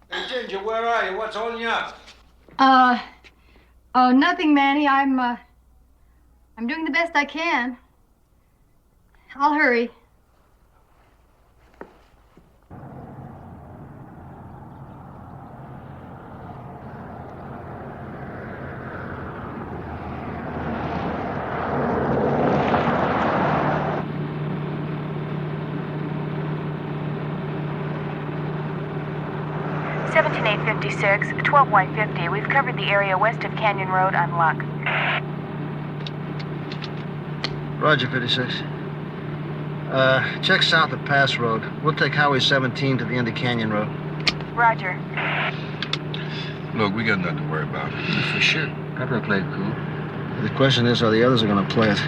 Hey, Ginger, where are you? What's holding you up? Oh, nothing, Manny. I'm doing the best I can. I'll hurry. $17,856, 12 white 50. We've covered the area west of Canyon Road on Luck. Roger, 56. Check south of Pass Road. We'll take Highway 17 to the end of Canyon Road. Roger. Look, we got nothing to worry about. For sure. Pepper played cool. The question is, are the others going to play it?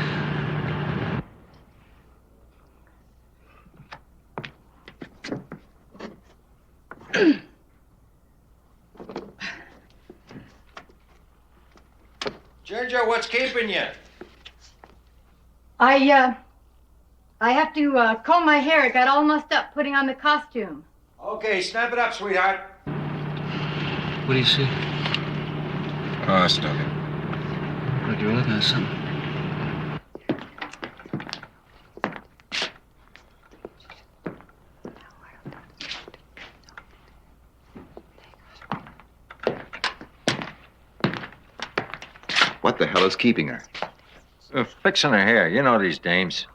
Ginger, what's keeping you? I have to comb my hair. It got all mussed up putting on the costume. Okay, snap it up, sweetheart. What do you see? Oh, it's nothing. Look, you're looking at something. What the hell is keeping her? Fixing her hair. You know these dames.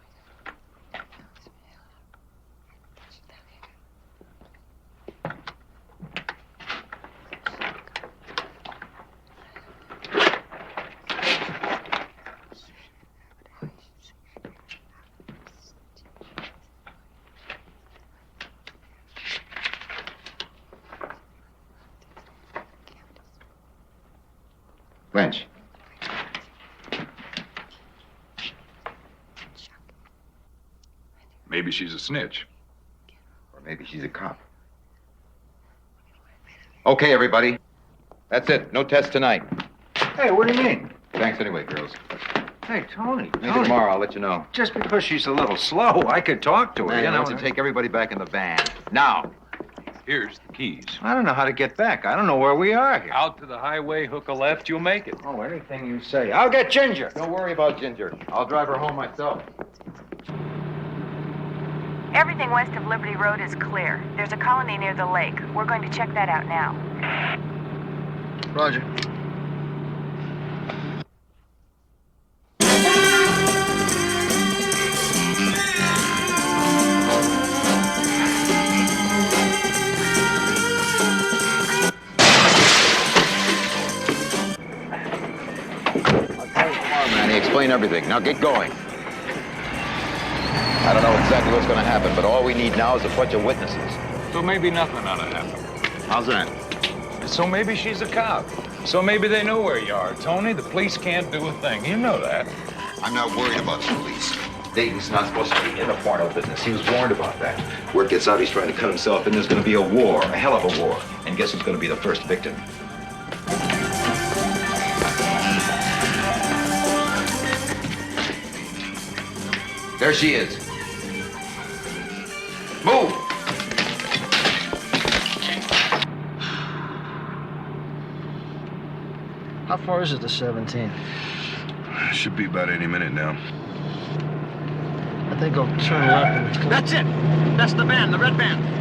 Lynch. Maybe she's a snitch. Or maybe she's a cop. Okay, everybody. That's it. No test tonight. Hey, what do you mean? Thanks anyway, girls. Hey, Tony. Maybe tomorrow I'll let you know. Just because she's a little slow, I could talk to her. Man, You I know, want to take everybody back in the van. Now. Here's the keys. I don't know how to get back. I don't know where we are here. Out to the highway, hook a left, you'll make it. Oh, anything you say. I'll get Ginger. Don't worry about Ginger. I'll drive her home myself. Everything west of Liberty Road is clear. There's a colony near the lake. We're going to check that out now. Roger. Manny, explain everything. Now get going. I don't know exactly what's going to happen, but all we need now is a bunch of witnesses. So maybe nothing ought to happen. How's that? So maybe she's a cop. So maybe they know where you are. Tony, the police can't do a thing. You know that. I'm not worried about the police. Dayton's not supposed to be in the porno business. He was warned about that. Word gets out he's trying to cut himself, and there's going to be a war, a hell of a war. And guess who's going to be the first victim? There she is. Move! How far is it to 17? Should be about any minute now. I think I'll turn left and... That's it. That's the van, the red van.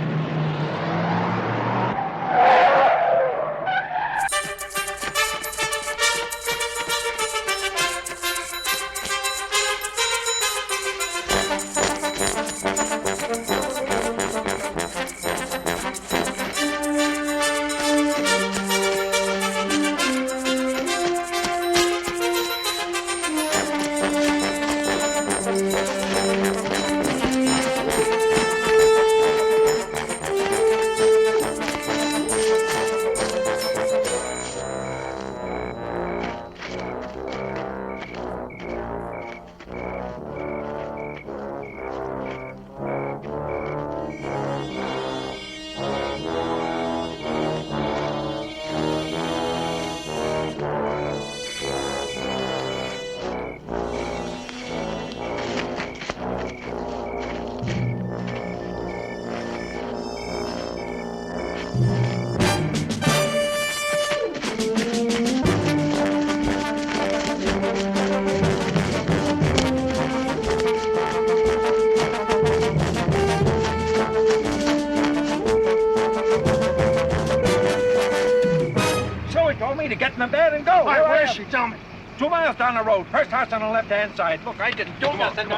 To get in the bed and go. All right, where is she? Tell me. 2 miles down the road. First house on the left-hand side. Look, I didn't do nothing.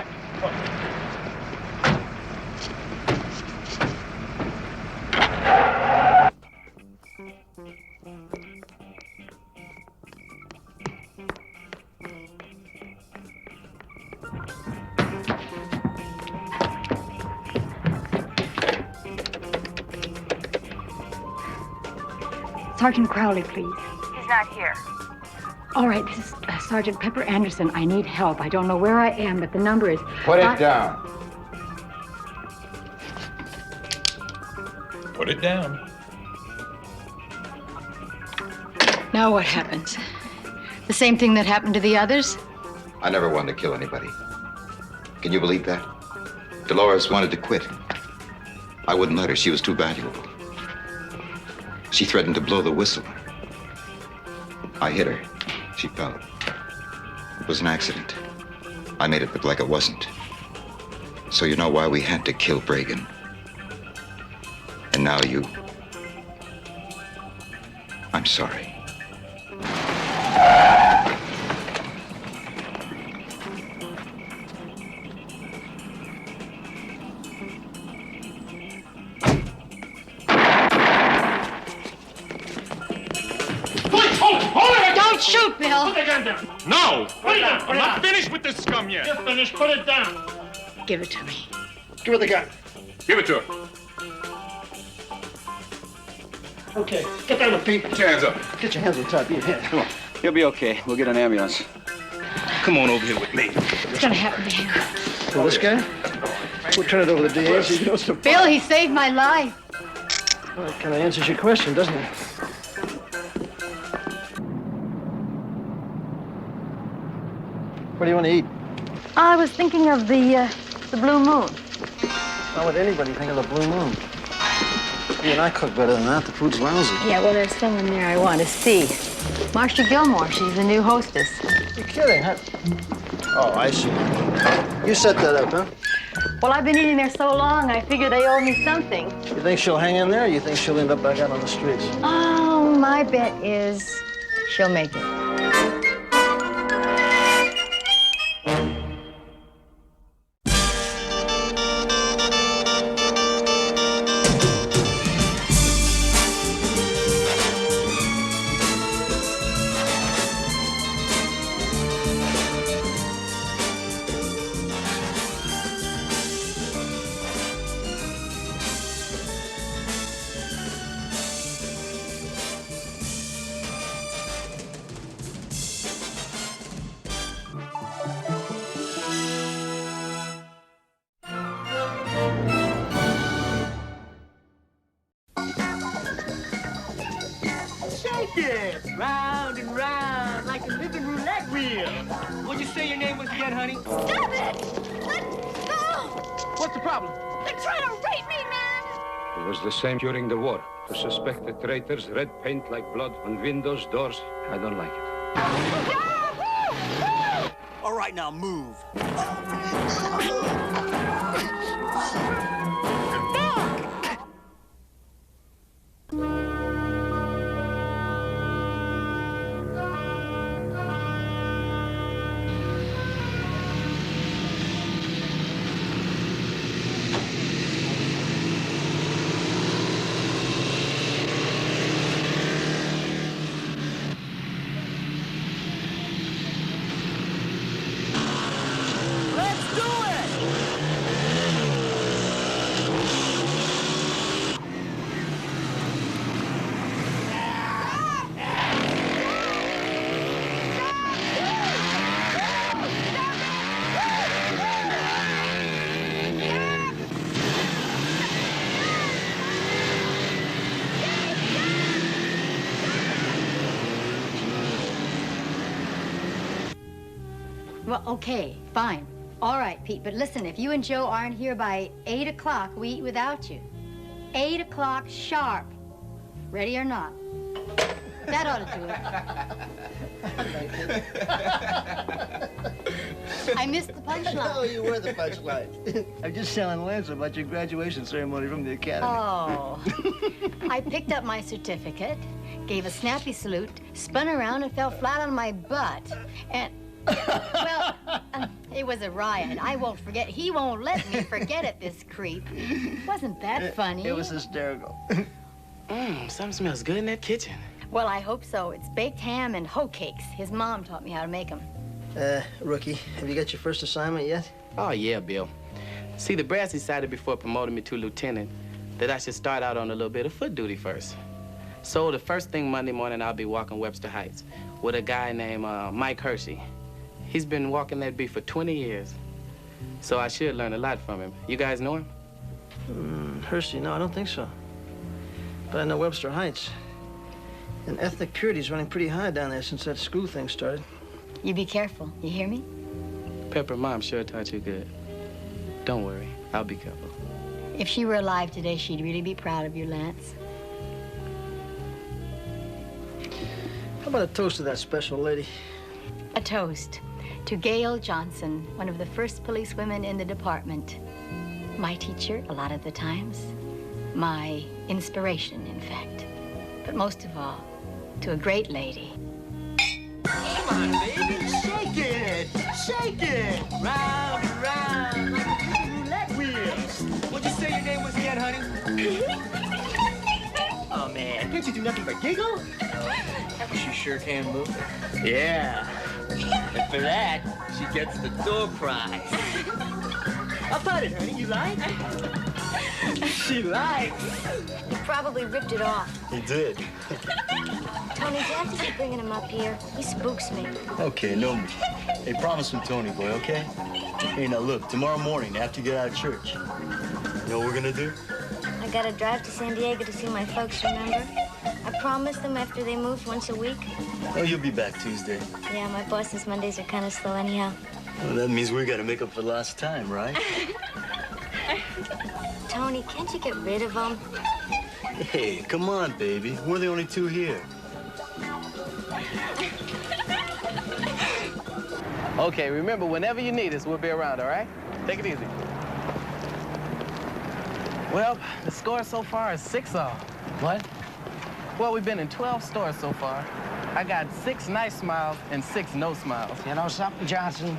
Sergeant Crowley, please. He's not here. All right, this is Sergeant Pepper Anderson. I need help. I don't know where I am, but the number is... Put it down. Put it down. Now what happens? The same thing that happened to the others? I never wanted to kill anybody. Can you believe that? Dolores wanted to quit. I wouldn't let her. She was too valuable. She threatened to blow the whistle. I hit her. She fell. It was an accident. I made it look like it wasn't. So you know why we had to kill Bragan. And now you... I'm sorry. Don't shoot, Bill! Put the gun down. No! Put it down. I'm not finished with this scum yet. You're finished. Put it down. Give it to me. Give her the gun. Give it to her. Okay, get down to feet. Put your hands up. Get your hands on top of your head. Come on. He'll be okay. We'll get an ambulance. Come on over here with me. What's gonna happen to him? To this guy? We'll turn it over to the DA so he knows to... Bill, he saved my life. Well, that kind of answers your question, doesn't it? What do you want to eat? I was thinking of the Blue Moon. Why would anybody think of the Blue Moon? You and I cook better than that. The food's lousy. Yeah, well, there's someone there I want to see. Marcia Gilmore. She's the new hostess. You're kidding, huh? Oh, I see. You set that up, huh? Well, I've been eating there so long, I figure they owe me something. You think she'll hang in there, or you think she'll end up back out on the streets? Oh, my bet is she'll make it. it! Round and round, like a living roulette wheel. What'd you say your name was again, honey? Stop it! Let go! What's the problem? They're trying to rape me, man! It was the same during the war. The suspected traitors, red paint like blood on windows, doors. I don't like it. All right, now move. Well, okay, fine. All right, Pete, but listen, if you and Joe aren't here by 8 o'clock, we eat without you. 8 o'clock sharp. Ready or not? That ought to do it. I missed the punchline. Oh, you were the punchline. I'm just telling Lance about your graduation ceremony from the academy. Oh. I picked up my certificate, gave a snappy salute, spun around and fell flat on my butt. And, well, it was a riot. I won't forget. He won't let me forget it, this creep. Wasn't that funny? It was hysterical. Something smells good in that kitchen. Well, I hope so. It's baked ham and hoe cakes. His mom taught me how to make them. Rookie, have you got your first assignment yet? Oh, yeah, Bill. See, the brass decided before promoting me to lieutenant that I should start out on a little bit of foot duty first. So the first thing Monday morning, I'll be walking Webster Heights with a guy named Mike Hershey. He's been walking that beat for 20 years. So I should learn a lot from him. You guys know him? Hershey, no, I don't think so. But I know Webster Heights. And ethnic purity's running pretty high down there since that school thing started. You be careful, you hear me? Pepper, Mom sure taught you good. Don't worry, I'll be careful. If she were alive today, she'd really be proud of you, Lance. How about a toast to that special lady? A toast to Gail Johnson, one of the first policewomen in the department. My teacher, a lot of the times. My inspiration, in fact. But most of all, to a great lady. Come on, baby, shake it! Shake it! Round and round, like a roulette wheel. What'd you say your name was again, honey? Oh, man, can't you do nothing but giggle? She sure can move it. Yeah. And for that, she gets the door prize. How about it, honey? You like? She likes. He probably ripped it off. He did. Tony, do you have to keep bringing him up here? He spooks me. Okay, no. Hey, promise him Tony boy, okay? Hey, now look, tomorrow morning after you get out of church, you know what we're gonna do? I gotta drive to San Diego to see my folks, remember? I promised them after they moved once a week. Oh, you'll be back Tuesday. Yeah, my boss's Mondays are kind of slow anyhow. Well, that means we gotta make up for lost time, right? Tony, can't you get rid of them? Hey, come on, baby. We're the only two here. Okay, remember, whenever you need us, we'll be around, all right? Take it easy. Well, the score so far is 6-all. What? Well, we've been in 12 stores so far. I got 6 nice smiles and 6 no smiles. You know something, Johnson?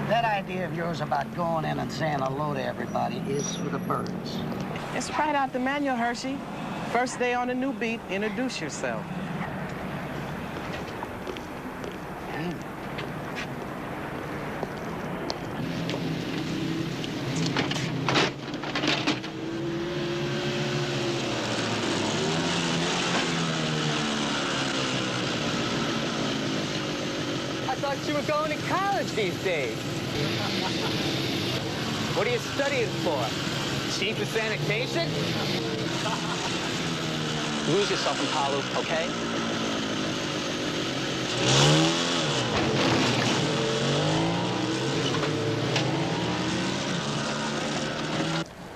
That idea of yours about going in and saying hello to everybody is for the birds. It's right out the manual, Hershey. First day on a new beat, introduce yourself. I thought you were going to college these days. What are you studying for? Chief of sanitation? Lose yourself in Palu, okay?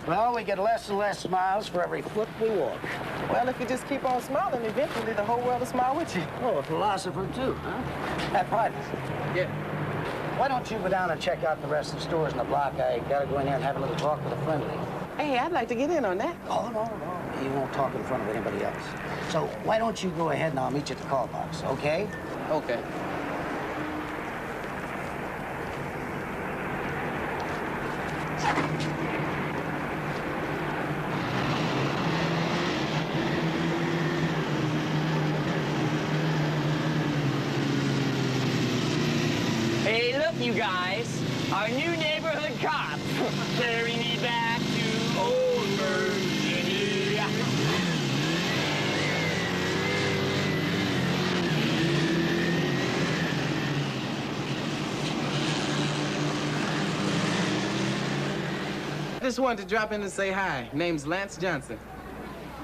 Well, we get less and less smiles for every foot we walk. Well, if you just keep on smiling, eventually the whole world will smile with you. Oh, a philosopher, too, huh? That partner. Yeah. Why don't you go down and check out the rest of the stores in the block? I gotta go in there and have a little talk with a friendly. Hey, I'd like to get in on that. Oh, no. You won't talk in front of anybody else. So why don't you go ahead and I'll meet you at the call box, okay? Okay. Hey, look, you guys. Our new neighborhood cop. Carry me back to old Virginia. I just wanted to drop in and say hi. Name's Lance Johnson.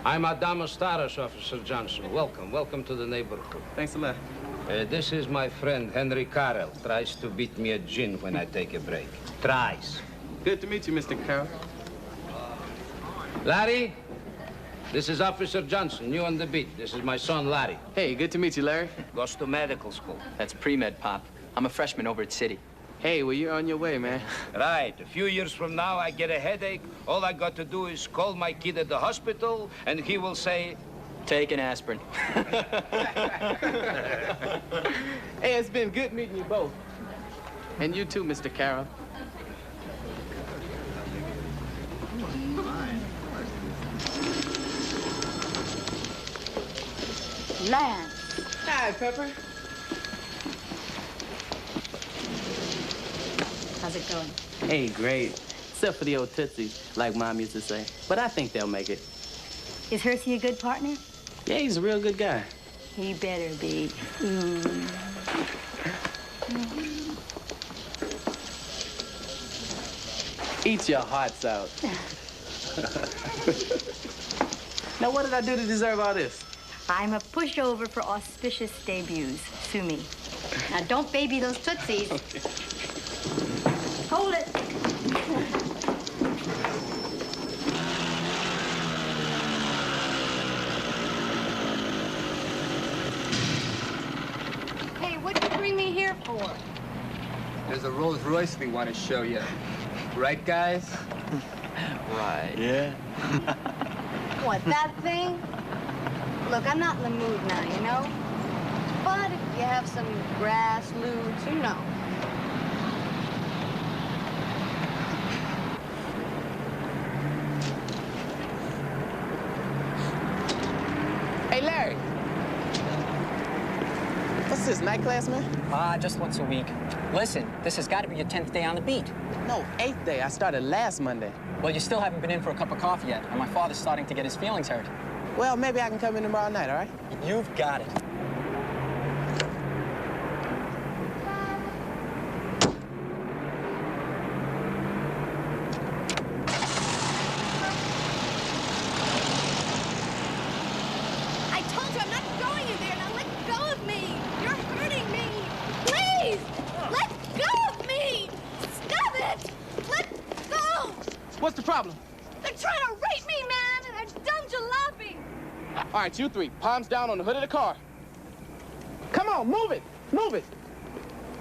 I'm Adamo Staros, Officer Johnson. Welcome to the neighborhood. Thanks a lot. This is my friend, Henry Carrell. Tries to beat me a gin when I take a break. Tries. Good to meet you, Mr. Carroll. Larry, this is Officer Johnson, new on the beat. This is my son, Larry. Hey, good to meet you, Larry. Goes to medical school. That's pre-med, Pop. I'm a freshman over at City. Hey, well, you're on your way, man. Right. A few years from now, I get a headache. All I got to do is call my kid at the hospital, and he will say, take an aspirin. Hey, it's been good meeting you both. And you too, Mr. Carroll. Lance. Hi, Pepper. How's it going? Hey, great. Except for the old Tootsies, like Mom used to say. But I think they'll make it. Is Hersey a good partner? Yeah, he's a real good guy. He better be. Eat your hearts out. Now, what did I do to deserve all this? I'm a pushover for auspicious debuts. Sue me. Now, don't baby those Tootsies. Hold it. Hey, what'd you bring me here for? There's a Rolls Royce we want to show you. Right, guys? Right. Yeah. What, that thing? Look, I'm not in the mood now, you know? But if you have some grass lewds, you know. Hey, Larry. What's this, night class, man? Just once a week. Listen, this has got to be your 10th day on the beat. No, 8th day. I started last Monday. Well, you still haven't been in for a cup of coffee yet, and my father's starting to get his feelings hurt. Well, maybe I can come in tomorrow night, all right? You've got it. I told you I'm not going in there. Now let go of me. You're hurting me. Please, let go of me. Stop it. Let go. What's the problem? They're trying to rape me, man, and they're dumb jalopy. All right, you three, palms down on the hood of the car. Come on, move it. Move it.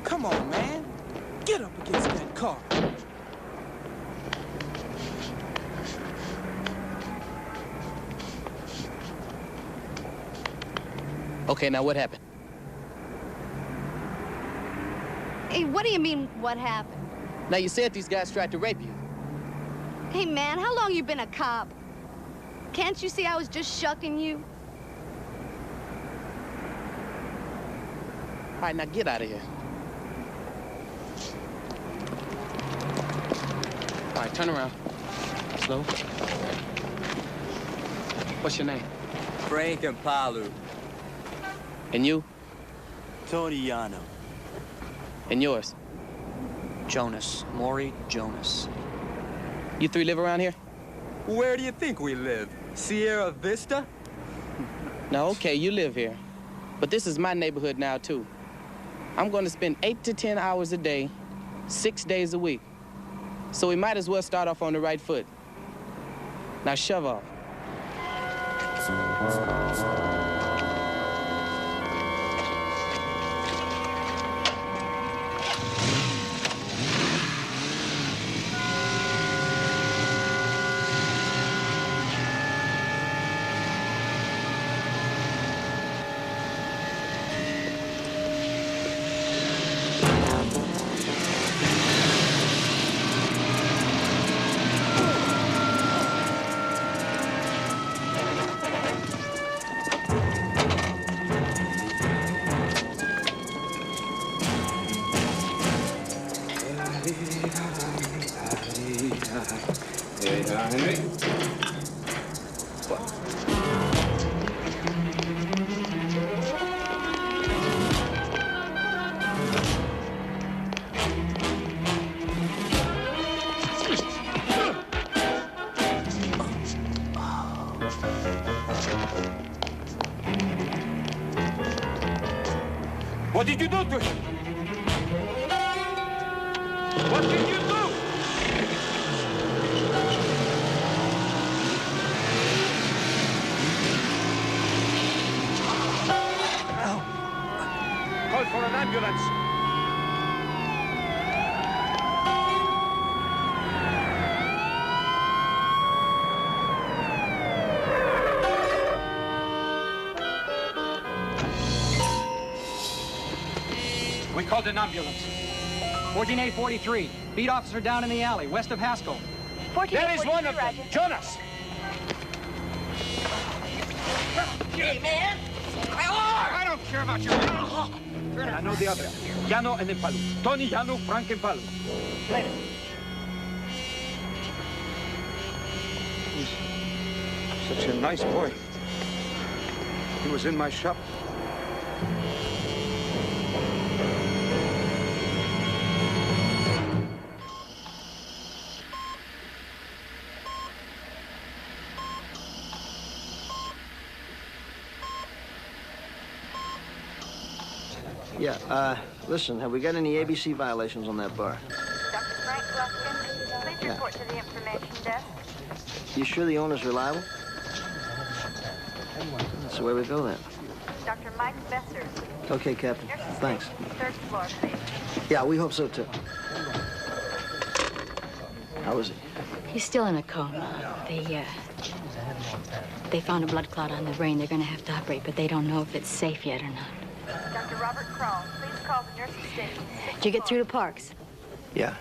Come on, man. Get up against that car. Okay, now what happened? Hey, what do you mean, what happened? Now, you said these guys tried to rape you. Hey, man, how long you been a cop? Can't you see I was just shucking you? All right, now get out of here. All right, turn around. Slow. What's your name? Frank and Palu. And you? Tony Yano. And yours? Jonas. Maury Jonas. You three live around here? Where do you think we live? Sierra Vista? Now, okay, you live here. But this is my neighborhood now, too. I'm going to spend 8 to 10 hours a day, 6 days a week. So we might as well start off on the right foot. Now, shove off. What did you do to him? What did you do? Call for an ambulance. We called an ambulance. 14A43. Beat officer down in the alley, west of Haskell. There is one of them. Jonas! Hey, man! I don't care about you. I know the other. Llano and Empalu. Tony Llano, Frank Empalu. He's such a nice boy. He was in my shop. Yeah, listen, have we got any ABC violations on that bar? Dr. Frank Luskin, please report to the information desk. You sure the owner's reliable? That's the way we go then. Dr. Mike Besser. Okay, Captain. Thanks. Third floor, please. Yeah, we hope so, too. How is he? He's still in a coma. They found a blood clot on the brain. They're going to have to operate, but they don't know if it's safe yet or not. Dr. Robert Kroll, please call the nurse's station. Did you get through to Parks? Yeah.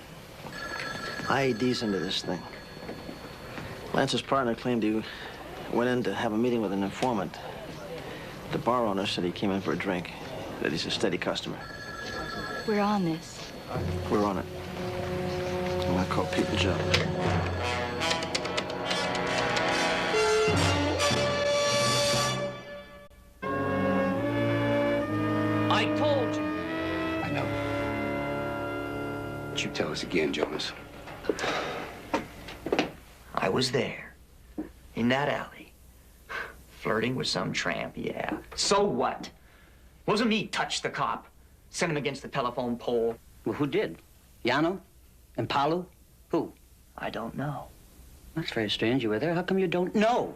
IED's into this thing. Lance's partner claimed he went in to have a meeting with an informant. The bar owner said he came in for a drink, that he's a steady customer. We're on this. We're on it. I'm gonna call Pete and Joe. I told you. I know. But you tell us again, Jonas. I was there, in that alley, flirting with some tramp, yeah. So what? Wasn't me touched the cop, sent him against the telephone pole. Well, who did? Llano? And Palu? Who? I don't know. That's very strange. You were there. How come you don't know?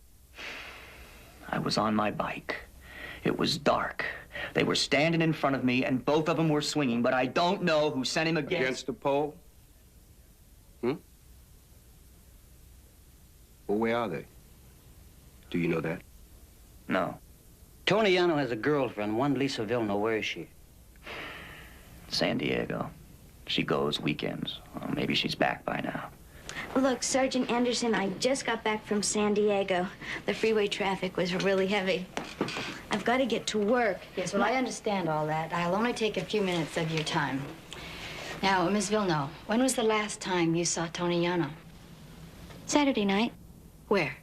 I was on my bike. It was dark. They were standing in front of me, and both of them were swinging, but I don't know who sent him Against the pole? Hmm? Well, where are they? Do you know that? No. Tony Llano has a girlfriend, one Lisa Vilno. Where is she? San Diego. She goes weekends. Well, maybe she's back by now. Look, Sergeant Anderson, I just got back from San Diego. The freeway traffic was really heavy. I've got to get to work. Yes, well, I understand all that. I'll only take a few minutes of your time. Now, Miss Vilno, when was the last time you saw Tony Llano? Saturday night. Where?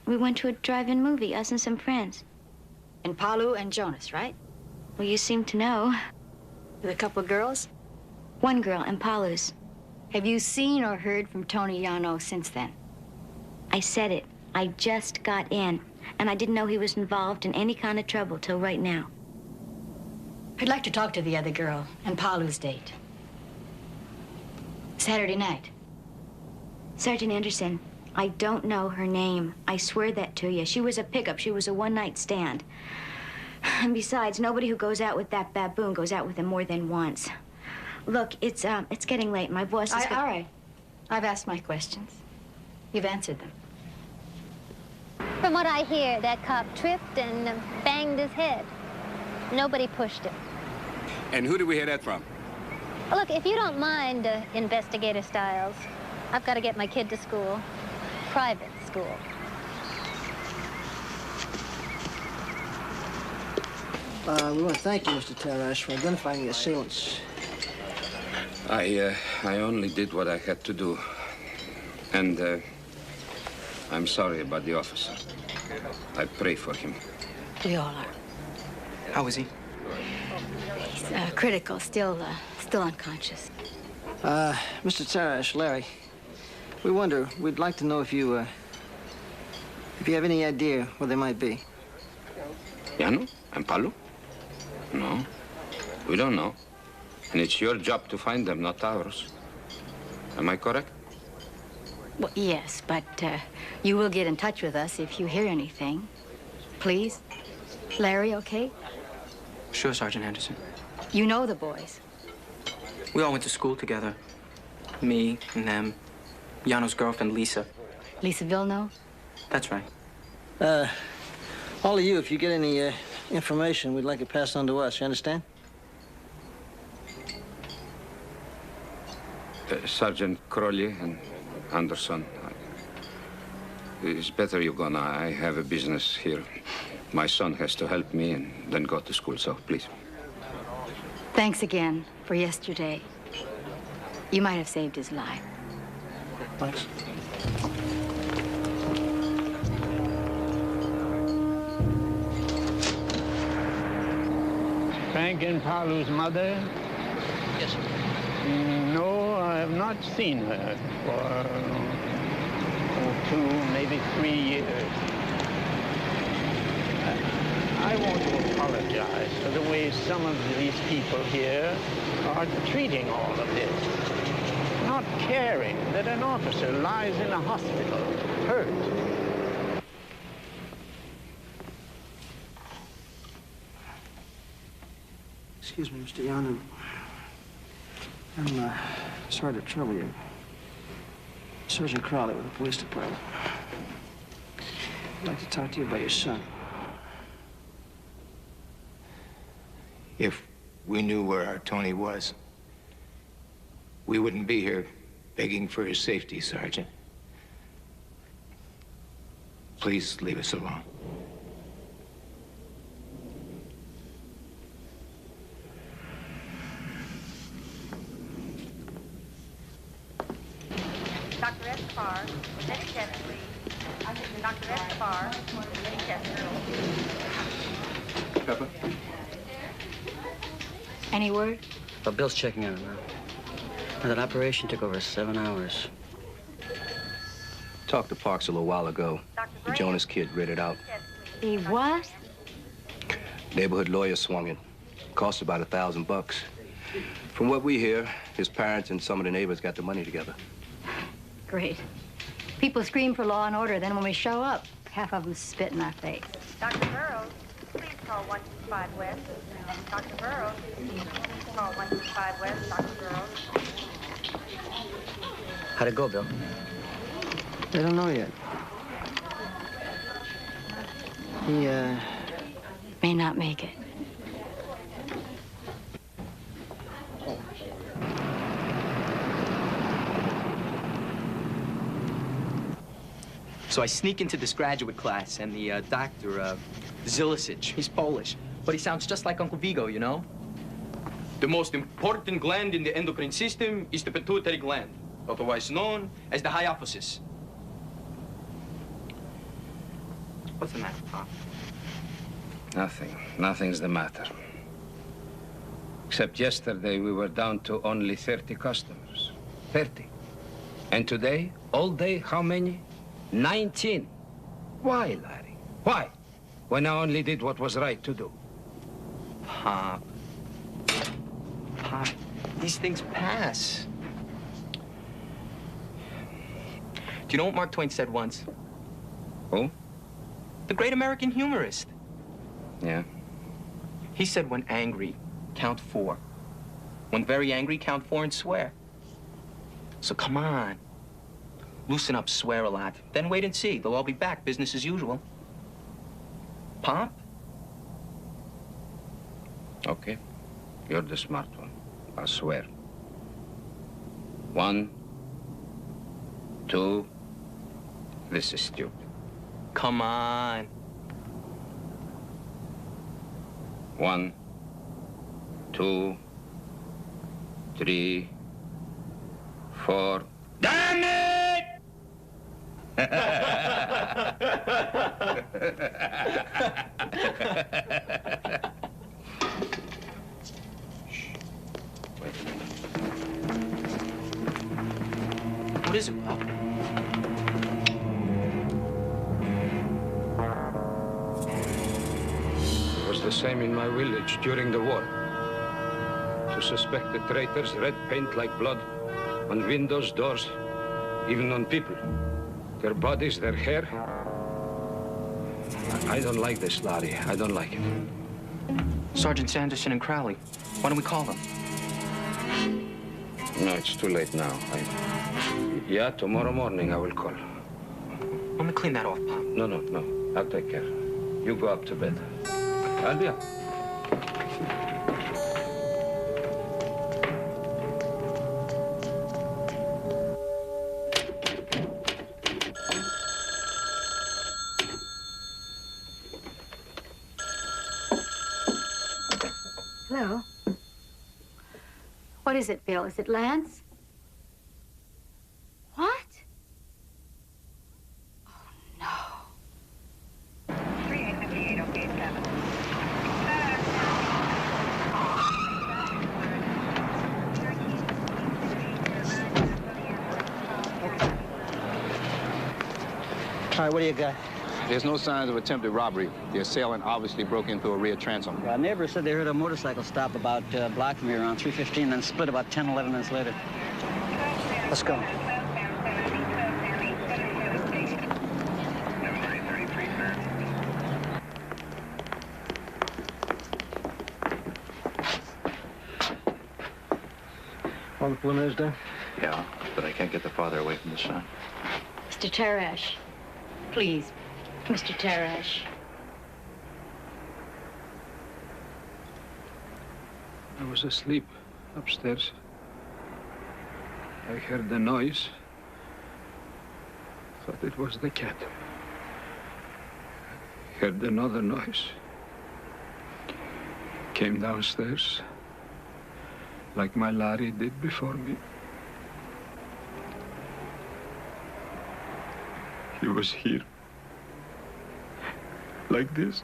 We went to a drive-in movie, us and some friends. And Palu and Jonas, right? Well, you seem to know. With a couple of girls? One girl, and Palu's. Have you seen or heard from Tony Llano since then? I said it. I just got in. And I didn't know he was involved in any kind of trouble till right now. I'd like to talk to the other girl and Paulu's date. Saturday night. Sergeant Anderson, I don't know her name. I swear that to you. She was a pickup. She was a one-night stand. And besides, nobody who goes out with that baboon goes out with him more than once. Look, it's getting late. My boss is... All right. I've asked my questions. You've answered them. From what I hear, that cop tripped and banged his head. Nobody pushed him. And who did we hear that from? Look, if you don't mind, Investigator Stiles, I've got to get my kid to school. Private school. We want to thank you, Mr. Tarash, for identifying the assailants. I only did what I had to do. And, I'm sorry about the officer. I pray for him. We all are. How is he? He's critical, still unconscious. Mr. Tarash, Larry, we'd like to know if you have any idea where they might be. Jano and Paolo? No, we don't know. And it's your job to find them, not ours. Am I correct? Well, yes, but you will get in touch with us if you hear anything. Please? Larry, okay? Sure, Sergeant Anderson. You know the boys. We all went to school together. Me and them. Jano's girlfriend, Lisa. Lisa Villeneuve? That's right. All of you, if you get any information, we'd like it passed on to us. You understand? Sergeant Crowley and Anderson, it's better you go now. I have a business here. My son has to help me and then go to school, so please. Thanks again for yesterday. You might have saved his life. Thanks. Frank and Paulu's mother? Yes, sir. No, I have not seen her for 2, maybe 3 years. I want to apologize for the way some of these people here are treating all of this. Not caring that an officer lies in a hospital, hurt. Excuse me, Mr. Jano. I'm sorry to trouble you. Sergeant Crowley with the police department. I'd like to talk to you about your son. If we knew where our Tony was, we wouldn't be here begging for his safety, Sergeant. Please leave us alone. Dr. Escobar, any test, please. Dr. Escobar, any test, Pepper? Any word? Well, Bill's checking on it now. And that operation took over 7 hours. Talked to Parks a little while ago. The Jonas kid read it out. He what? Neighborhood lawyer swung it. Cost about $1,000. From what we hear, his parents and some of the neighbors got the money together. Great. People scream for law and order, then when we show up, half of them spit in our face. Dr. Burroughs, please call 125 West. Dr. Burroughs, please call 125 West. Dr. Burroughs. How'd it go, Bill? They don't know yet. He, may not make it. So I sneak into this graduate class, and the doctor, Zilicic, he's Polish, but he sounds just like Uncle Vigo, you know? The most important gland in the endocrine system is the pituitary gland, otherwise known as the hypophysis. What's the matter, Pop? Nothing. Nothing's the matter. Except yesterday we were down to only 30 customers. 30. And today, all day, how many? 19. Why, Larry? Why? When I only did what was right to do. Pop. Pop, these things pass. Do you know what Mark Twain said once? Who? The great American humorist. Yeah. He said, when angry, count 4. When very angry, count 4 and swear. So come on. Loosen up, swear a lot. Then wait and see. They'll all be back, business as usual. Pop? Okay. You're the smart one. I'll swear. 1, 2. This is stupid. Come on. 1, 2, 3, 4. Damn it! What is it, Pop? It was the same in my village during the war. To suspect the traitors, red paint like blood on windows, doors, even on people. Their bodies, their hair. I don't like this, Larry. I don't like it. Sergeant Sanderson and Crowley. Why don't we call them? No, it's too late now. Yeah, tomorrow morning I will call. I'm gonna clean that off, Pop. No. I'll take care. You go up to bed. I'll be up. Hello. What is it, Bill? Is it Lance? What? Oh, no. 3858, okay, 7. All right, what do you got? There's no signs of attempted robbery. The assailant obviously broke in through a rear transom. A neighbor said they heard a motorcycle stop about a block from here around 3:15, then split about 10, 11 minutes later. Let's go. All the preliminaries done? Yeah, but I can't get the father away from the son. Mr. Tarash, please, Mr. Tarash. I was asleep upstairs. I heard the noise. Thought it was the cat. Heard another noise. Came downstairs, like my Larry did before me. He was here. Like this.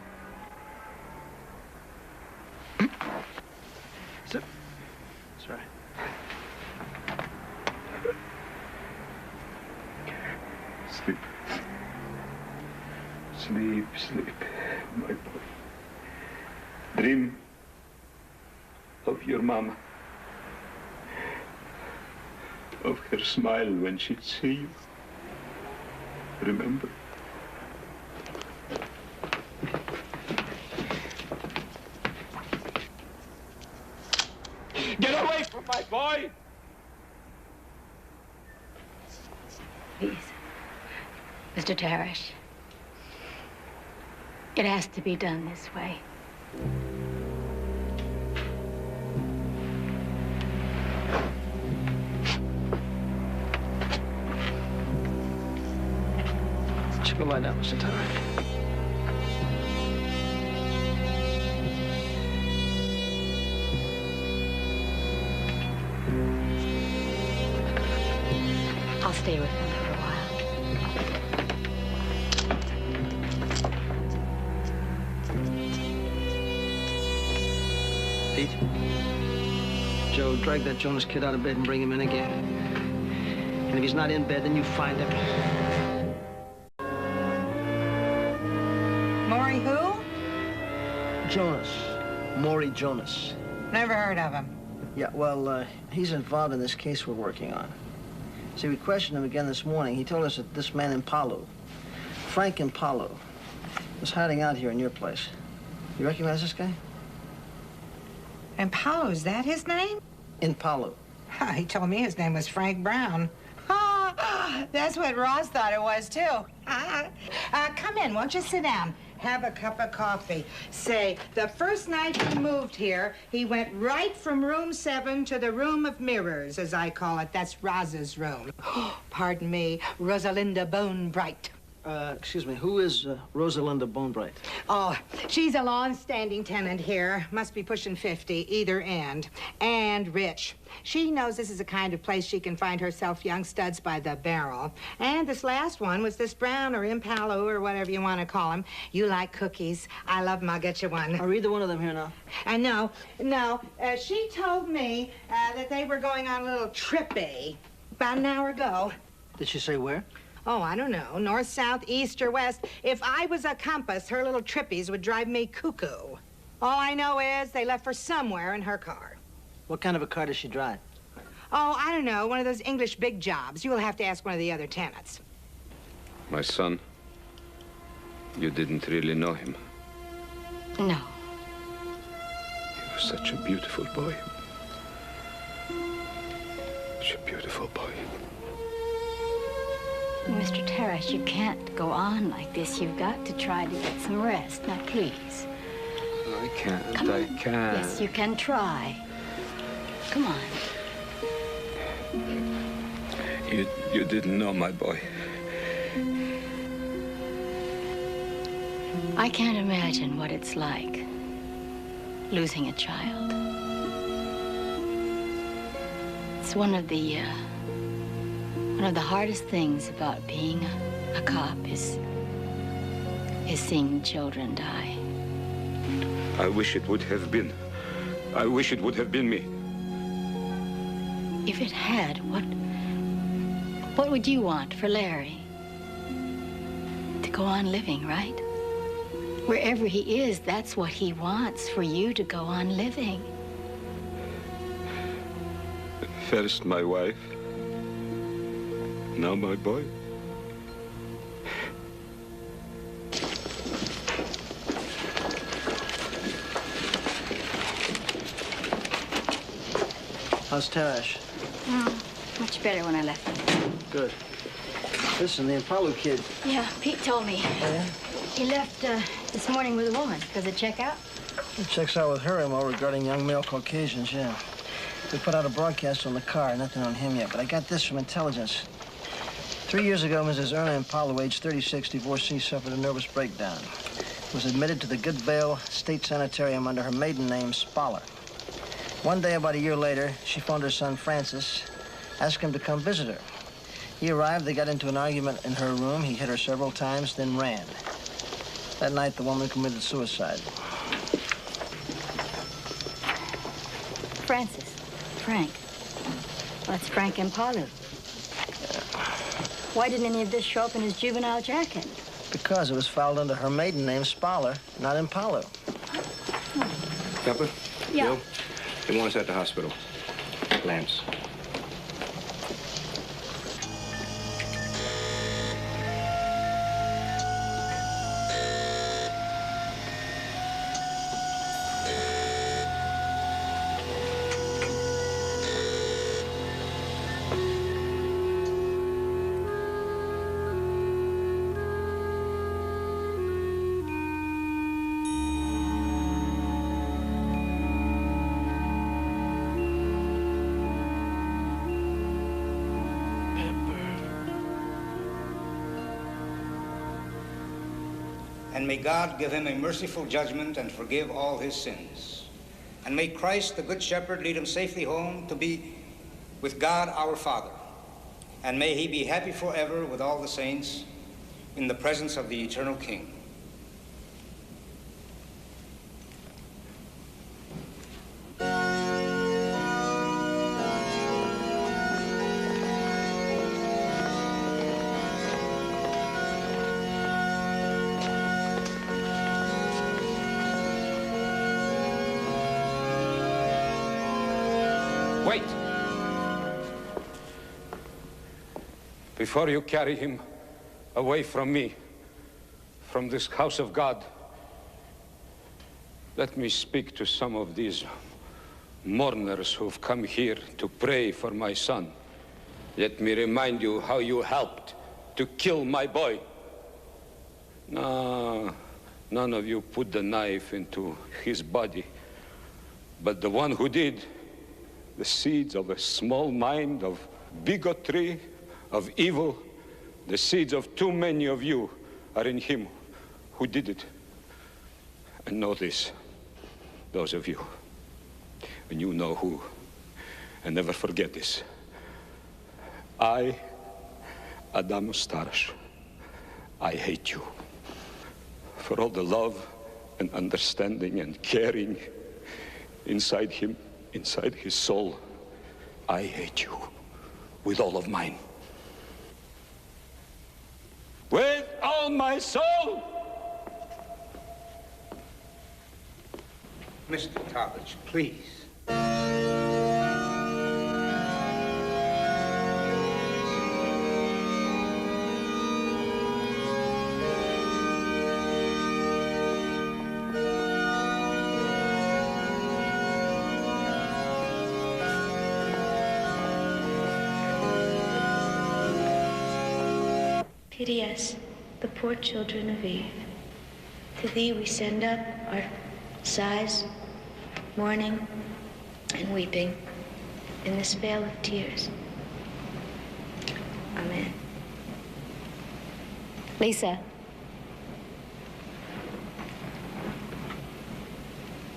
That's right. Sleep. Sleep, sleep, my boy. Dream of your mama. Of her smile when she'd see you. Remember? Get away from my boy! Please, Mr. Tarash. It has to be done this way. You can lie down, Mr. Tarash. I'll stay with him for a while. Pete? Joe, drag that Jonas kid out of bed and bring him in again. And if he's not in bed, then you find him. Jonas. Maury Jonas. Never heard of him. Yeah, well, he's involved in this case we're working on. See, we questioned him again this morning. He told us that this man Impalo, Frank Impalo, was hiding out here in your place. You recognize this guy? Impalo, is that his name? Impalo. He told me his name was Frank Brown. That's what Ross thought it was, too. Come in, won't you sit down? Have a cup of coffee. Say, the first night he moved here, he went right from room 7 to the room of mirrors, as I call it. That's Roz's room. Pardon me, Rosalinda Bonebright. Excuse me, who is Rosalinda Bonebright? Oh, she's a long-standing tenant here. Must be pushing 50, either end. And rich. She knows this is the kind of place she can find herself young studs by the barrel. And this last one was this Brown or Impalo or whatever you want to call him. You like cookies. I love them. I'll get you one. Are either one of them here now? No. She told me that they were going on a little trippy about an hour ago. Did she say where? Oh, I don't know. North, south, east, or west. If I was a compass, her little trippies would drive me cuckoo. All I know is they left for somewhere in her car. What kind of a car does she drive? Oh, I don't know. One of those English big jobs. You'll have to ask one of the other tenants. My son, you didn't really know him. No. He was such a beautiful boy. Such a beautiful boy. Mr. Terrace, you can't go on like this. You've got to try to get some rest. Now, please. I can't. I can't. Yes, you can try. Come on. You didn't know my boy. I can't imagine what it's like losing a child. It's one of the hardest things about being a cop is seeing children die. I wish it would have been. I wish it would have been me. If it had, what would you want for Larry? To go on living, right? Wherever he is, that's what he wants, for you to go on living. First my wife, now my boy. How's Tarash? Much better when I left him. Good. Listen, the Impalo kid. Yeah, Pete told me. Oh, yeah? He left this morning with a woman. Does it check out? It checks out with her MO regarding young male Caucasians, yeah. We put out a broadcast on the car, nothing on him yet, but I got this from intelligence. 3 years ago, Mrs. Erna Impalo, age 36, divorcee, suffered a nervous breakdown. Was admitted to the Goodvale State Sanitarium under her maiden name, Spoller. One day, about a year later, she phoned her son, Francis, asked him to come visit her. He arrived, they got into an argument in her room. He hit her several times, then ran. That night, the woman committed suicide. Frank. Well, that's Frank Impalo. Why didn't any of this show up in his juvenile jacket? Because it was filed under her maiden name, Spoller, not Impalo. Pepper? Yeah. Bill? They want us at the hospital. Lance. And may God give him a merciful judgment and forgive all his sins. And may Christ, the Good Shepherd, lead him safely home to be with God our Father. And may he be happy forever with all the saints in the presence of the eternal King. before you carry him away from me, from this house of God, let me speak to some of these mourners who've come here to pray for my son. Let me remind you how you helped to kill my boy. No, none of you put the knife into his body. But the one who did, the seeds of a small mind of bigotry, of evil, the seeds of too many of you are in him who did it. And know this, those of you, and you know who, and never forget this. I, Adam Starash, I hate you for all the love and understanding and caring inside him, inside his soul. I hate you with all of mine. With all my soul! Mr. Talbot, please. Pity us, the poor children of Eve. To thee we send up our sighs, mourning, and weeping in this vale of tears. Amen. Lisa.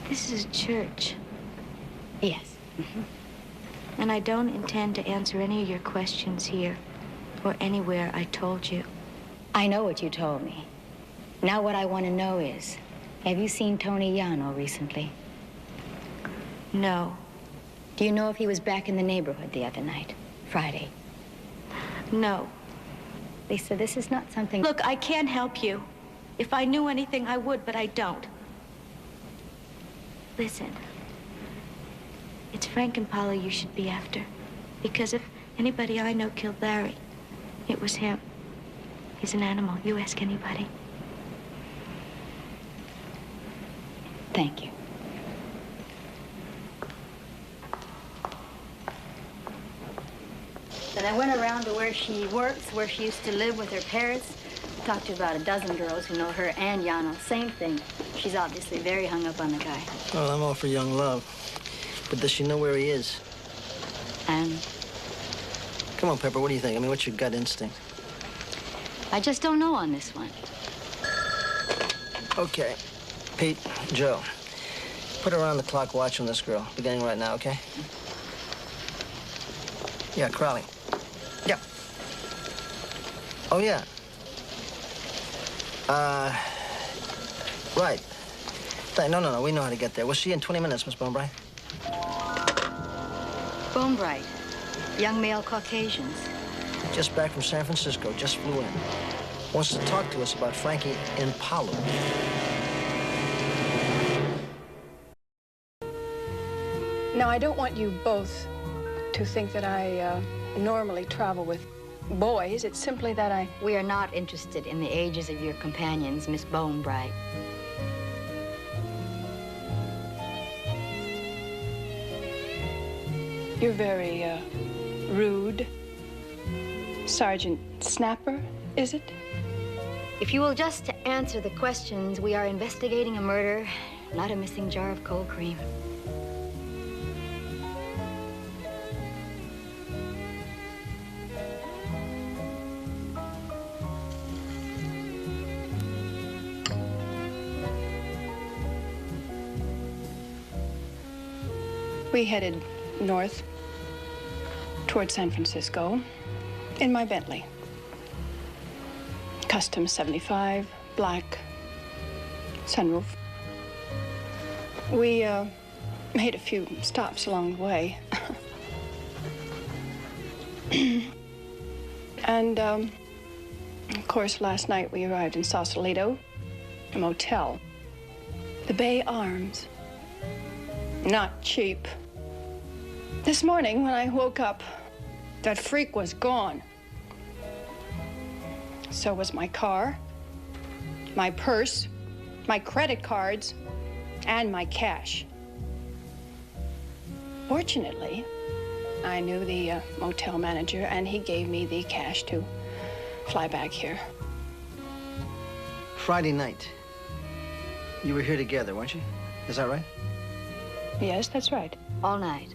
This is a church. Yes. And I don't intend to answer any of your questions here or anywhere I told you. I know what you told me. Now what I want to know is, have you seen Tony Yano recently? No. Do you know if he was back in the neighborhood the other night, Friday? No. Lisa, this is not something... Look, I can't help you. If I knew anything, I would, but I don't. Listen. It's Frank and Paula you should be after. Because if anybody I know killed Larry, it was him. He's an animal. You ask anybody. Thank you. Then I went around to where she works, where she used to live with her parents. Talked to about a dozen girls who know her and Yano. Same thing. She's obviously very hung up on the guy. Well, I'm all for young love. But does she know where he is? And? Come on, Pepper, what do you think? I mean, what's your gut instinct? I just don't know on this one. Okay. Pete, Joe, put around-the-clock watch on this girl, beginning right now, okay? Yeah, Crowley. Yeah. Oh, yeah. Right. No, we know how to get there. We'll see you in 20 minutes, Miss Bonebright. Bonebright, young male Caucasians. Just back from San Francisco, just flew in. Wants to talk to us about Frankie in Palu. Now, I don't want you both to think that I normally travel with boys. It's simply that We are not interested in the ages of your companions, Miss Bonebright. You're very rude. Sergeant Snapper, is it? If you will just answer the questions, we are investigating a murder, not a missing jar of cold cream. We headed north toward San Francisco in my Bentley. Custom 75, black, sunroof. We made a few stops along the way. And, of course, last night we arrived in Sausalito, a motel. The Bay Arms. Not cheap. This morning, when I woke up, that freak was gone. So was my car, my purse, my credit cards, and my cash. Fortunately, I knew the motel manager, and he gave me the cash to fly back here. Friday night, you were here together, weren't you? Is that right? Yes, that's right. All night.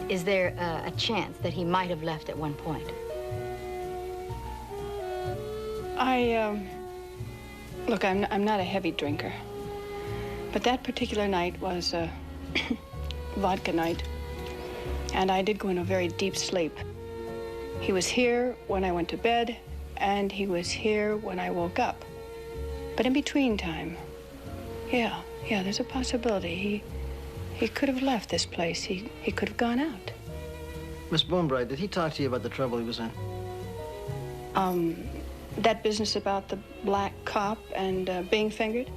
Is there a chance that he might have left at one point? Look, I'm not a heavy drinker, but that particular night was a vodka night, and I did go into a very deep sleep. He was here when I went to bed, and he was here when I woke up. But in between time, yeah, there's a possibility. He could have left this place. He could have gone out. Miss Boonbright, did he talk to you about the trouble he was in? That business about the black cop and being fingered?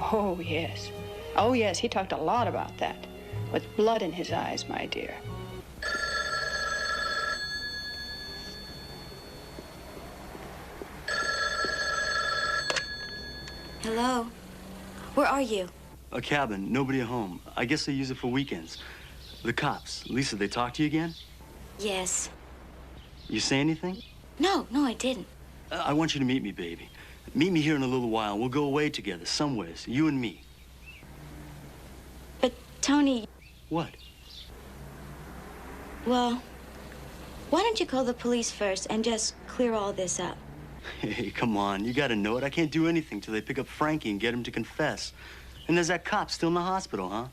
Oh, yes. Oh, yes, he talked a lot about that. With blood in his eyes, my dear. Hello? Where are you? A cabin, nobody at home. I guess they use it for weekends. The cops. Lisa, they talk to you again? Yes. You say anything? No, I didn't. I want you to meet me, baby. Meet me here in a little while. We'll go away together, somewheres, you and me. But, Tony... What? Well, why don't you call the police first and just clear all this up? Hey, come on. You gotta know it. I can't do anything till they pick up Frankie and get him to confess. And there's that cop still in the hospital, huh?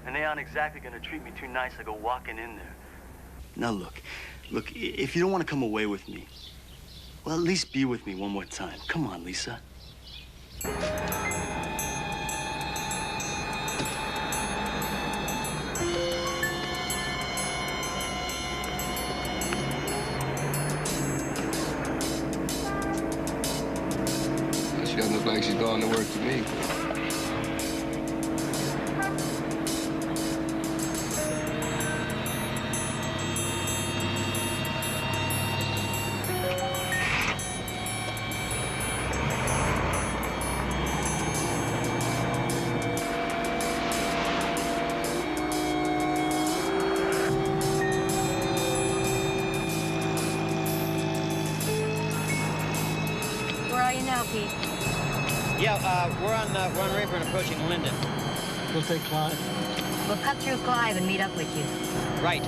And they aren't exactly gonna treat me too nice. I go walking in there. Now, look, if you don't want to come away with me, well, at least be with me one more time. Come on, Lisa. She doesn't look like she's going to work to me. Where are you now, Pete? Yeah, we're on Rayburn approaching Linden. We'll take Clive. We'll cut through Clive and meet up with you. Right.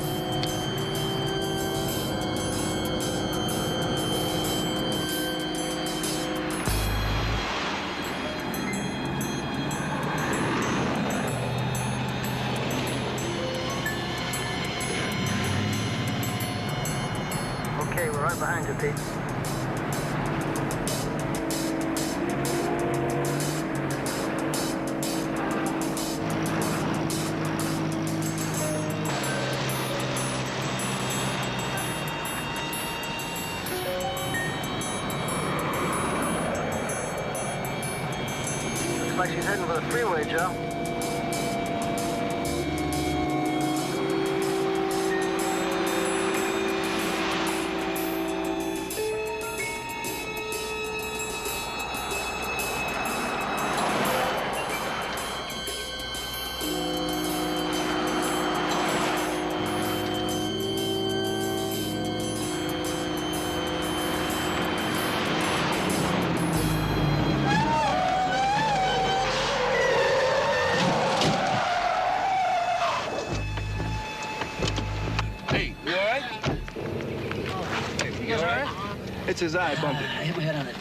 Okay, we're right behind you, Pete. Looks like she's heading for the freeway, Joe. Hey, you all right? You all right? It's his eye, bumped it. I hit my head on it.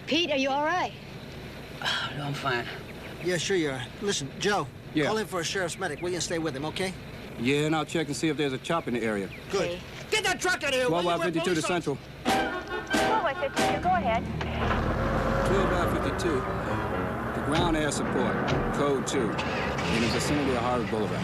Pete, are you all right? No, I'm fine. Yeah, sure you are. Listen, Joe, Yeah. call in for a sheriff's medic, will you, and stay with him, okay? Yeah, and I'll check and see if there's a chop in the area. Good. Get that truck out of here, will 12 you? by We're 52 to police Central. 12 by 52, go ahead. 12 by 52. The ground air support, code 2, in the vicinity of Harvard Boulevard.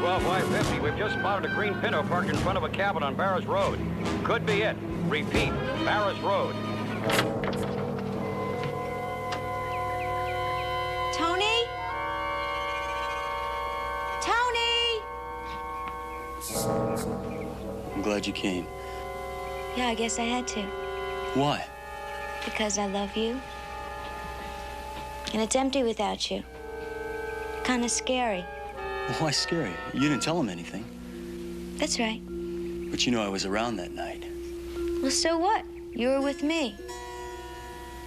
12Y50. We've just spotted a green Pinto parked in front of a cabin on Barris Road. Could be it. Repeat, Barris Road. Tony? Tony! I'm glad you came. Yeah, I guess I had to. Why? Because I love you. And it's empty without you. Kind of scary. Why scary? You didn't tell him anything. That's right. But you know I was around that night. Well, so what? You were with me.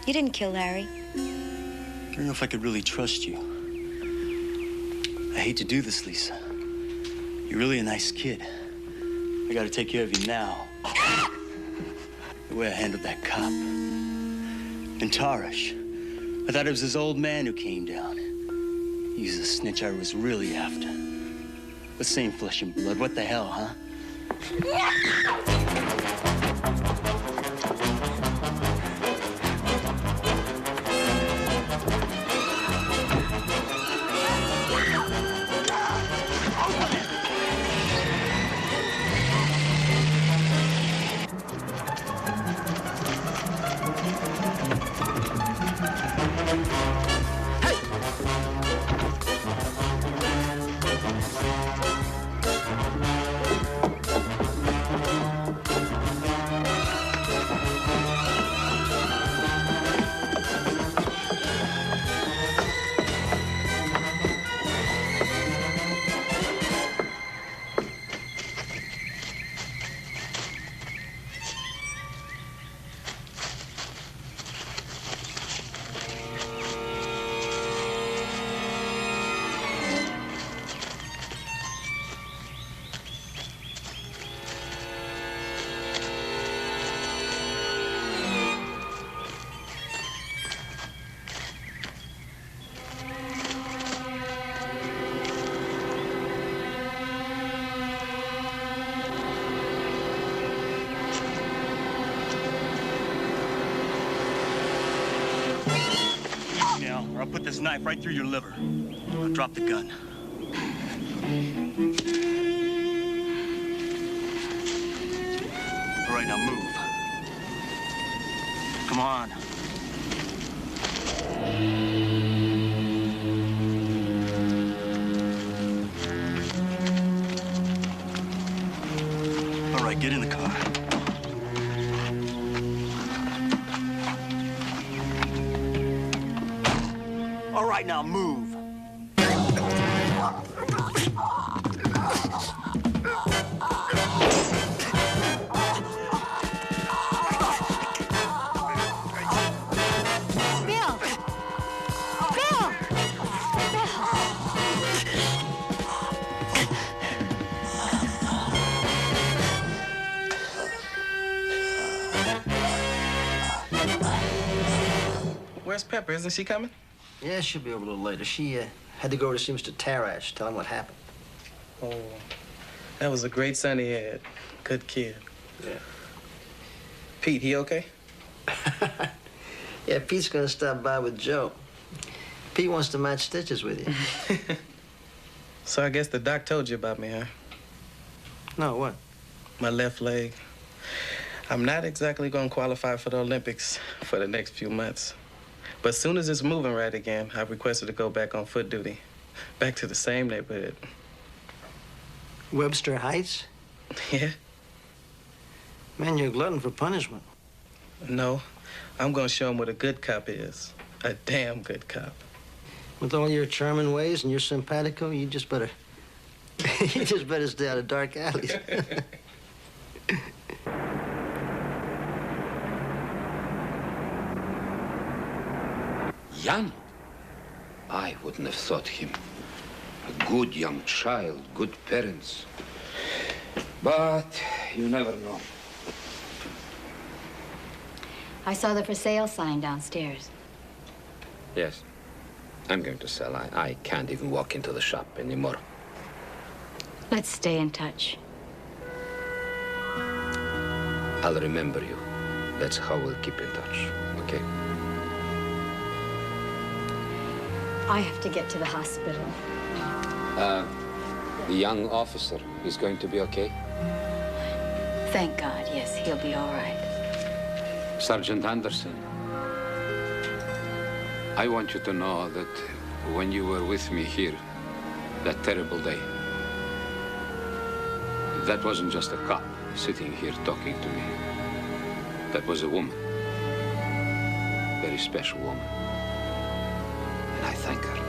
You didn't kill Larry. I don't know if I could really trust you. I hate to do this, Lisa. You're really a nice kid. I gotta take care of you now. The way I handled that cop. And Tarish. I thought it was his old man who came down. He's the snitch I was really after. The same flesh and blood. What the hell, huh? Or I'll put this knife right through your liver. Now drop the gun. All right, now move. Come on. All right, get in the car. All right, now move. Where's Pepper? Isn't she coming? Yeah, she'll be over a little later. She had to go over to see Mr. Tarash, tell him what happened. Oh, that was a great son he had. Good kid. Yeah. Pete, he okay? Yeah, Pete's gonna stop by with Joe. Pete wants to match stitches with you. So I guess the doc told you about me, huh? No, what? My left leg. I'm not exactly gonna qualify for the Olympics for the next few months. But as soon as it's moving right again, I've requested to go back on foot duty. Back to the same neighborhood. Webster Heights? Yeah. Man, you're a glutton for punishment. No, I'm gonna show him what a good cop is. A damn good cop. With all your charming ways and your simpatico, you just better... you just better stay out of dark alleys. Jan? I wouldn't have thought him. A good young child, good parents. But you never know. I saw the for sale sign downstairs. Yes. I'm going to sell. I can't even walk into the shop anymore. Let's stay in touch. I'll remember you. That's how we'll keep in touch, okay? I have to get to the hospital. The young officer is going to be okay? Thank God, yes, he'll be all right. Sergeant Anderson, I want you to know that when you were with me here, that terrible day, that wasn't just a cop sitting here talking to me. That was a woman. Very special woman. And I thank her.